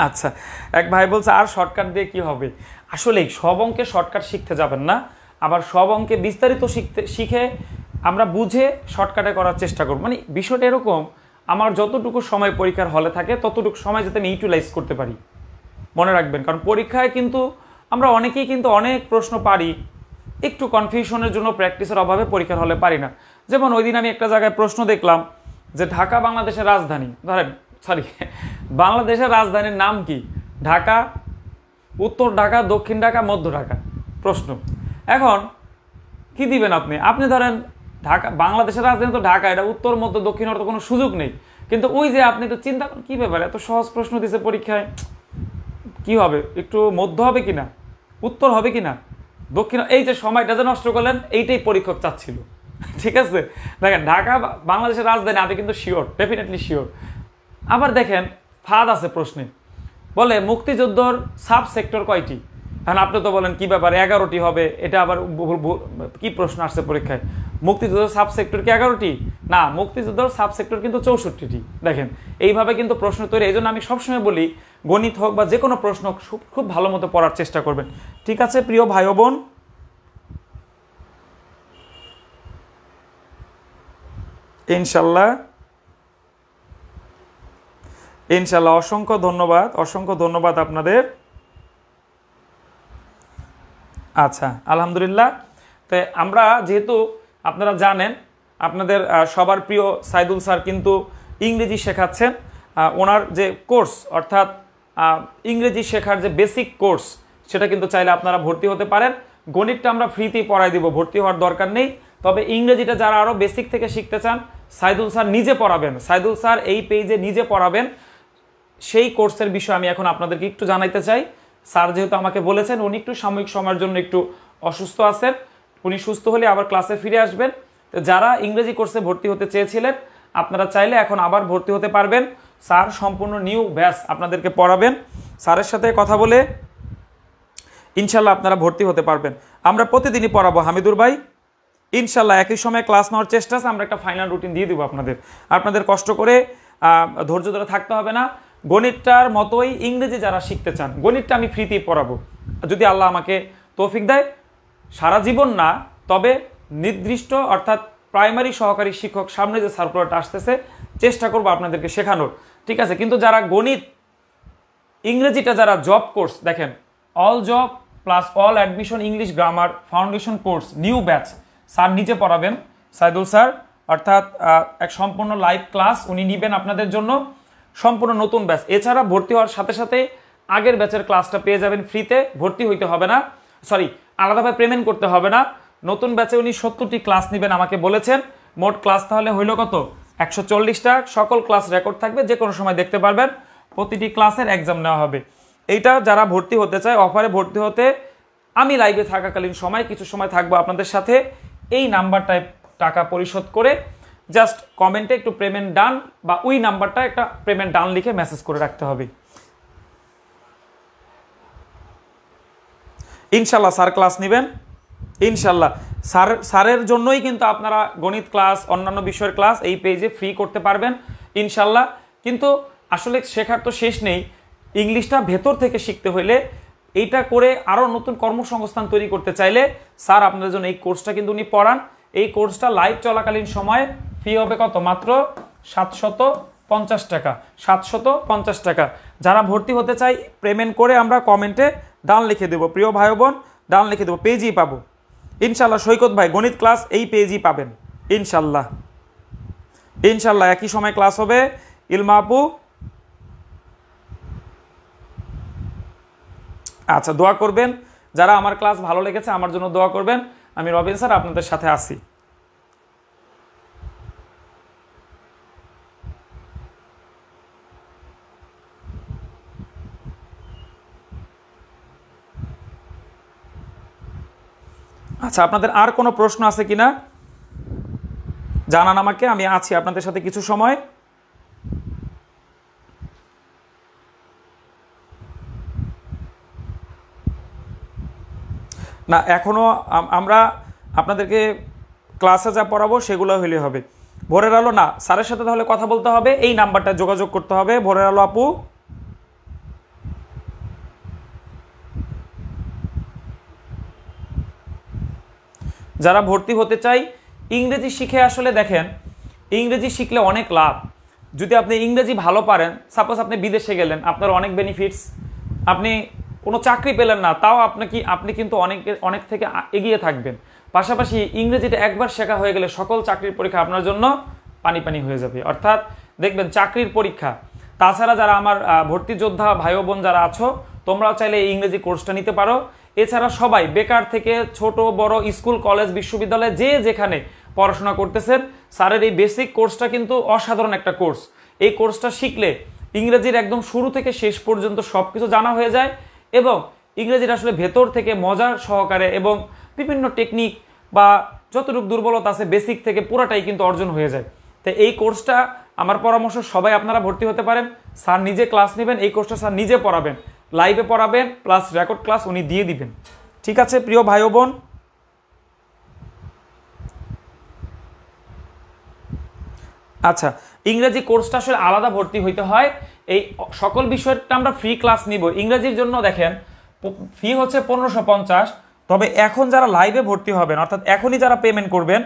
আচ্ছা, এক ভাই বলছে আর শর্টকাট দিয়ে কি হবে? আসলে সব অঙ্কে শর্টকাট শিখতে যাবেন না, আবার সব অঙ্কে বিস্তারিত শিখে আমরা বুঝে শর্টকাটে করার চেষ্টা করব। মানে বিষয়টা এরকম, আমার যতটুকু সময় পরীক্ষার হলে থাকে ততটুকু সময় যাতে আমি ইউটিলাইজ করতে পারি। মনে রাখবেন, কারণ পরীক্ষায় কিন্তু আমরা অনেকেই কিন্তু অনেক প্রশ্ন পারি, একটু কনফিউশনের জন্য প্র্যাকটিসের অভাবে পরীক্ষার হলে পারি না। যেমন ওই দিন আমি একটা জায়গায় প্রশ্ন দেখলাম যে ঢাকা বাংলাদেশের রাজধানী, ধরেন বাংলাদেশের রাজধানীর নাম কি? ঢাকা, উত্তর ঢাকা, দক্ষিণ ঢাকা, মধ্য ঢাকা। প্রশ্ন এখন কি দিবেন আপনি? আপনি ধরেন ঢাকা, বাংলাদেশের রাজধানী তো ঢাকা, এটা উত্তর মধ্য দক্ষিণ হওয়ার তো কোনো সুযোগ নেই। কিন্তু ওই যে আপনি তো চিন্তা করেন কী ব্যাপার, এত সহজ প্রশ্ন দিছে পরীক্ষায়, কি হবে, একটু মধ্য হবে কিনা, উত্তর হবে কিনা, দক্ষিণ, এই যে সময়টা যে নষ্ট করলেন এইটাই পরীক্ষক চাচ্ছিল। ঠিক আছে, দেখেন ঢাকা বাংলাদেশের রাজধানী, আপনি কিন্তু শিওর, ডেফিনেটলি শিওর। আবার দেখেন ফাঁদ আছে প্রশ্নে, বলে মুক্তিযুদ্ধর সাব সেক্টর কয়টি? এখন আপনি তো বলেন কি ব্যাপার 11টি হবে, এটা আবার কি প্রশ্ন আসছে পরীক্ষায়? মুক্তিযুদ্ধের সাব সেক্টর কি 11টি? না, মুক্তিযুদ্ধের সাব সেক্টর কিন্তু 64টি। দেখেন এইভাবে কিন্তু প্রশ্ন তৈরি। এই জন্য আমি সবসময় বলি গণিত হোক বা যে কোনো প্রশ্ন খুব ভালো মতো পড়ার চেষ্টা করবেন। ঠিক আছে প্রিয় ভাই ও বোন, ইনশাল্লাহ ইনশাল্লাহ অসংখ্য ধন্যবাদ, অসংখ্য ধন্যবাদ আপনাদের। আচ্ছা আলহামদুলিল্লাহ। তো আমরা যেহেতু আপনারা জানেন আপনাদের সবার প্রিয় সাইদুল স্যার কিন্তু ইংরেজি শেখাচ্ছেন, ওনার যে কোর্স অর্থাৎ ইংরেজি শেখার যে বেসিক কোর্স সেটা কিন্তু চাইলে আপনারা ভর্তি হতে পারেন। গণিতটা আমরা ফ্রিতেই পড়াই দিব, ভর্তি হওয়ার দরকার নেই। তবে ইংরেজিটা যারা আরও বেসিক থেকে শিখতে চান, সাইদুল স্যার নিজে পড়াবেন, সাইদুল স্যার এই পেজে নিজে পড়াবেন। সেই কোর্সের বিষয়ে আমি এখন আপনাদেরকে একটু জানাইতে চাই। স্যার যেহেতু আমাকে বলেছেন উনি একটু সাময়িক সময়ের জন্য একটু অসুস্থ আছেন, উনি সুস্থ হলে আবার ক্লাসে ফিরে আসবেন। তো যারা ইংরেজি কোর্সে ভর্তি হতে চেয়েছিলেন আপনারা চাইলে এখন আবার ভর্তি হতে পারবেন। স্যার সম্পূর্ণ নিউ ব্যাচ আপনাদেরকে পড়াবেন। স্যারের সাথে কথা বলে ইনশাল্লাহ আপনারা ভর্তি হতে পারবেন। আমরা প্রতিদিনই পড়াবো হামিদুর ভাই, ইনশাল্লাহ একই সময়ে ক্লাস নেওয়ার চেষ্টা আছে। আমরা একটা ফাইনাল রুটিন দিয়ে দেবো আপনাদের কষ্ট করে ধৈর্য ধরে থাকতে হবে না। গণিতটার মতোই ইংরেজি যারা শিখতে চান, গণিতটা আমি ফ্রিতেই পড়াবো যদি আল্লাহ আমাকে তৌফিক দেয়। সারা জীবন না, তবে নির্দিষ্ট অর্থাৎ প্রাইমারি সহকারী শিক্ষক সামনে যে সার্কুলারটা আসতেছে চেষ্টা করবো আপনাদেরকে শেখানোর, ঠিক আছে। কিন্তু যারা গণিত ইংরেজিটা যারা জব কোর্স, দেখেন all job plus all admission English grammar foundation course new batch sir নিজে পড়াবেন, সাইদুল স্যার, অর্থাৎ এক সম্পূর্ণ লাইভ ক্লাস উনি নেবেন আপনাদের জন্য, সম্পূর্ণ নতুন ব্যাচ। এছাড়া ভর্তি হওয়ার সাথে সাথে আগের ব্যাচের ক্লাসটা পেয়ে যাবেন ফ্রিতে, ভর্তি হইতে হবে না, আলাদাভাবে পেমেন্ট করতে হবে না। নতুন ব্যাচে উনি 70টি ক্লাস নেবেন আমাকে বলেছেন। মোট ক্লাস তাহলে হইল কত? 140টা। সকল ক্লাস রেকর্ড থাকবে, যে কোনো সময় দেখতে পারবেন। প্রতিটি ক্লাসের এক্সাম নেওয়া হবে। এইটা যারা ভর্তি হতে চায়, অফারে ভর্তি হতে আমি লাইভে থাকাকালীন সময় কিছু সময় থাকবো আপনাদের সাথে। এই নাম্বারটায় টাকা পরিশোধ করে জাস্ট কমেন্টে একটু পেমেন্ট ডান বা ওই নাম্বারটা একটা পেমেন্ট ডান লিখে মেসেজ করে রাখতে হবে। ইনশাল্লাহ স্যার ক্লাস নেবেন, ইনশাল্লাহ স্যারের জন্যই কিন্তু আপনারা গণিত ক্লাস অন্যান্য বিষয়ের ক্লাস এই পেজে ফ্রি করতে পারবেন ইনশাল্লাহ। কিন্তু আসলে শেখার তো শেষ নেই। ইংলিশটা ভেতর থেকে শিখতে হলে এইটা করে আরও নতুন কর্মসংস্থান তৈরি করতে চাইলে স্যার আপনাদের জন্য এই কোর্সটা কিন্তু উনি পড়ান। এই কোর্সটা লাইভ চলাকালীন সময় ফি হবে কত? মাত্র 750 টাকা। 750 টাকা। যারা ভর্তি হতে চাই পেমেন্ট করে আমরা কমেন্টে ডান লিখে দেবো, প্রিয় ভাই বোন ডান লিখে দেবো, পেজই পাবো ইনশাল্লাহ। সৈকত ভাই গণিত ক্লাস এই পেজই পাবেন ইনশাল্লাহ। ইনশাল্লাহ একই সময় ক্লাস হবে। ইলমা আপু আচ্ছা দোয়া করবেন, যারা আমার ক্লাস ভালো লেগেছে আমার জন্য দোয়া করবেন। আমি রবিন স্যার আপনাদের সাথে আছি। আচ্ছা আপনাদের আর কোনো প্রশ্ন আছে কিনা জানান আমাকে, আমি আছি আপনাদের সাথে কিছু সময়। না এখনো আমরা আপনাদেরকে ক্লাসে যা পড়াবো সেগুলো হইলে হবে। ভোরের আলো না, স্যারের সাথে তাহলে কথা বলতে হবে, এই নাম্বারটা যোগাযোগ করতে হবে। ভোরের আলো আপু যারা ভর্তি হতে চাই ইংরেজি শিখে, আসলে দেখেন ইংরেজি শিখলে অনেক লাভ। যদি আপনি ইংরেজি ভালো পারেন, সাপোজ আপনি বিদেশে গেলেন, আপনার অনেক বেনিফিটস, আপনি কোনো চাকরি পেলেন না, তাও আপনি কিন্তু অনেক থেকে এগিয়ে থাকবেন। পাশাপাশি ইংরেজিটা একবার শেখা হয়ে গেলে সকল চাকরির পরীক্ষা আপনার জন্য পানি পানি হয়ে যাবে। অর্থাৎ দেখবেন চাকরির পরীক্ষা, তাছাড়া যারা আমার ভর্তি যোদ্ধা ভাই বোন যারা আছো, তোমরাও চাইলে এই ইংরেজি কোর্সটা নিতে পারো। এছাড়া সবাই বেকার থেকে ছোট বড় স্কুল কলেজ বিশ্ববিদ্যালয়ে যে যেখানে পড়াশোনা করতেছেন, স্যারের এই বেসিক কোর্সটা কিন্তু অসাধারণ একটা কোর্স। এই কোর্সটা শিখলে ইংরেজির একদম শুরু থেকে শেষ পর্যন্ত সব কিছু জানা হয়ে যায়, এবং ইংরেজির আসলে ভেতর থেকে মজার সহকারে এবং বিভিন্ন টেকনিক বা যতটুকু দুর্বলতা আছে বেসিক থেকে পুরাটাই কিন্তু অর্জন হয়ে যায়। তো এই কোর্সটা আমার পরামর্শ, সবাই আপনারা ভর্তি হতে পারেন। স্যার নিজে ক্লাস নেবেন, এই কোর্সটা স্যার নিজে পড়াবেন, লাইভে পড়াবেন, প্লাস রেকর্ড ক্লাস উনি দিয়ে দিবেন। ঠিক আছে প্রিয় ভাই বোন? আচ্ছা, ইংরেজি কোর্সটা আসলে আলাদা ভর্তি হইতে হয়। এই সকল বিষয়টা আমরা ফ্রি ক্লাস নিব। ইংরেজির জন্য দেখেন ফি হচ্ছে 1550, তবে এখন যারা লাইভে ভর্তি হবেন, অর্থাৎ এখনই যারা পেমেন্ট করবেন,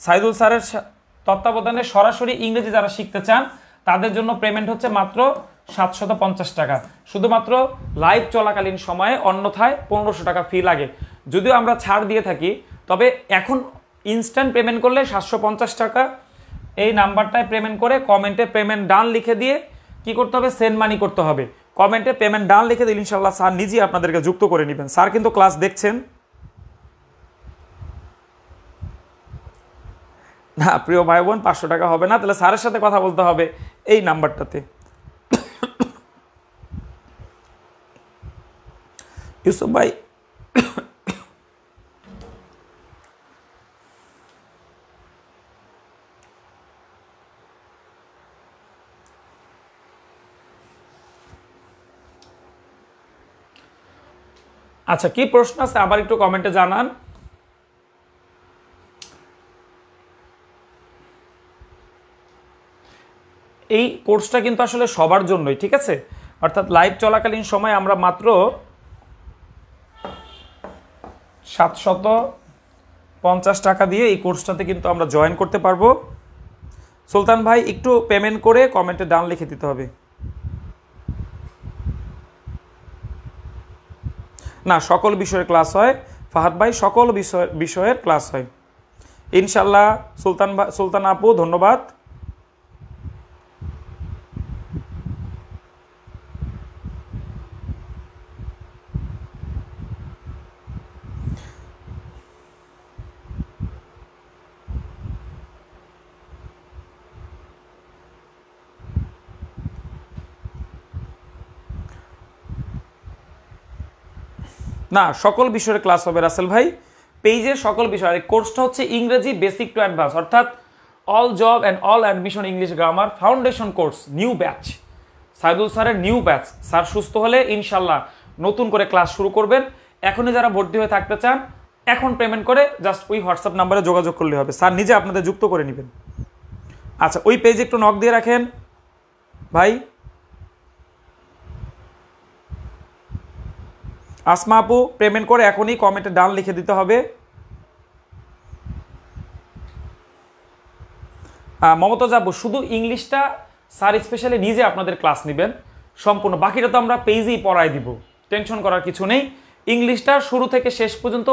সাইদুল স্যারের তত্ত্বাবধানে সরাসরি ইংরেজি যারা শিখতে চান, তাদের জন্য পেমেন্ট হচ্ছে মাত্র 750 টাকা, শুধুমাত্র লাইভ চলাকালীন সময়ে, অন্যথায় 1500 টাকা ফি লাগে। যদিও আমরা ছাড় দিয়ে থাকি, তবে এখন ইনস্ট্যান্ট পেমেন্ট করলে 750 টাকা, এই নাম্বারটায় পেমেন্ট করে কমেন্টে পেমেন্ট ডান লিখে দিয়ে কি করতে হবে, সেন্ড মানি করতে হবে। কমেন্টে পেমেন্ট ডান লিখে দিলে ইনশাআল্লাহ স্যার নিজেই আপনাদেরকে যুক্ত করে নেবেন। স্যার কিন্তু ক্লাস দেখছেন না প্রিয় ভাই বোন, 500 টাকা হবে না, তাহলে স্যারের সাথে কথা বলতে হবে এই নাম্বারটাতে। ইউসুফ ভাই, আচ্ছা কি প্রশ্ন আছে আবার একটু কমেন্টে জানান। এই কোর্সটা কিন্তু আসলে সবার জন্যই, ঠিক আছে? অর্থাৎ লাইভ চলাকালীন সময় আমরা মাত্র 750 টাকা দিয়ে এই কোর্সটাতে কিন্তু আমরা জয়েন করতে পারবো। সুলতান ভাই একটু পেমেন্ট করে কমেন্টে ডান লিখে দিতে হবে। না, সকল বিষয়ের ক্লাস হয় ফাহাদ ভাই, সকল বিষয়ের ক্লাস হয় ইনশাল্লাহ। সুলতান আপু ধন্যবাদ। না, সকল বিষয়ের ক্লাস হবে রাসেল ভাই, পেজের সকল বিষয়। এই কোর্সটা হচ্ছে ইংরেজি বেসিক টু অ্যাডভান্স, অর্থাৎ all job and all admission English grammar foundation course, new batch, Saidul স্যারের নিউ ব্যাচ। স্যার সুস্থ হলে ইনশাল্লাহ নতুন করে ক্লাস শুরু করবেন। এখনই যারা ভর্তি হয়ে থাকতে চান, এখন পেমেন্ট করে জাস্ট ওই হোয়াটসঅ্যাপ নাম্বারে যোগাযোগ করলে হবে, স্যার নিজে আপনাদের যুক্ত করে নেবেন। আচ্ছা, ওই পেজে একটু নক দিয়ে রাখেন ভাই। আসমা আপু পেমেন্ট করে এখনই কমেন্টে ডান লিখে দিতে হবে। মমতাজ আপু শুধু ইংলিশটা স্যার স্পেশালি নিজে আপনাদের ক্লাস নেবেন সম্পূর্ণ, বাকিটা তো আমরা পেজেই পড়াই দিব, টেনশন করার কিছু নেই। ইংলিশটা শুরু থেকে শেষ পর্যন্ত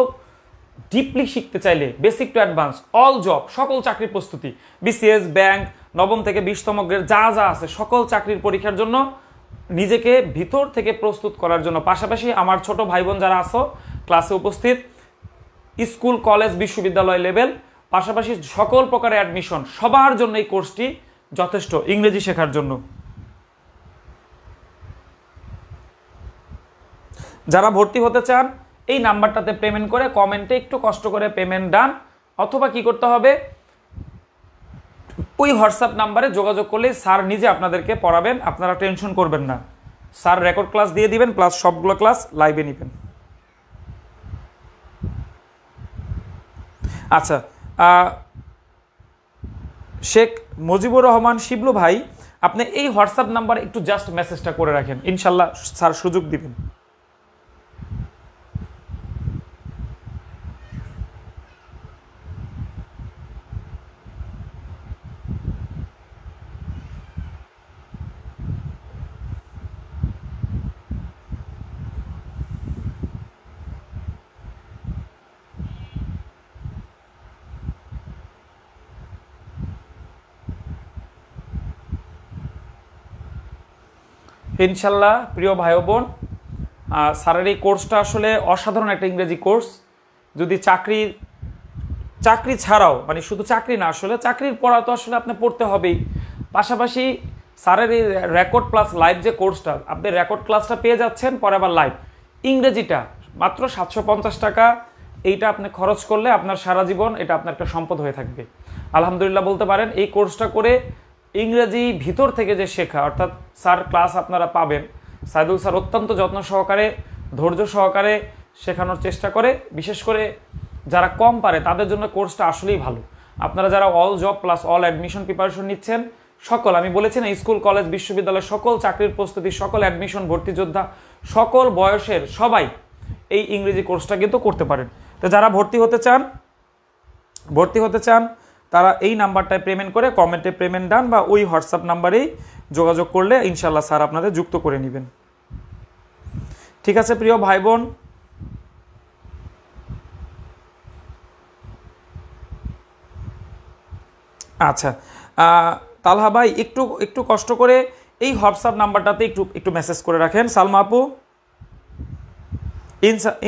ডিপলি শিখতে চাইলে basic to advance all job, সকল চাকরির প্রস্তুতি, বিসিএস, ব্যাংক, নবম থেকে 20তম গ্রেড যা যা আছে সকল চাকরির পরীক্ষার জন্য নিজেকে ভিতর থেকে প্রস্তুত করার জন্য, পাশাপাশি আমার ছোট ভাই বোন যারা আছো ক্লাসে উপস্থিত, স্কুল কলেজ বিশ্ববিদ্যালয় লেভেল, পাশাপাশি সকল প্রকারের অ্যাডমিশন, সবার জন্য এই কোর্সটি যথেষ্ট ইংরেজি শেখার জন্য। যারা ভর্তি হতে চান এই নাম্বারটাতে পেমেন্ট করে কমেন্টে একটু কষ্ট করে পেমেন্ট ডান, অথবা কি করতে হবে, ওই হোয়াটসঅ্যাপ নাম্বারে যোগাযোগ করলে স্যার নিজে আপনাদেরকে পড়াবেন, আপনারা টেনশন করবেন না। স্যার রেকর্ড ক্লাস দিয়ে দিবেন, প্লাস সবগুলো ক্লাস লাইভে নেবেন। আচ্ছা, শেখ মুজিবুর রহমান শিবলু ভাই, আপনি এই হোয়াটসঅ্যাপ নাম্বারে একটু জাস্ট মেসেজটা করে রাখেন, ইনশাল্লাহ স্যার সুযোগ দিবেন। ইনশাল্লাহ প্রিয় ভাই ও বোন, স্যারের এই কোর্সটা আসলে অসাধারণ একটা ইংরেজি কোর্স। যদি চাকরি ছাড়াও, মানে শুধু চাকরি না, আসলে চাকরির পড়া তো আসলে আপনি পড়তে হবেই, পাশাপাশি স্যারের এই রেকর্ড প্লাস লাইভ যে কোর্সটা, আপনি রেকর্ড ক্লাসটা পেয়ে যাচ্ছেন, পরে আবার লাইভ ইংরেজিটা মাত্র 750 টাকা। এইটা আপনি খরচ করলে আপনার সারা জীবন এটা আপনার একটা সম্পদ হয়ে থাকবে। আলহামদুলিল্লাহ বলতে পারেন, এই কোর্সটা করে ইংরেজি ভিতর থেকে যে শেখা, অর্থাৎ স্যার ক্লাস আপনারা পাবেন, সাইদুল স্যার অত্যন্ত যত্ন সহকারে, ধৈর্য সহকারে শেখানোর চেষ্টা করে। বিশেষ করে যারা কম পারে তাদের জন্য কোর্সটা আসলেই ভালো। আপনারা যারা all job plus all admission preparation নিচ্ছেন, সকল, আমি বলেছি না, স্কুল কলেজ বিশ্ববিদ্যালয় সকল চাকরির প্রস্তুতি, সকল অ্যাডমিশন, ভর্তি যোদ্ধা, সকল বয়সের সবাই এই ইংরেজি কোর্সটা কিন্তু করতে পারেন। তো যারা ভর্তি হতে চান তারা এই নাম্বারটায় পেমেন্ট করে কমেন্টে পেমেন্ট ডান বা ওই হোয়াটসঅ্যাপ নাম্বারেই যোগাযোগ করলে ইনশাল্লাহ স্যার আপনাদের যুক্ত করে নেবেন। ঠিক আছে প্রিয় ভাই বোন, আচ্ছা তালহা ভাই একটু কষ্ট করে এই হোয়াটসঅ্যাপ নাম্বারটাতে একটু মেসেজ করে রাখেন। সালমা আপু,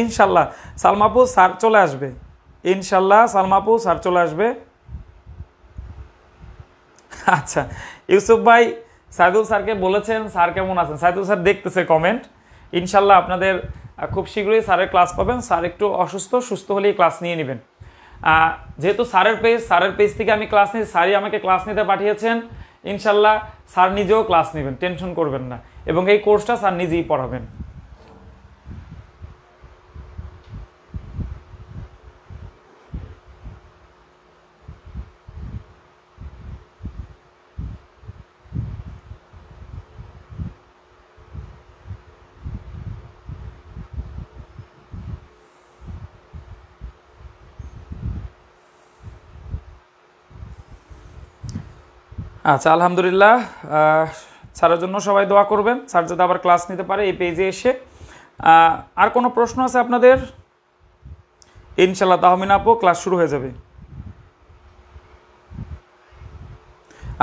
ইনশাল্লাহ সালমা আপু স্যার চলে আসবে, ইনশাল্লাহ সালমা আপু স্যার চলে আসবে। আচ্ছা ইউসুফ ভাই সাইদুল স্যারকে বলেছেন স্যার কেমন আছেন, সাইদুল স্যার দেখতেছে কমেন্ট। ইনশাল্লাহ আপনাদের খুব শীঘ্রই স্যারের ক্লাস পাবেন। স্যার একটু অসুস্থ, সুস্থ হলেই ক্লাস নিয়ে নেবেন। যেহেতু স্যারের পেজ থেকে আমি ক্লাস নিই, স্যারই আমাকে ক্লাস নিতে পাঠিয়েছেন। ইনশাল্লাহ স্যার নিজেও ক্লাস নেবেন, টেনশন করবেন না, এবং এই কোর্সটা স্যার নিজেই পড়াবেন। আচ্ছা আলহামদুলিল্লাহ, স্যারের জন্য সবাই দোয়া করবেন, স্যার যাতে আবার ক্লাস নিতে পারে এই পেজে এসে। আর কোনো প্রশ্ন আছে আপনাদের? ইনশাল্লাহ তাহমিনা আপু ক্লাস শুরু হয়ে যাবে।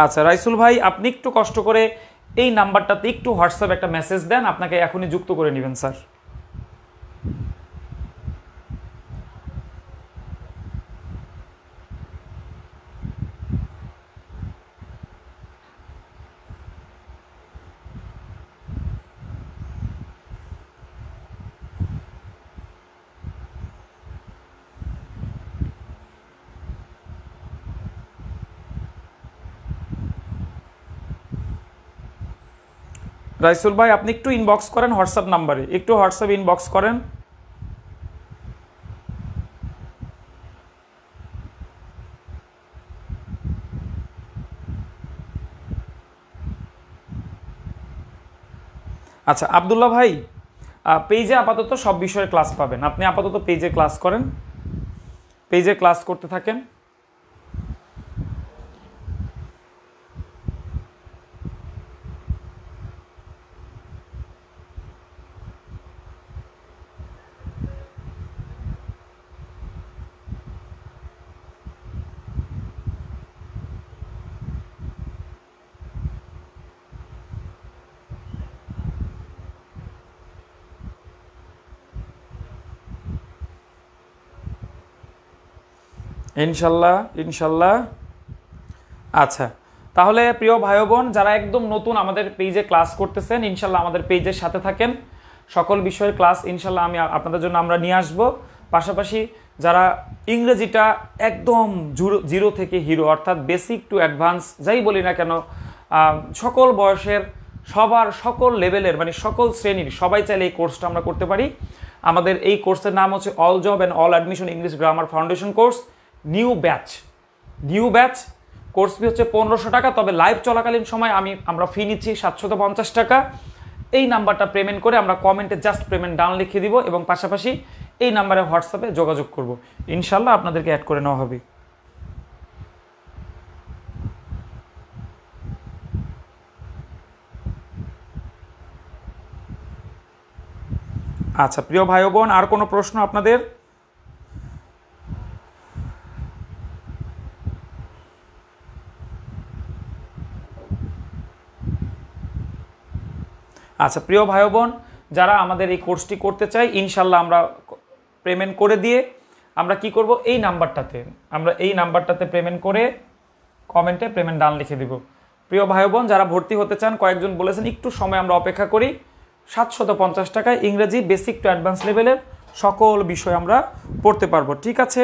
আচ্ছা রাইসুল ভাই, আপনি একটু কষ্ট করে এই নাম্বারটাতে একটু হোয়াটসঅ্যাপ একটা মেসেজ দেন, আপনাকে এখনই যুক্ত করে নেবেন স্যার। রাইসুল ভাই আপনি একটু ইনবক্স করেন হোয়াটসঅ্যাপ নাম্বারে, একটু হোয়াটসঅ্যাপ ইনবক্স করেন। আচ্ছা আবদুল্লাহ ভাই, পেজে আপাতত সব বিষয়ে ক্লাস পাবেন, আপনি আপাতত পেজে ক্লাস করেন, পেজে ক্লাস করতে থাকেন। ইনশাল্লাহ ইনশাল্লাহ। আচ্ছা তাহলে প্রিয় ভাই বোন, যারা একদম নতুন আমাদের পেজে ক্লাস করতেছেন, ইনশাল্লাহ আমাদের পেজের সাথে থাকেন, সকল বিষয়ের ক্লাস ইনশাল্লাহ আপনাদের জন্য আমরা নিয়ে আসব। পাশাপাশি যারা ইংরেজিটা একদম জিরো থেকে হিরো, অর্থাৎ বেসিক টু অ্যাডভান্স যাই বলি না কেন, সকল বয়সের সবার, সকল লেভেলের, মানে সকল শ্রেণীর সবাই চাইলে এই কোর্সটা আমরা করতে পারি। আমাদের এই কোর্সের নাম হচ্ছে all job and all admission English grammar foundation course, new batch. Course fee হচ্ছে 1500 টাকা, তবে লাইভ চলাকালীন সময় আমরা ফি নিচ্ছি 750 টাকা। এই নাম্বারটা পেমেন্ট করে আমরা কমেন্টে জাস্ট পেমেন্ট ডান লিখে দিব, এবং পাশাপাশি এই নাম্বারে হোয়াটসঅ্যাপে যোগাযোগ করব, ইনশাল্লাহ আপনাদেরকে অ্যাড করে নেওয়া হবে। আচ্ছা প্রিয় ভাই বোন, আর কোনো প্রশ্ন আপনাদের? আচ্ছা প্রিয় ভাই বোন, যারা আমাদের এই কোর্সটি করতে চাই, ইনশাল্লাহ আমরা পেমেন্ট করে দিয়ে আমরা কি করব, এই নাম্বারটাতে পেমেন্ট করে কমেন্টে পেমেন্ট ডান লিখে দিব। প্রিয় ভাই বোন, যারা ভর্তি হতে চান, কয়েকজন বলেছেন একটু সময় আমরা অপেক্ষা করি। 750 টাকায় ইংরেজি বেসিক টু অ্যাডভান্স লেভেলের সকল বিষয় আমরা পড়তে পারবো। ঠিক আছে।